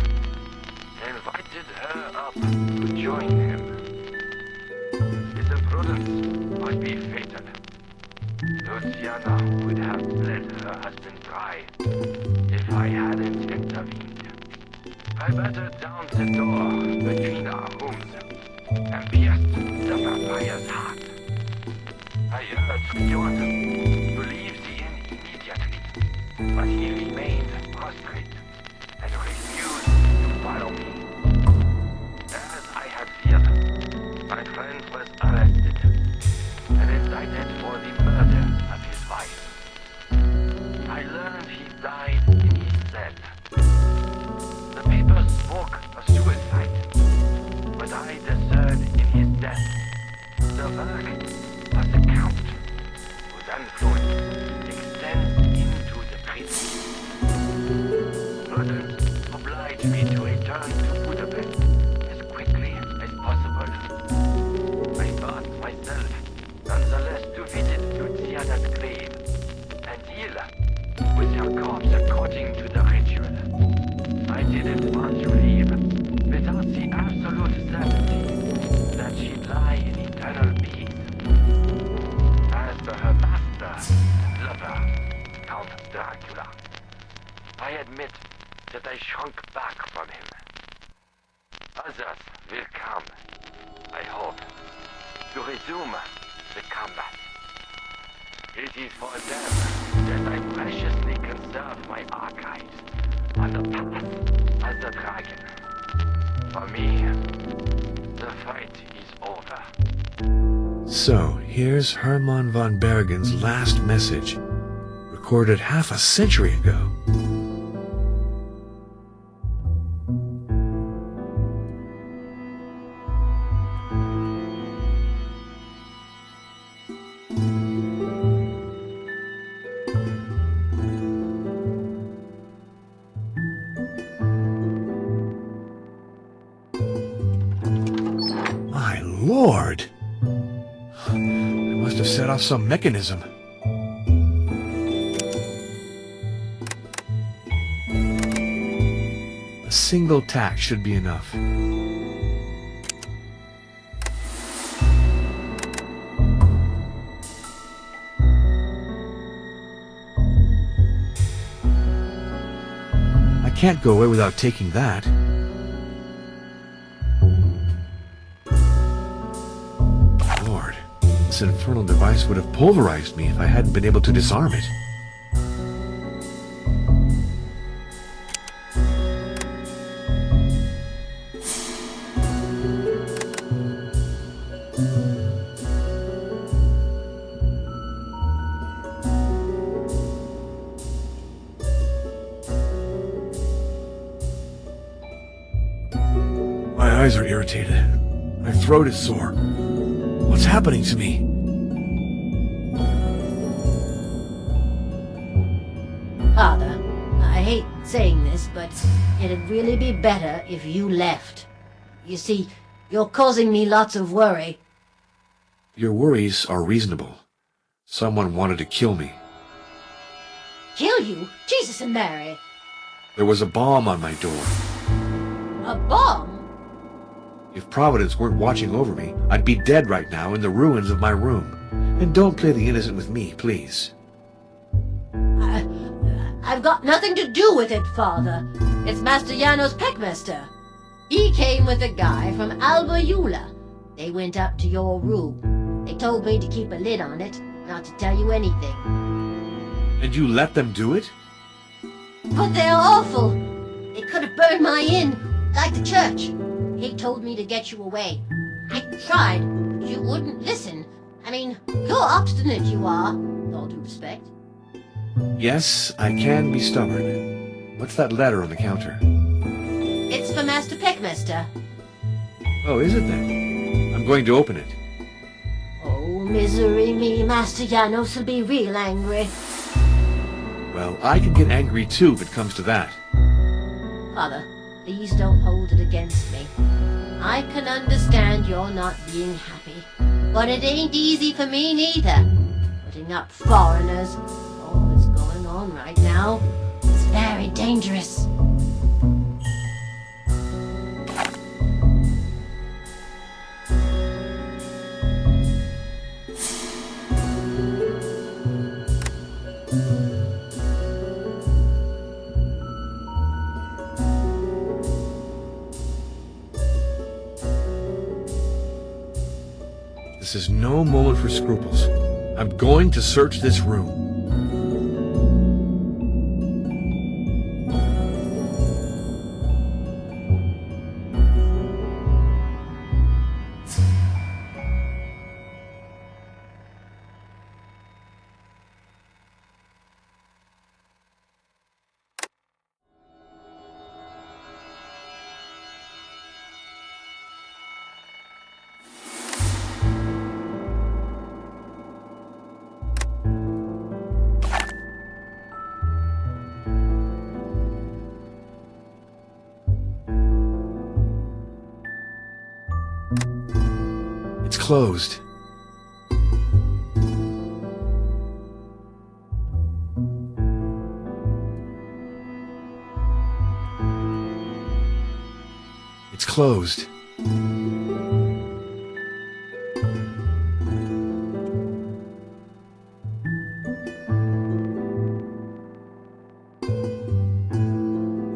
[SPEAKER 11] invited her up to join him. His imprudence would be fatal. Luciana would have bled her husband dry if I hadn't intervened. I battered down the door between our rooms and pierced the vampire's heart. I urged Bjorn to leave the inn immediately, but he remained prostrate and refused to follow me. As I had feared, my friend was arrested and indicted for the murder of his wife. I learned he died in his cell. The papers spoke of suicide, but I discerned in his death the work of the Count, whose influence extends into the prison. Prudence obliged me to return to Budapest as quickly as possible. I forced myself nonetheless to visit Luciana's grave and deal with her corpse according to the ritual. I didn't want to leave without the absolute certainty that she'd lie in eternal peace. As for her master and lover, Count Dracula, I admit that I shrunk back from him. Others will come, I hope, to resume the combat. It is for them that I preciously conserve my archives on the path of the dragon. For me, the fight is over.
[SPEAKER 2] So, here's Hermann von Bergen's last message, recorded half a century ago. My lord! I must have set off some mechanism. A single tack should be enough. I can't go away without taking that. Lord, this infernal device would have pulverized me if I hadn't been able to disarm it. My eyes are irritated. My throat is sore. What's happening to me?
[SPEAKER 3] Father, I hate saying this, but it'd really be better if you left. You see, you're causing me lots of worry.
[SPEAKER 2] Your worries are reasonable. Someone wanted to kill me.
[SPEAKER 3] Kill you? Jesus and Mary.
[SPEAKER 2] There was a bomb on my door.
[SPEAKER 3] A bomb?
[SPEAKER 2] If Providence weren't watching over me, I'd be dead right now in the ruins of my room. And don't play the innocent with me, please.
[SPEAKER 3] I've got nothing to do with it, Father. It's Master Janos Peckmaster. He came with a guy from Albayula. They went up to your room. They told me to keep a lid on it, not to tell you anything.
[SPEAKER 2] And you let them do it?
[SPEAKER 3] But they're awful. They could have burned my inn, like the church. He told me to get you away. I tried, but you wouldn't listen. I mean, you're obstinate, you are, with all due respect.
[SPEAKER 2] Yes, I can be stubborn. What's that letter on the counter?
[SPEAKER 3] It's for Master Peck, mister.
[SPEAKER 2] Oh, is it then? I'm going to open it.
[SPEAKER 3] Oh, misery me, Master Janos will be real angry.
[SPEAKER 2] Well, I can get angry too if it comes to that.
[SPEAKER 3] Father, please don't hold it against me. I can understand you're not being happy, but it ain't easy for me neither. Putting up foreigners, all that's going on right now, is very dangerous.
[SPEAKER 2] This is no moment for scruples. I'm going to search this room. It's closed. It's closed.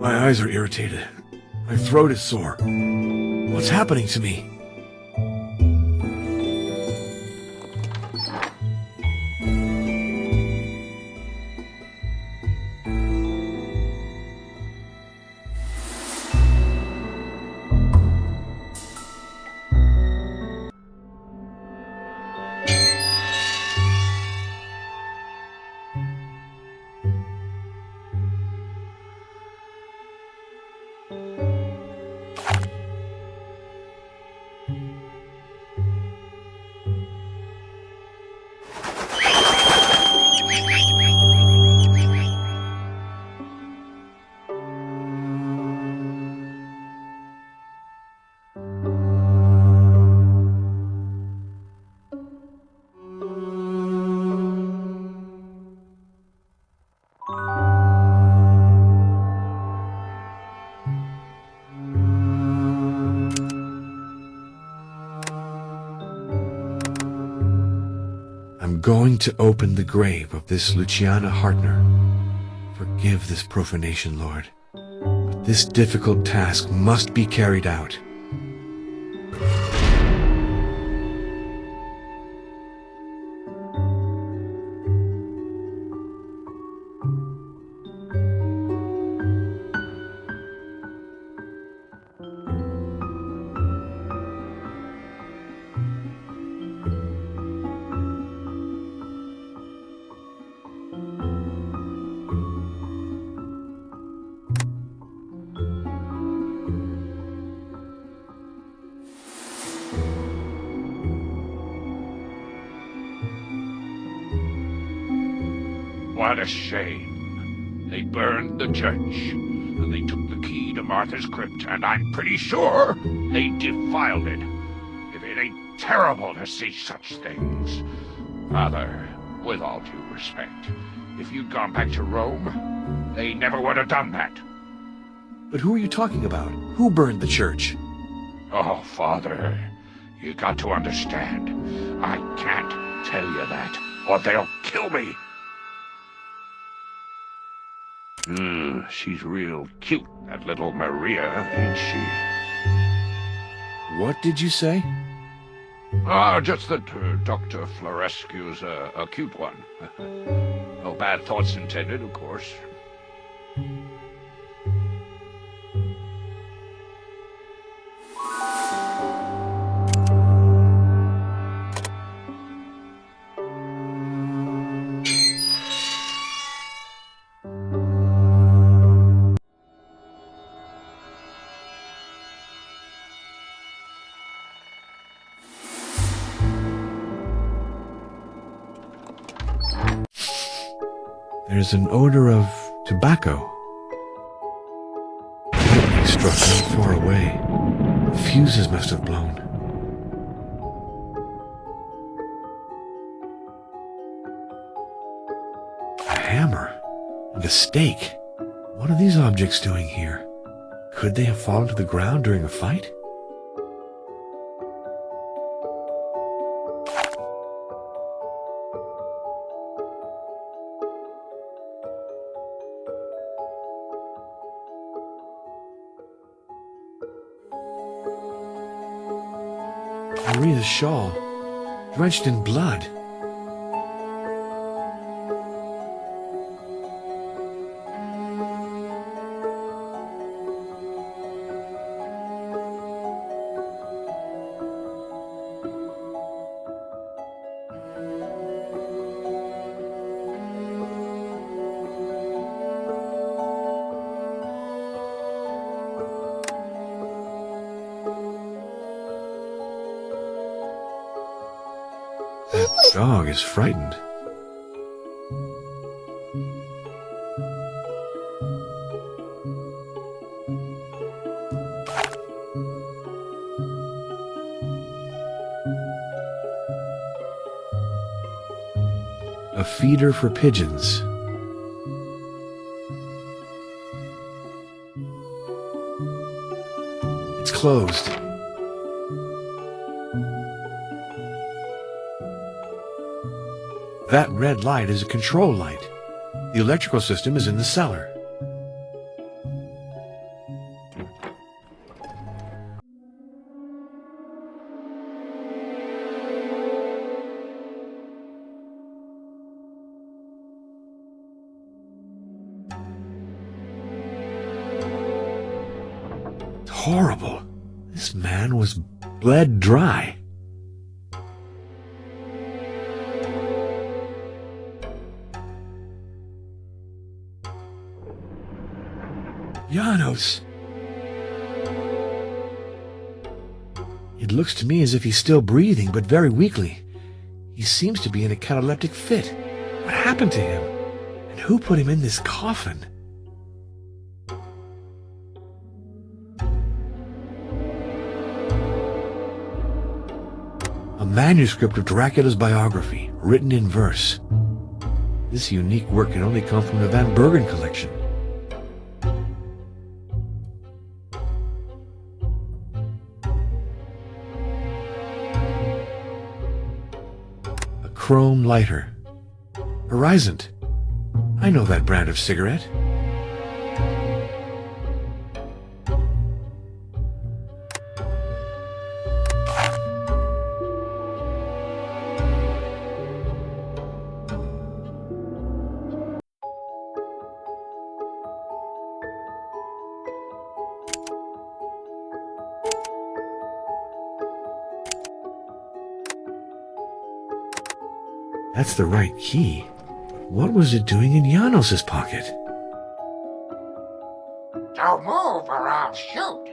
[SPEAKER 2] My eyes are irritated. My throat is sore. What's happening to me? I'm going to open the grave of this Luciana Hartner. Forgive this profanation, Lord, but this difficult task must be carried out.
[SPEAKER 7] What a shame. They burned the church, and they took the key to Martha's crypt, and I'm pretty sure they defiled it. If it ain't terrible to see such things. Father, with all due respect, if you'd gone back to Rome, they never would have done that.
[SPEAKER 2] But who are you talking about? Who burned the church?
[SPEAKER 7] Oh, Father, you got to understand. I can't tell you that, or they'll kill me. She's real cute, that little Maria, ain't she?
[SPEAKER 2] What did you say?
[SPEAKER 7] Just that Dr. Florescu's a cute one. No bad thoughts intended, of course.
[SPEAKER 2] There's an odor of tobacco. Lightning struck not far away. The fuses must have blown. A hammer and a stake. What are these objects doing here? Could they have fallen to the ground during a fight? Maria's shawl, drenched in blood. That dog is frightened. A feeder for pigeons. It's closed. That red light is a control light. The electrical system is in the cellar. It's horrible. This man was bled dry. Janos! It looks to me as if he's still breathing, but very weakly. He seems to be in a cataleptic fit. What happened to him? And who put him in this coffin? A manuscript of Dracula's biography, written in verse. This unique work can only come from the Van Bergen collection. Chrome lighter. Horizon. I know that brand of cigarette. That's the right key. What was it doing in Janos's pocket?
[SPEAKER 11] Don't move or I'll shoot.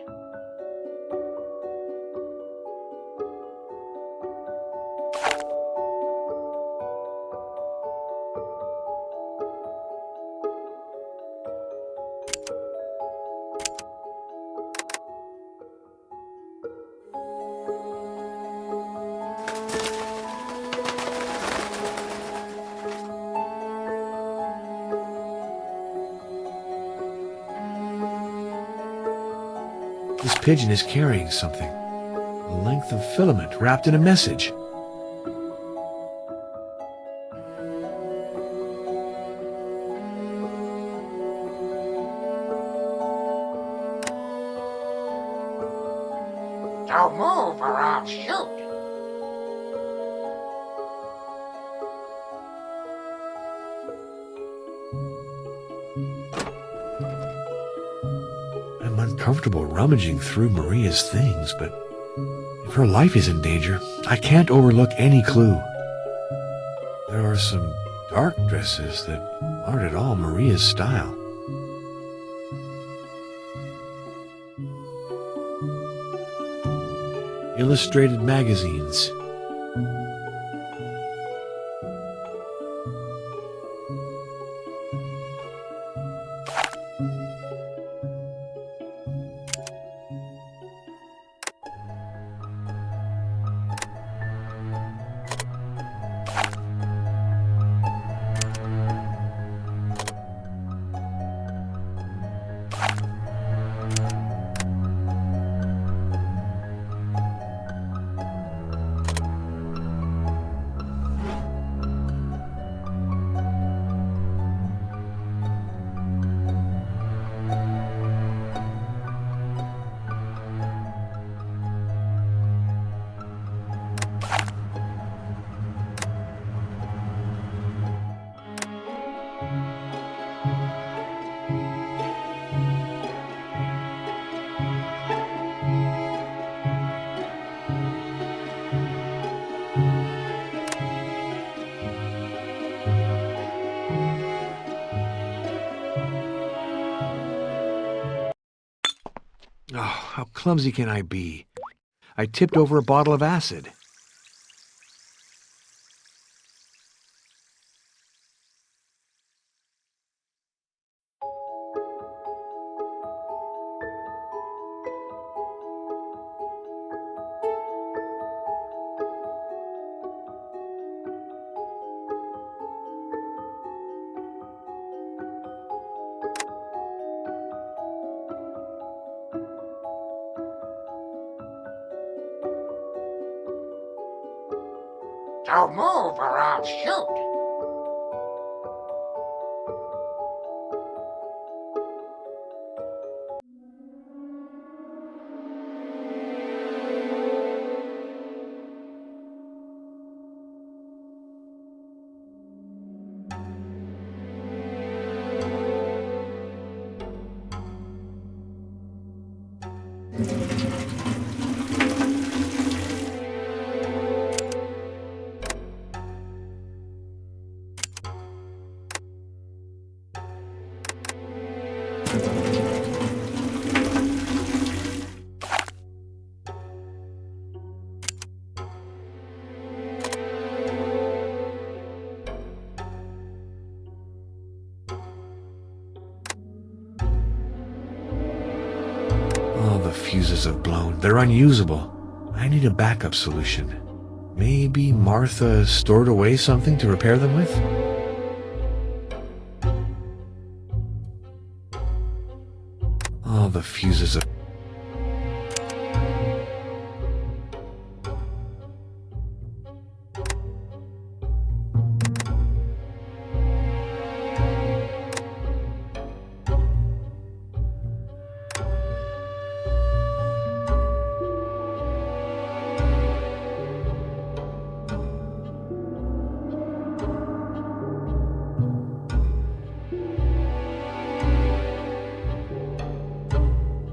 [SPEAKER 2] This pigeon is carrying something. A length of filament wrapped in a message.
[SPEAKER 11] Don't move or I'll shoot.
[SPEAKER 2] I'm uncomfortable rummaging through Maria's things, but if her life is in danger, I can't overlook any clue. There are some dark dresses that aren't at all Maria's style. Illustrated magazines. Oh, how clumsy can I be? I tipped over a bottle of acid.
[SPEAKER 7] So move or I'll shoot.
[SPEAKER 2] All the fuses have blown. They're unusable. I need a backup solution. Maybe Martha stored away something to repair them with? All the fuses have...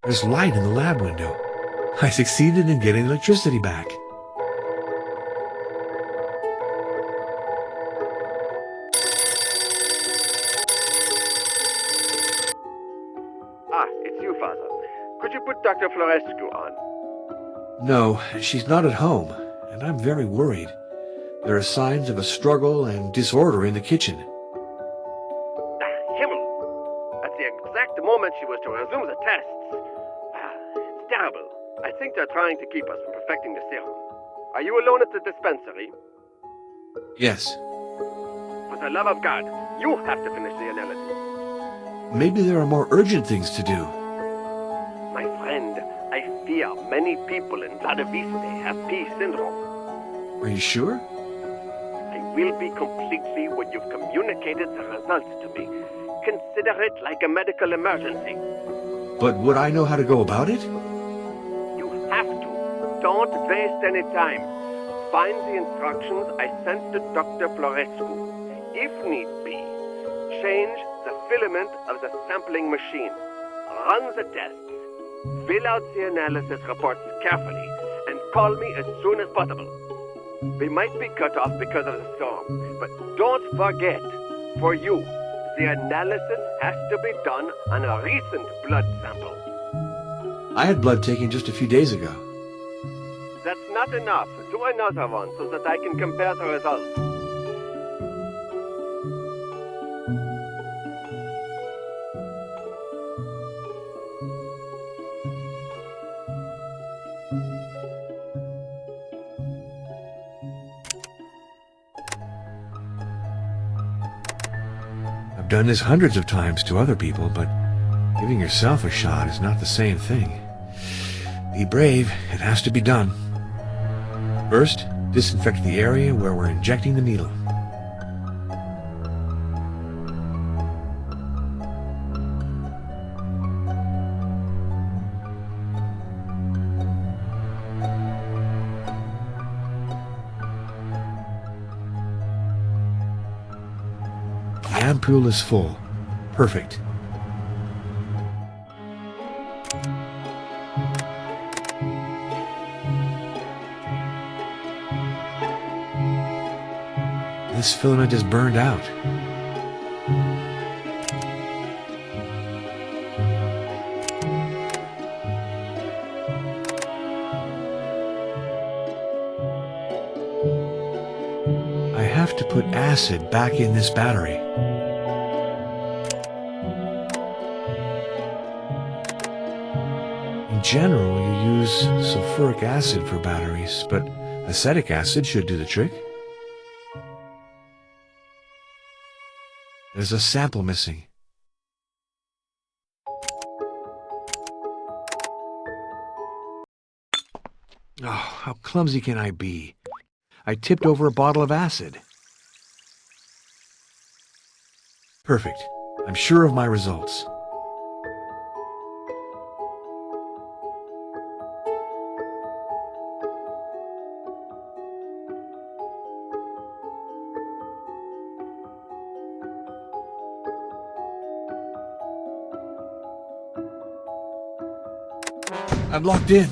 [SPEAKER 2] There's light in the lab window. I succeeded in getting electricity back.
[SPEAKER 9] Ah, it's you, Father. Could you put Dr. Florescu on?
[SPEAKER 2] No, she's not at home, and I'm very worried. There are signs of a struggle and disorder in the kitchen.
[SPEAKER 9] Ah, Himmel! At the exact moment she was to resume the tests. Ah, it's terrible. I think they're trying to keep us from perfecting the serum. Are you alone at the dispensary?
[SPEAKER 2] Yes.
[SPEAKER 9] For the love of God, you have to finish the analysis.
[SPEAKER 2] Maybe there are more urgent things to do.
[SPEAKER 9] My friend, I fear many people in Vladiviste have P syndrome.
[SPEAKER 2] Are you sure?
[SPEAKER 9] I will be completely when you've communicated the results to me. Consider it like a medical emergency.
[SPEAKER 2] But would I know how to go about it?
[SPEAKER 9] You have to. Don't waste any time. Find the instructions I sent to Dr. Florescu. If need be, change the filament of the sampling machine. Run the tests. Fill out the analysis reports carefully and call me as soon as possible. We might be cut off because of the storm, but don't forget, for you, The analysis has to be done on a recent blood sample.
[SPEAKER 2] I had blood taken just a few days ago.
[SPEAKER 9] That's not enough. Do another one so that I can compare the results.
[SPEAKER 2] I've done this hundreds of times to other people, but giving yourself a shot is not the same thing. Be brave. It has to be done. First, disinfect the area where we're injecting the needle. The ampoule is full. Perfect. This filament is burned out. I have to put acid back in this battery. In general, you use sulfuric acid for batteries, but acetic acid should do the trick. There's a sample missing. Oh, how clumsy can I be? I tipped over a bottle of acid. Perfect. I'm sure of my results. I'm locked in.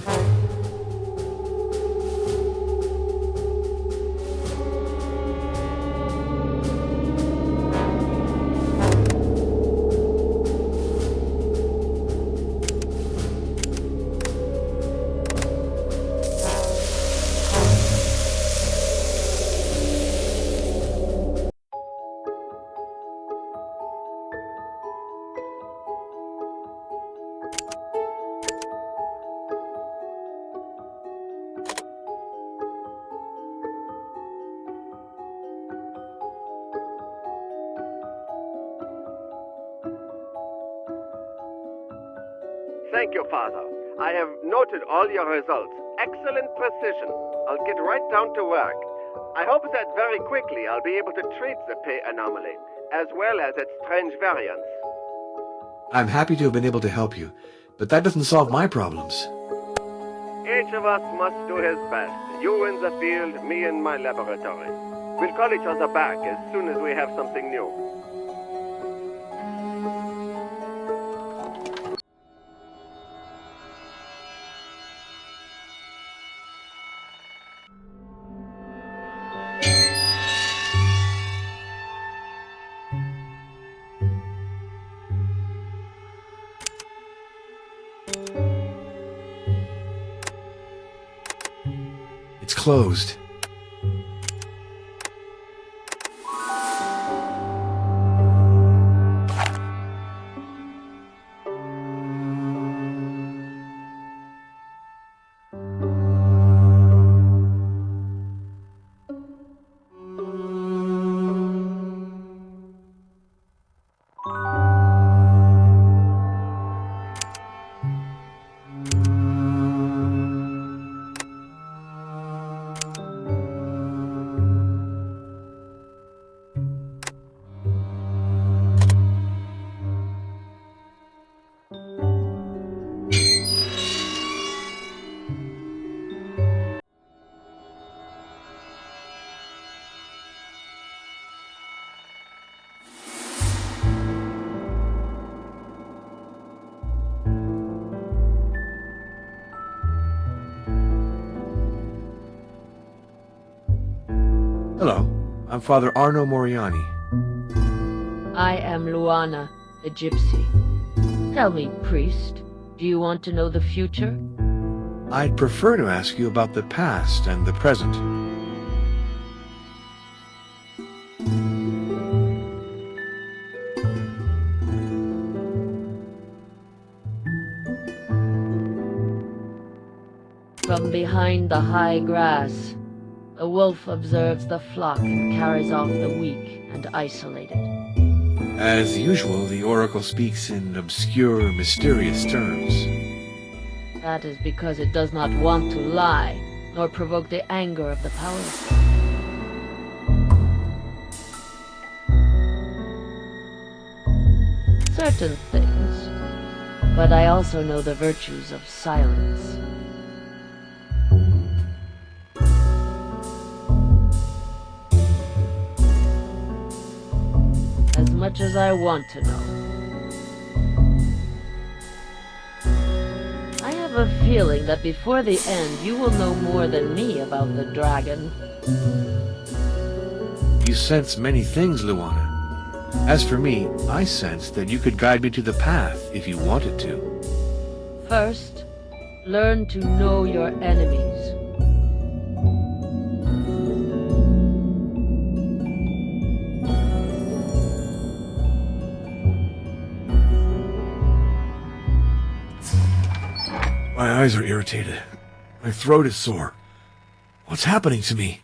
[SPEAKER 9] Thank you, Father. I have noted all your results. Excellent precision. I'll get right down to work. I hope that very quickly I'll be able to treat the pay anomaly, as well as its strange variants.
[SPEAKER 2] I'm happy to have been able to help you, but that doesn't solve my problems.
[SPEAKER 9] Each of us must do his best. You in the field, me in my laboratory. We'll call each other back as soon as we have something new.
[SPEAKER 2] It's closed. Hello, I'm Father Arno Moriani.
[SPEAKER 3] I am Luana, the gypsy. Tell me, priest, do you want to know the future?
[SPEAKER 2] I'd prefer to ask you about the past and the present.
[SPEAKER 3] From behind the high grass, the wolf observes the flock and carries off the weak and isolated.
[SPEAKER 2] As usual, the oracle speaks in obscure, mysterious terms.
[SPEAKER 3] That is because it does not want to lie, nor provoke the anger of the powerful. Certain things, but I also know the virtues of silence. As much as I want to know. I have a feeling that before the end you will know more than me about the dragon.
[SPEAKER 2] You sense many things, Luana. As for me, I sense that you could guide me to the path if you wanted to.
[SPEAKER 3] First, learn to know your enemies.
[SPEAKER 2] My eyes are irritated. My throat is sore. What's happening to me?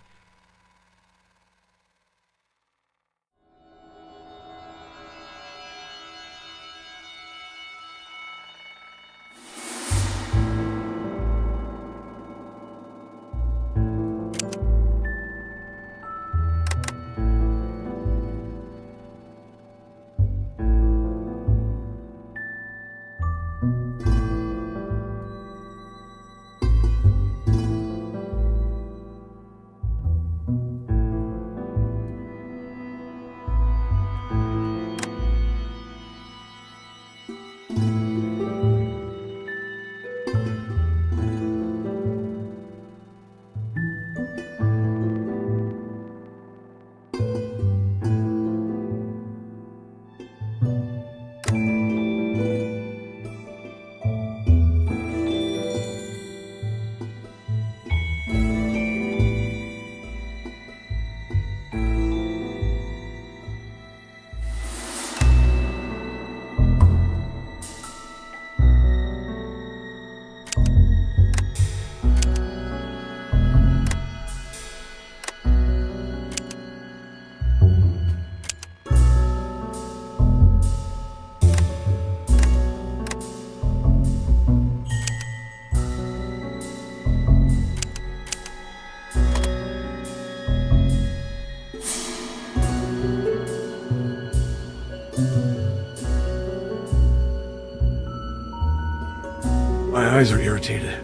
[SPEAKER 2] My eyes are irritated.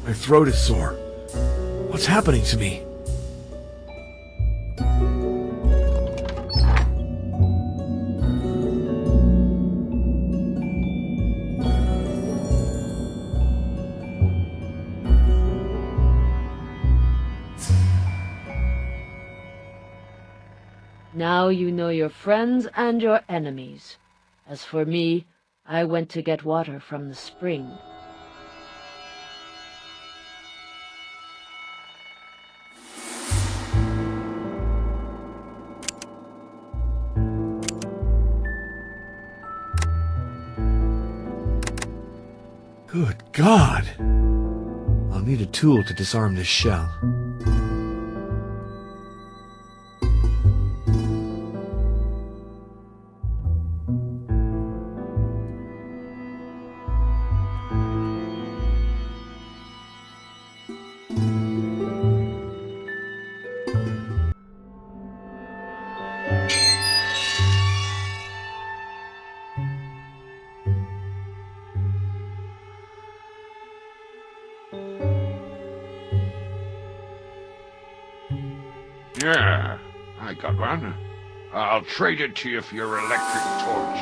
[SPEAKER 2] My throat is sore. What's happening to me?
[SPEAKER 3] Now you know your friends and your enemies. As for me, I went to get water from the spring.
[SPEAKER 2] Good God! I'll need a tool to disarm this shell.
[SPEAKER 7] Yeah, I got one. I'll trade it to you for your electric torch.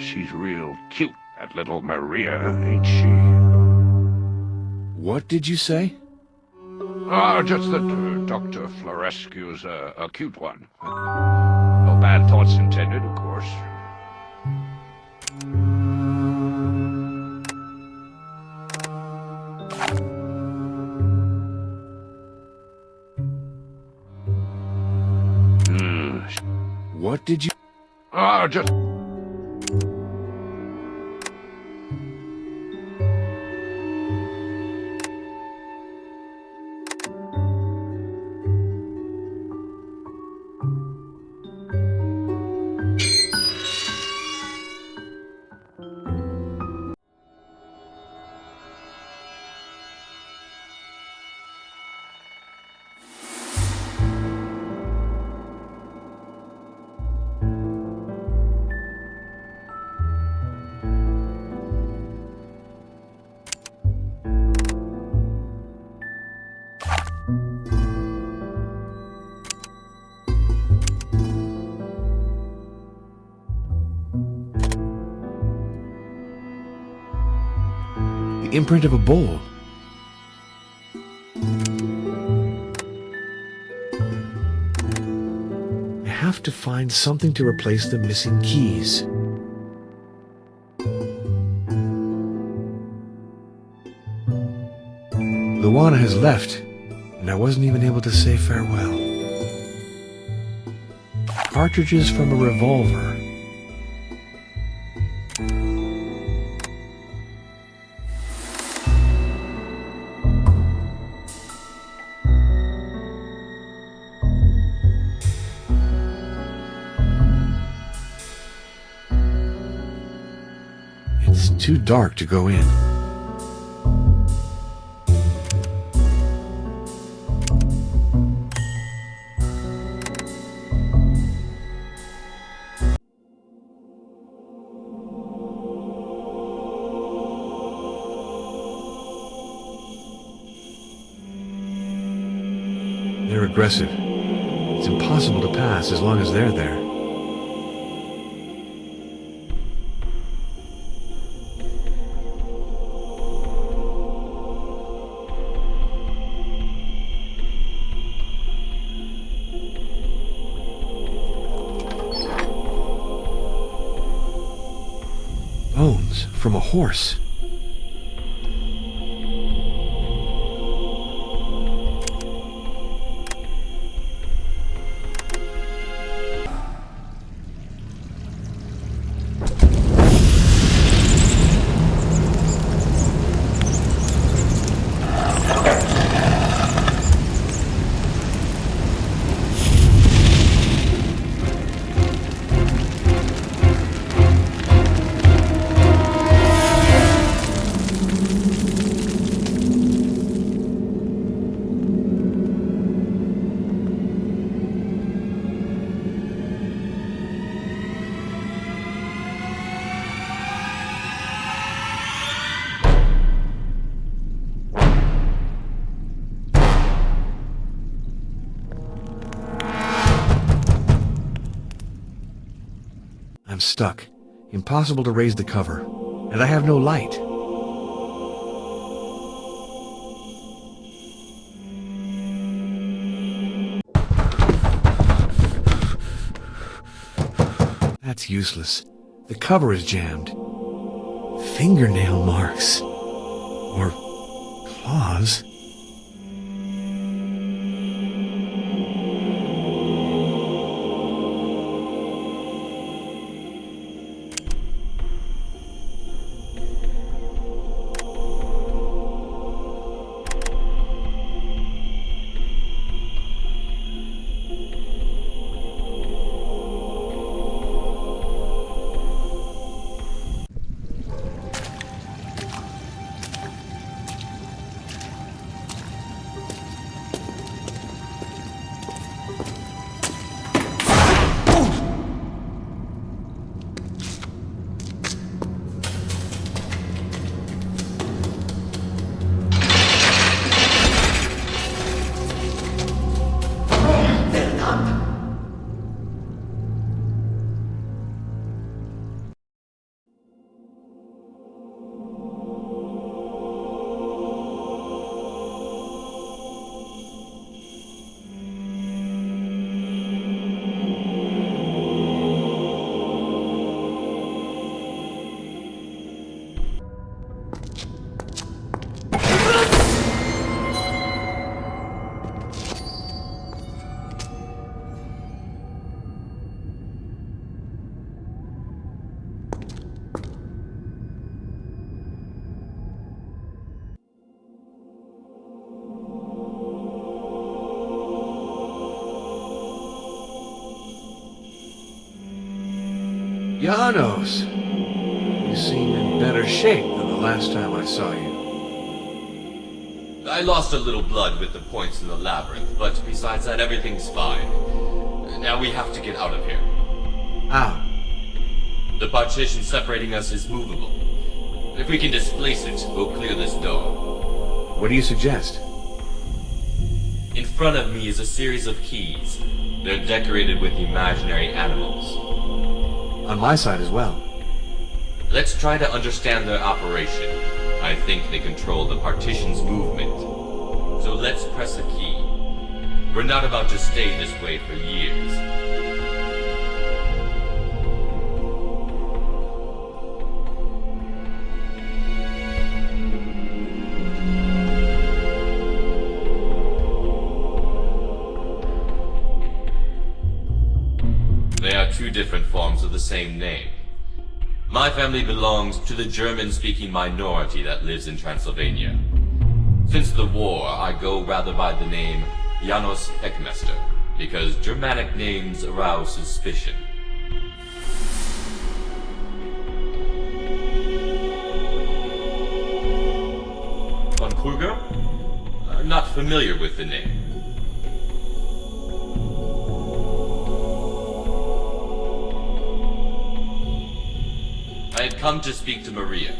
[SPEAKER 7] She's real cute, that little Maria, ain't she?
[SPEAKER 2] What did you say?
[SPEAKER 7] Just that Dr. Florescu's a cute one. No bad thoughts intended, of course.
[SPEAKER 2] What did you...
[SPEAKER 7] Just...
[SPEAKER 2] The imprint of a bowl. I have to find something to replace the missing keys. Luana has left, and I wasn't even able to say farewell. Cartridges from a revolver. It's too dark to go in. They're aggressive. It's impossible to pass as long as they're there. Bones from a horse. I'm stuck. Impossible to raise the cover. And I have no light. That's useless. The cover is jammed. Fingernail marks. Or claws. Janos, you seem in better shape than the last time I saw you.
[SPEAKER 4] I lost a little blood with the points in the labyrinth, but besides that, everything's fine. Now we have to get out of here.
[SPEAKER 2] How?
[SPEAKER 4] The partition separating us is movable. If we can displace it, we'll clear this door.
[SPEAKER 2] What do you suggest?
[SPEAKER 4] In front of me is a series of keys. They're decorated with imaginary animals.
[SPEAKER 2] On my side as well.
[SPEAKER 4] Let's try to understand their operation. I think they control the partition's movement. So let's press a key. We're not about to stay this way for years. They are two different forms of the same name. My family belongs to the German-speaking minority that lives in Transylvania. Since the war, I go rather by the name Janos Heckmester, because Germanic names arouse suspicion. Von Kruger? I'm not familiar with the name. I had come to speak to Maria.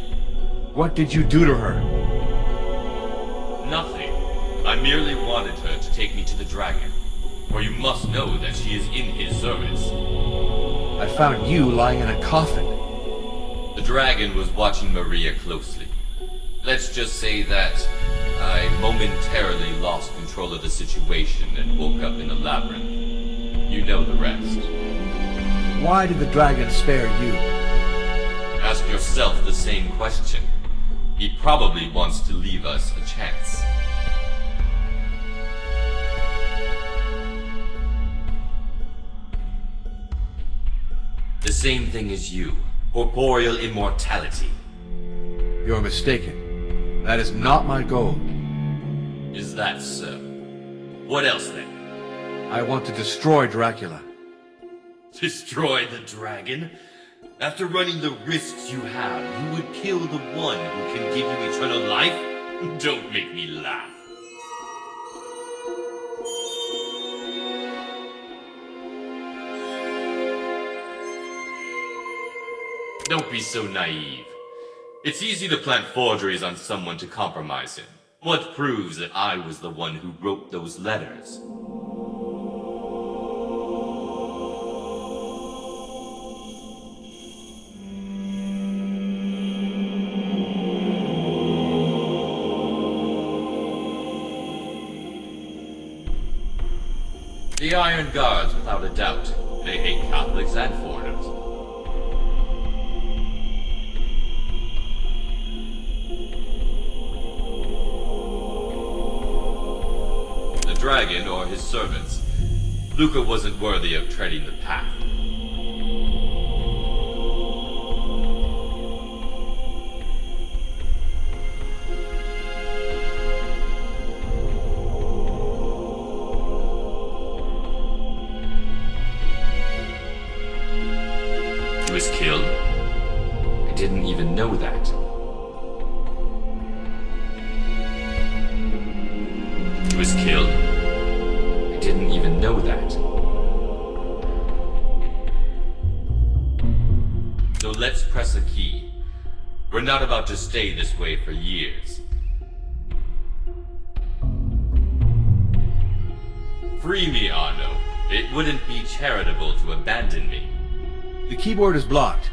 [SPEAKER 2] What did you do to her?
[SPEAKER 4] Nothing. I merely wanted her to take me to the dragon. For you must know that she is in his service.
[SPEAKER 2] I found you lying in a coffin.
[SPEAKER 4] The dragon was watching Maria closely. Let's just say that I momentarily lost control of the situation and woke up in a labyrinth. You know the rest.
[SPEAKER 2] Why did the dragon spare you?
[SPEAKER 4] Ask yourself the same question. He probably wants to leave us a chance. The same thing as you. Corporeal immortality.
[SPEAKER 2] You're mistaken. That is not my goal.
[SPEAKER 4] Is that so? What else then?
[SPEAKER 2] I want to destroy Dracula.
[SPEAKER 4] Destroy the dragon? After running the risks you have, you would kill the one who can give you eternal life? Don't make me laugh. Don't be so naive. It's easy to plant forgeries on someone to compromise him. What proves that I was the one who wrote those letters? The Iron Guards, without a doubt. They hate Catholics and foreigners. The dragon, or his servants. Luca wasn't worthy of treading the path. He was killed? I didn't even know that. He was killed? I didn't even know that. So let's press a key. We're not about to stay this way for years. Free me, Arno. It wouldn't be charitable to abandon me.
[SPEAKER 2] The keyboard is blocked.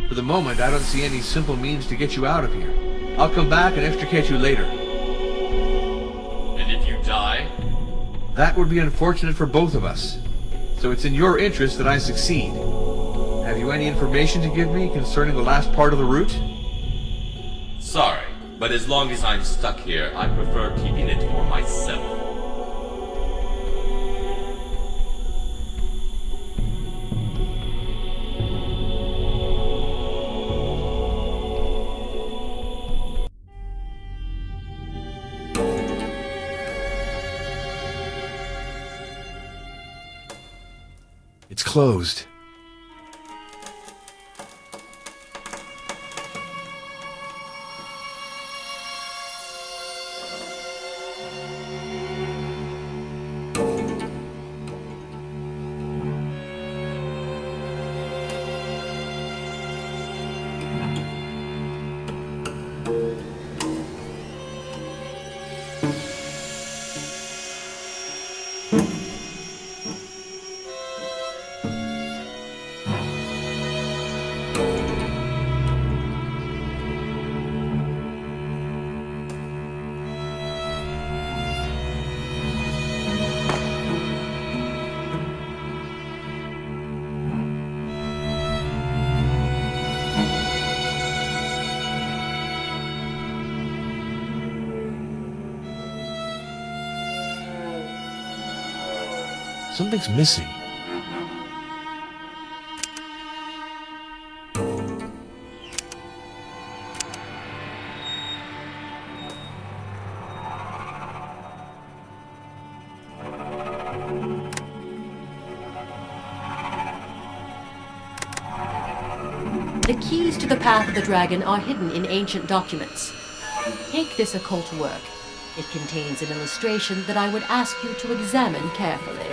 [SPEAKER 2] For the moment, I don't see any simple means to get you out of here. I'll come back and extricate you later.
[SPEAKER 4] And if you die?
[SPEAKER 2] That would be unfortunate for both of us. So it's in your interest that I succeed. Have you any information to give me concerning the last part of the route?
[SPEAKER 4] Sorry, but as long as I'm stuck here, I prefer keeping it for myself.
[SPEAKER 2] It's closed. Something's missing.
[SPEAKER 3] The keys to the path of the dragon are hidden in ancient documents. Take this occult work. It contains an illustration that I would ask you to examine carefully.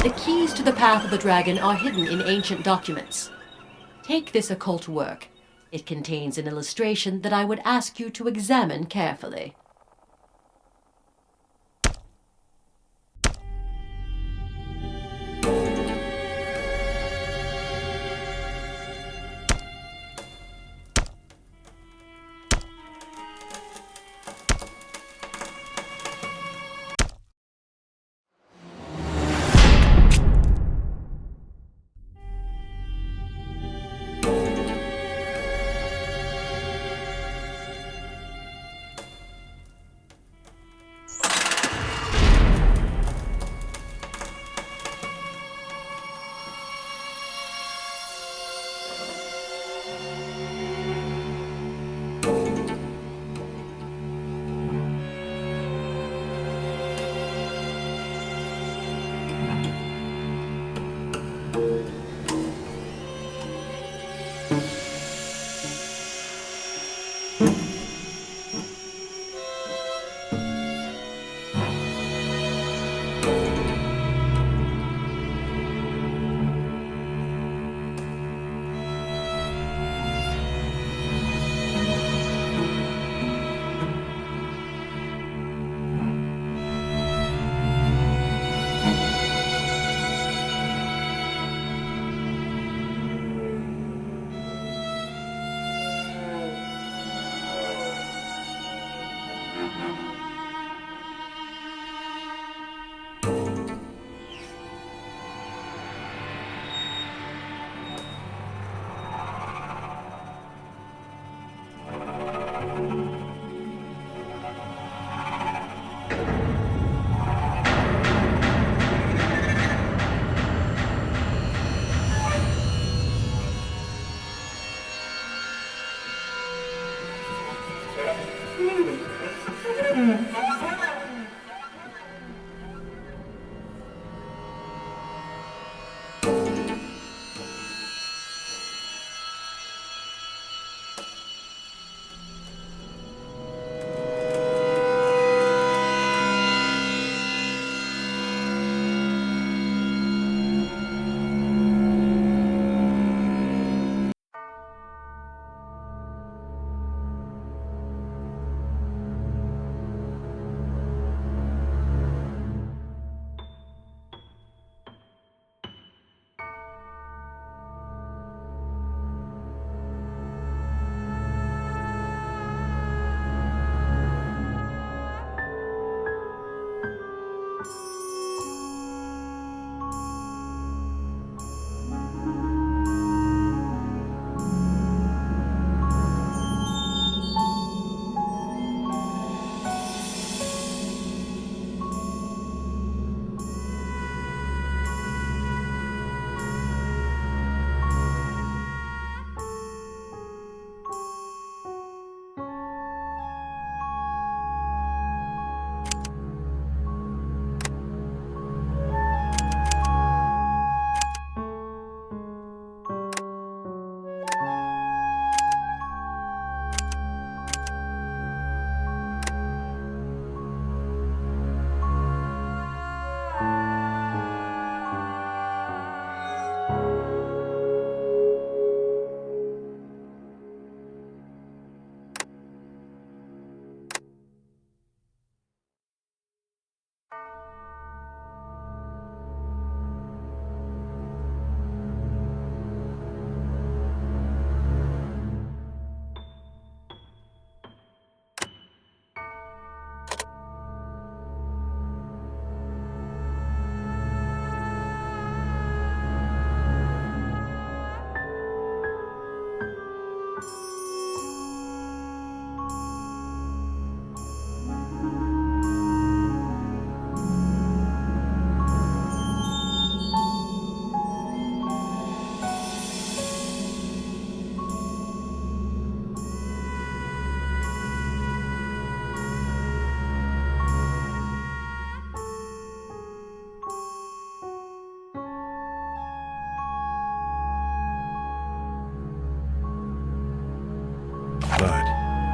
[SPEAKER 3] The keys to the path of the dragon are hidden in ancient documents. Take this occult work. It contains an illustration that I would ask you to examine carefully.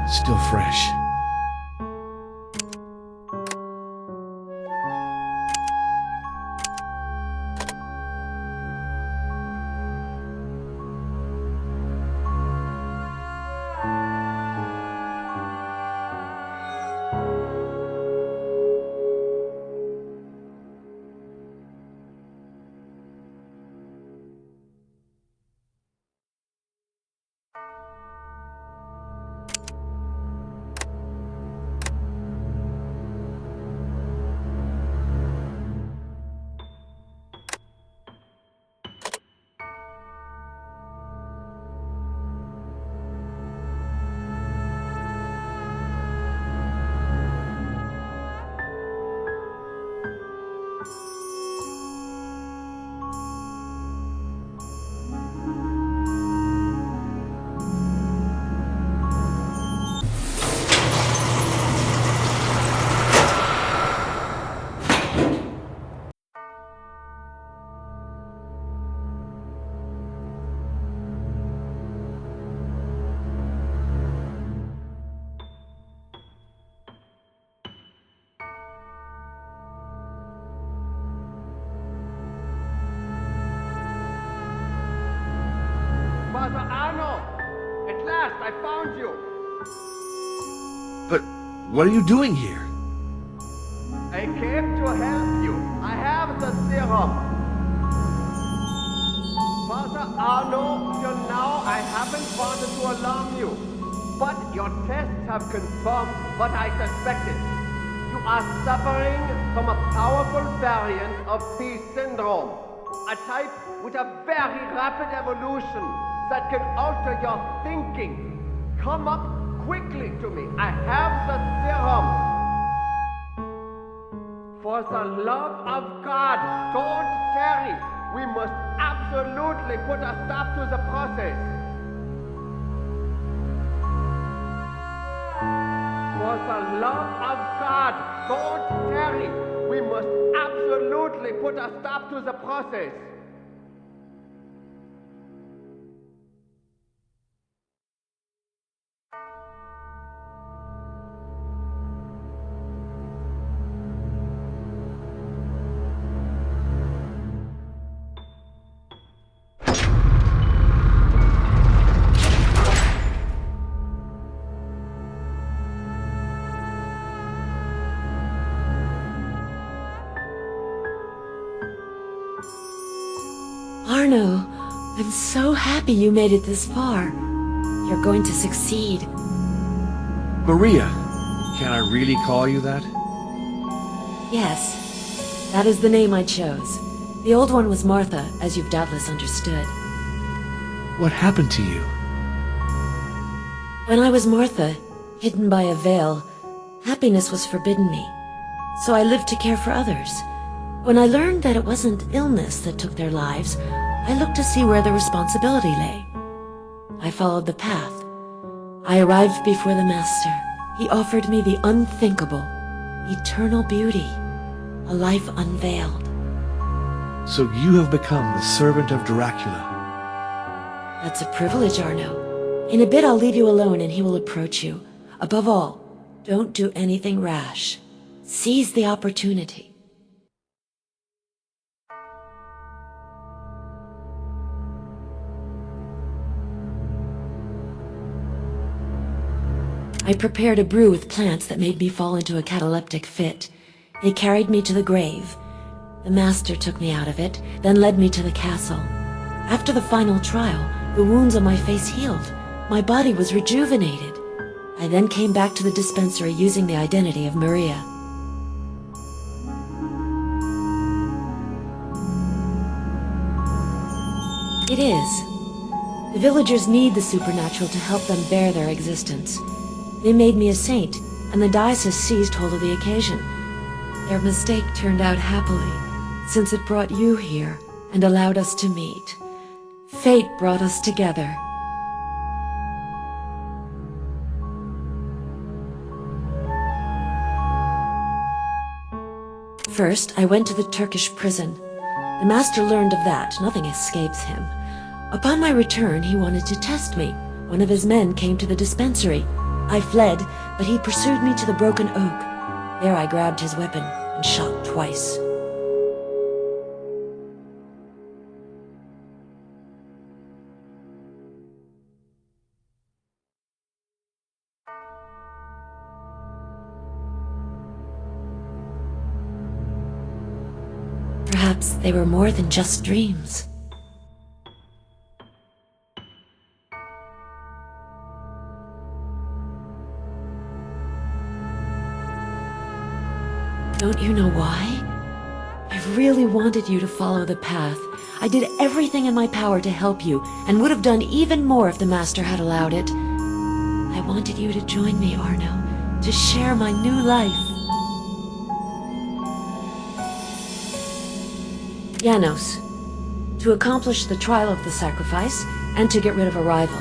[SPEAKER 2] Still fresh.
[SPEAKER 9] Father Arno! At last, I found you!
[SPEAKER 2] But what are you doing here?
[SPEAKER 9] I came to help you. I have the serum. Father Arno, till now I haven't wanted to alarm you. But your tests have confirmed what I suspected. You are suffering from a powerful variant of P syndrome. A type with a very rapid evolution that can alter your thinking. Come up quickly to me. I have the serum. For the love of God, don't tarry. We must absolutely put a stop to the process. For the love of God, don't tarry. We must absolutely put a stop to the process.
[SPEAKER 6] Arno, I'm so happy you made it this far. You're going to succeed.
[SPEAKER 2] Maria, can I really call you that?
[SPEAKER 6] Yes, that is the name I chose. The old one was Martha, as you've doubtless understood.
[SPEAKER 2] What happened to you?
[SPEAKER 6] When I was Martha, hidden by a veil, happiness was forbidden me. So I lived to care for others. When I learned that it wasn't illness that took their lives, I looked to see where the responsibility lay. I followed the path. I arrived before the Master. He offered me the unthinkable, eternal beauty, a life unveiled.
[SPEAKER 2] So you have become the servant of Dracula.
[SPEAKER 6] That's a privilege, Arno. In a bit I'll leave you alone and he will approach you. Above all, don't do anything rash. Seize the opportunity. I prepared a brew with plants that made me fall into a cataleptic fit. They carried me to the grave. The Master took me out of it, then led me to the castle. After the final trial, the wounds on my face healed. My body was rejuvenated. I then came back to the dispensary using the identity of Maria. It is. The villagers need the supernatural to help them bear their existence. They made me a saint, and the diocese seized hold of the occasion. Their mistake turned out happily, since it brought you here and allowed us to meet. Fate brought us together. First, I went to the Turkish prison. The Master learned of that. Nothing escapes him. Upon my return, he wanted to test me. One of his men came to the dispensary. I fled, but he pursued me to the broken oak. There I grabbed his weapon and shot twice. Perhaps they were more than just dreams. Don't you know why? I really wanted you to follow the path. I did everything in my power to help you, and would have done even more if the Master had allowed it. I wanted you to join me, Arno, to share my new life. Janos, to accomplish the trial of the sacrifice, and to get rid of a rival.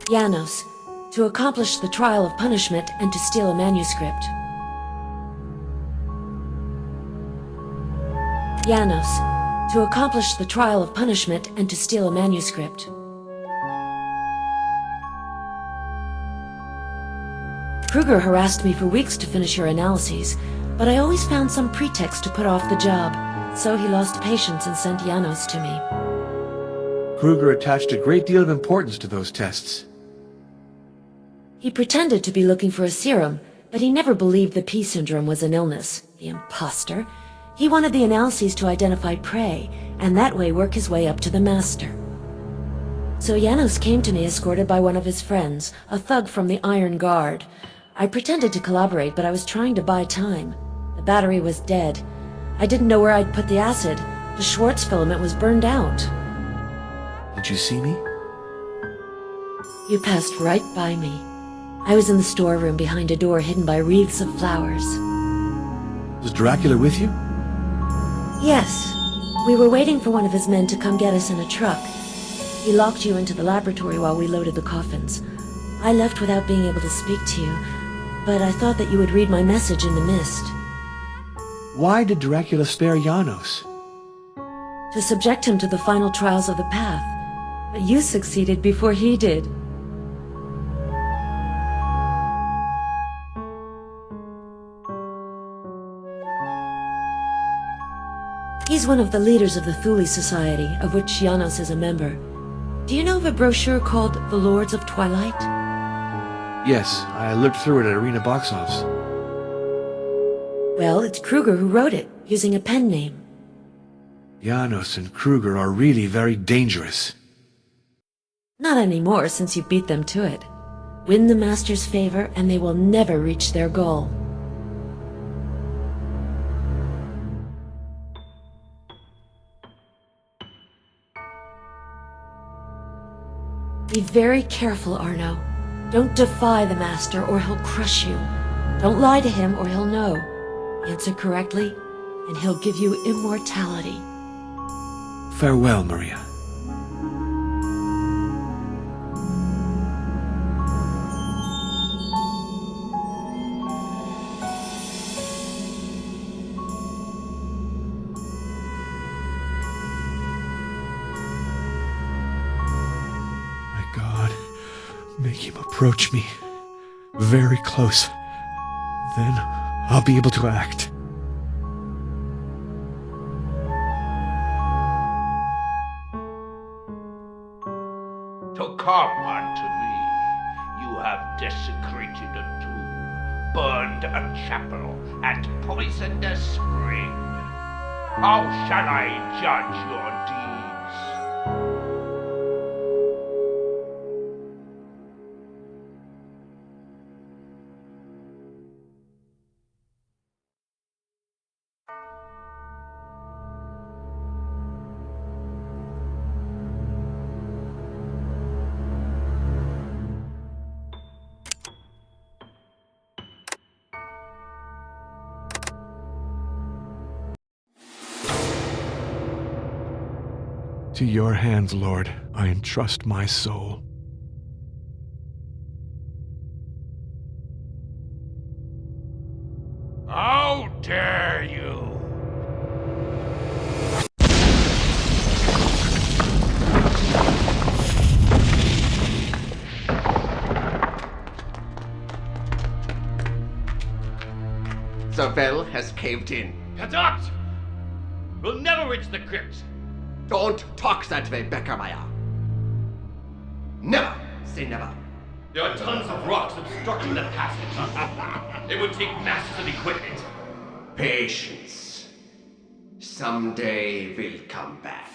[SPEAKER 6] Janos, to accomplish the trial of punishment and to steal a manuscript. Janos, to accomplish the trial of punishment and to steal a manuscript. Kruger harassed me for weeks to finish your analyses, but I always found some pretext to put off the job, so he lost patience and sent Janos to me.
[SPEAKER 2] Kruger attached a great deal of importance to those tests.
[SPEAKER 6] He pretended to be looking for a serum, but he never believed the P syndrome was an illness. The imposter. He wanted the analyses to identify prey, and that way work his way up to the Master. So Janos came to me escorted by one of his friends, a thug from the Iron Guard. I pretended to collaborate, but I was trying to buy time. The battery was dead. I didn't know where I'd put the acid. The Schwartz filament was burned out.
[SPEAKER 2] Did you see me?
[SPEAKER 6] You passed right by me. I was in the storeroom behind a door hidden by wreaths of flowers.
[SPEAKER 2] Was Dracula with you?
[SPEAKER 6] Yes. We were waiting for one of his men to come get us in a truck. He locked you into the laboratory while we loaded the coffins. I left without being able to speak to you, but I thought that you would read my message in the mist.
[SPEAKER 2] Why did Dracula spare Janos?
[SPEAKER 6] To subject him to the final trials of the path. But you succeeded before he did. He's one of the leaders of the Thule Society, of which Janos is a member. Do you know of a brochure called The Lords of Twilight?
[SPEAKER 2] Yes, I looked through it at Arena Box Office.
[SPEAKER 6] Well, it's Kruger who wrote it, using a pen name.
[SPEAKER 2] Janos and Kruger are really very dangerous.
[SPEAKER 6] Not anymore, since you beat them to it. Win the Master's favor, and they will never reach their goal. Be very careful, Arno. Don't defy the Master, or he'll crush you. Don't lie to him, or he'll know. Answer correctly, and he'll give you immortality.
[SPEAKER 2] Farewell, Maria. Make him approach me very close. Then I'll be able to act.
[SPEAKER 11] To come unto me, you have desecrated a tomb, burned a chapel, and poisoned a spring. How shall I judge your deeds?
[SPEAKER 2] To your hands, Lord, I entrust my soul.
[SPEAKER 7] How dare you!
[SPEAKER 10] well has caved in.
[SPEAKER 4] Cadoct! We'll never reach the crypt.
[SPEAKER 10] Don't talk that way, Beckermeyer. Never say never.
[SPEAKER 4] There are tons of rocks obstructing the passage. It would take masses of equipment.
[SPEAKER 10] Patience. Someday we'll come back.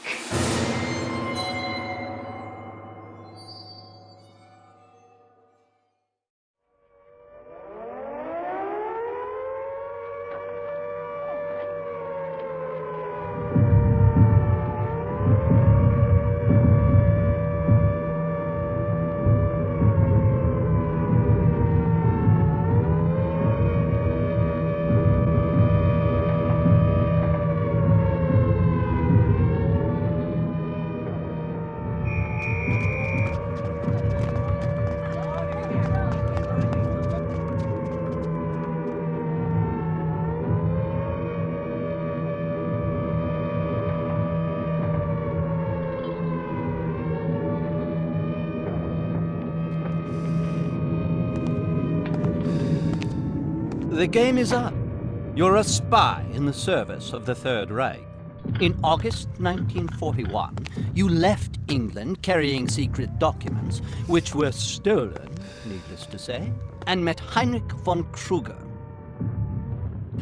[SPEAKER 13] The game is up. You're a spy in the service of the Third Reich. In August 1941, you left England carrying secret documents, which were stolen, needless to say, and met Heinrich von Kruger.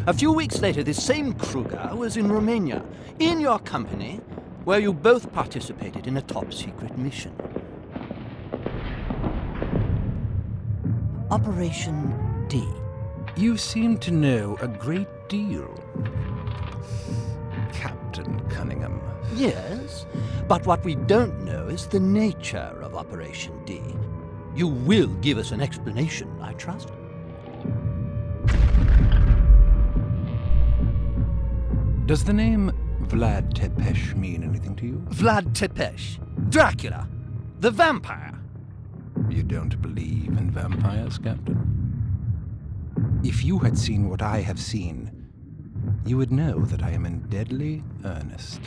[SPEAKER 13] A few weeks later, this same Kruger was in Romania, in your company, where you both participated in a top-secret mission. Operation D.
[SPEAKER 14] You seem to know a great deal, Captain Cunningham.
[SPEAKER 13] Yes, but what we don't know is the nature of Operation D. You will give us an explanation, I trust.
[SPEAKER 14] Does the name Vlad Tepes mean anything to you?
[SPEAKER 13] Vlad Tepes, Dracula, the vampire.
[SPEAKER 14] You don't believe in vampires, Captain? If you had seen what I have seen, you would know that I am in deadly earnest.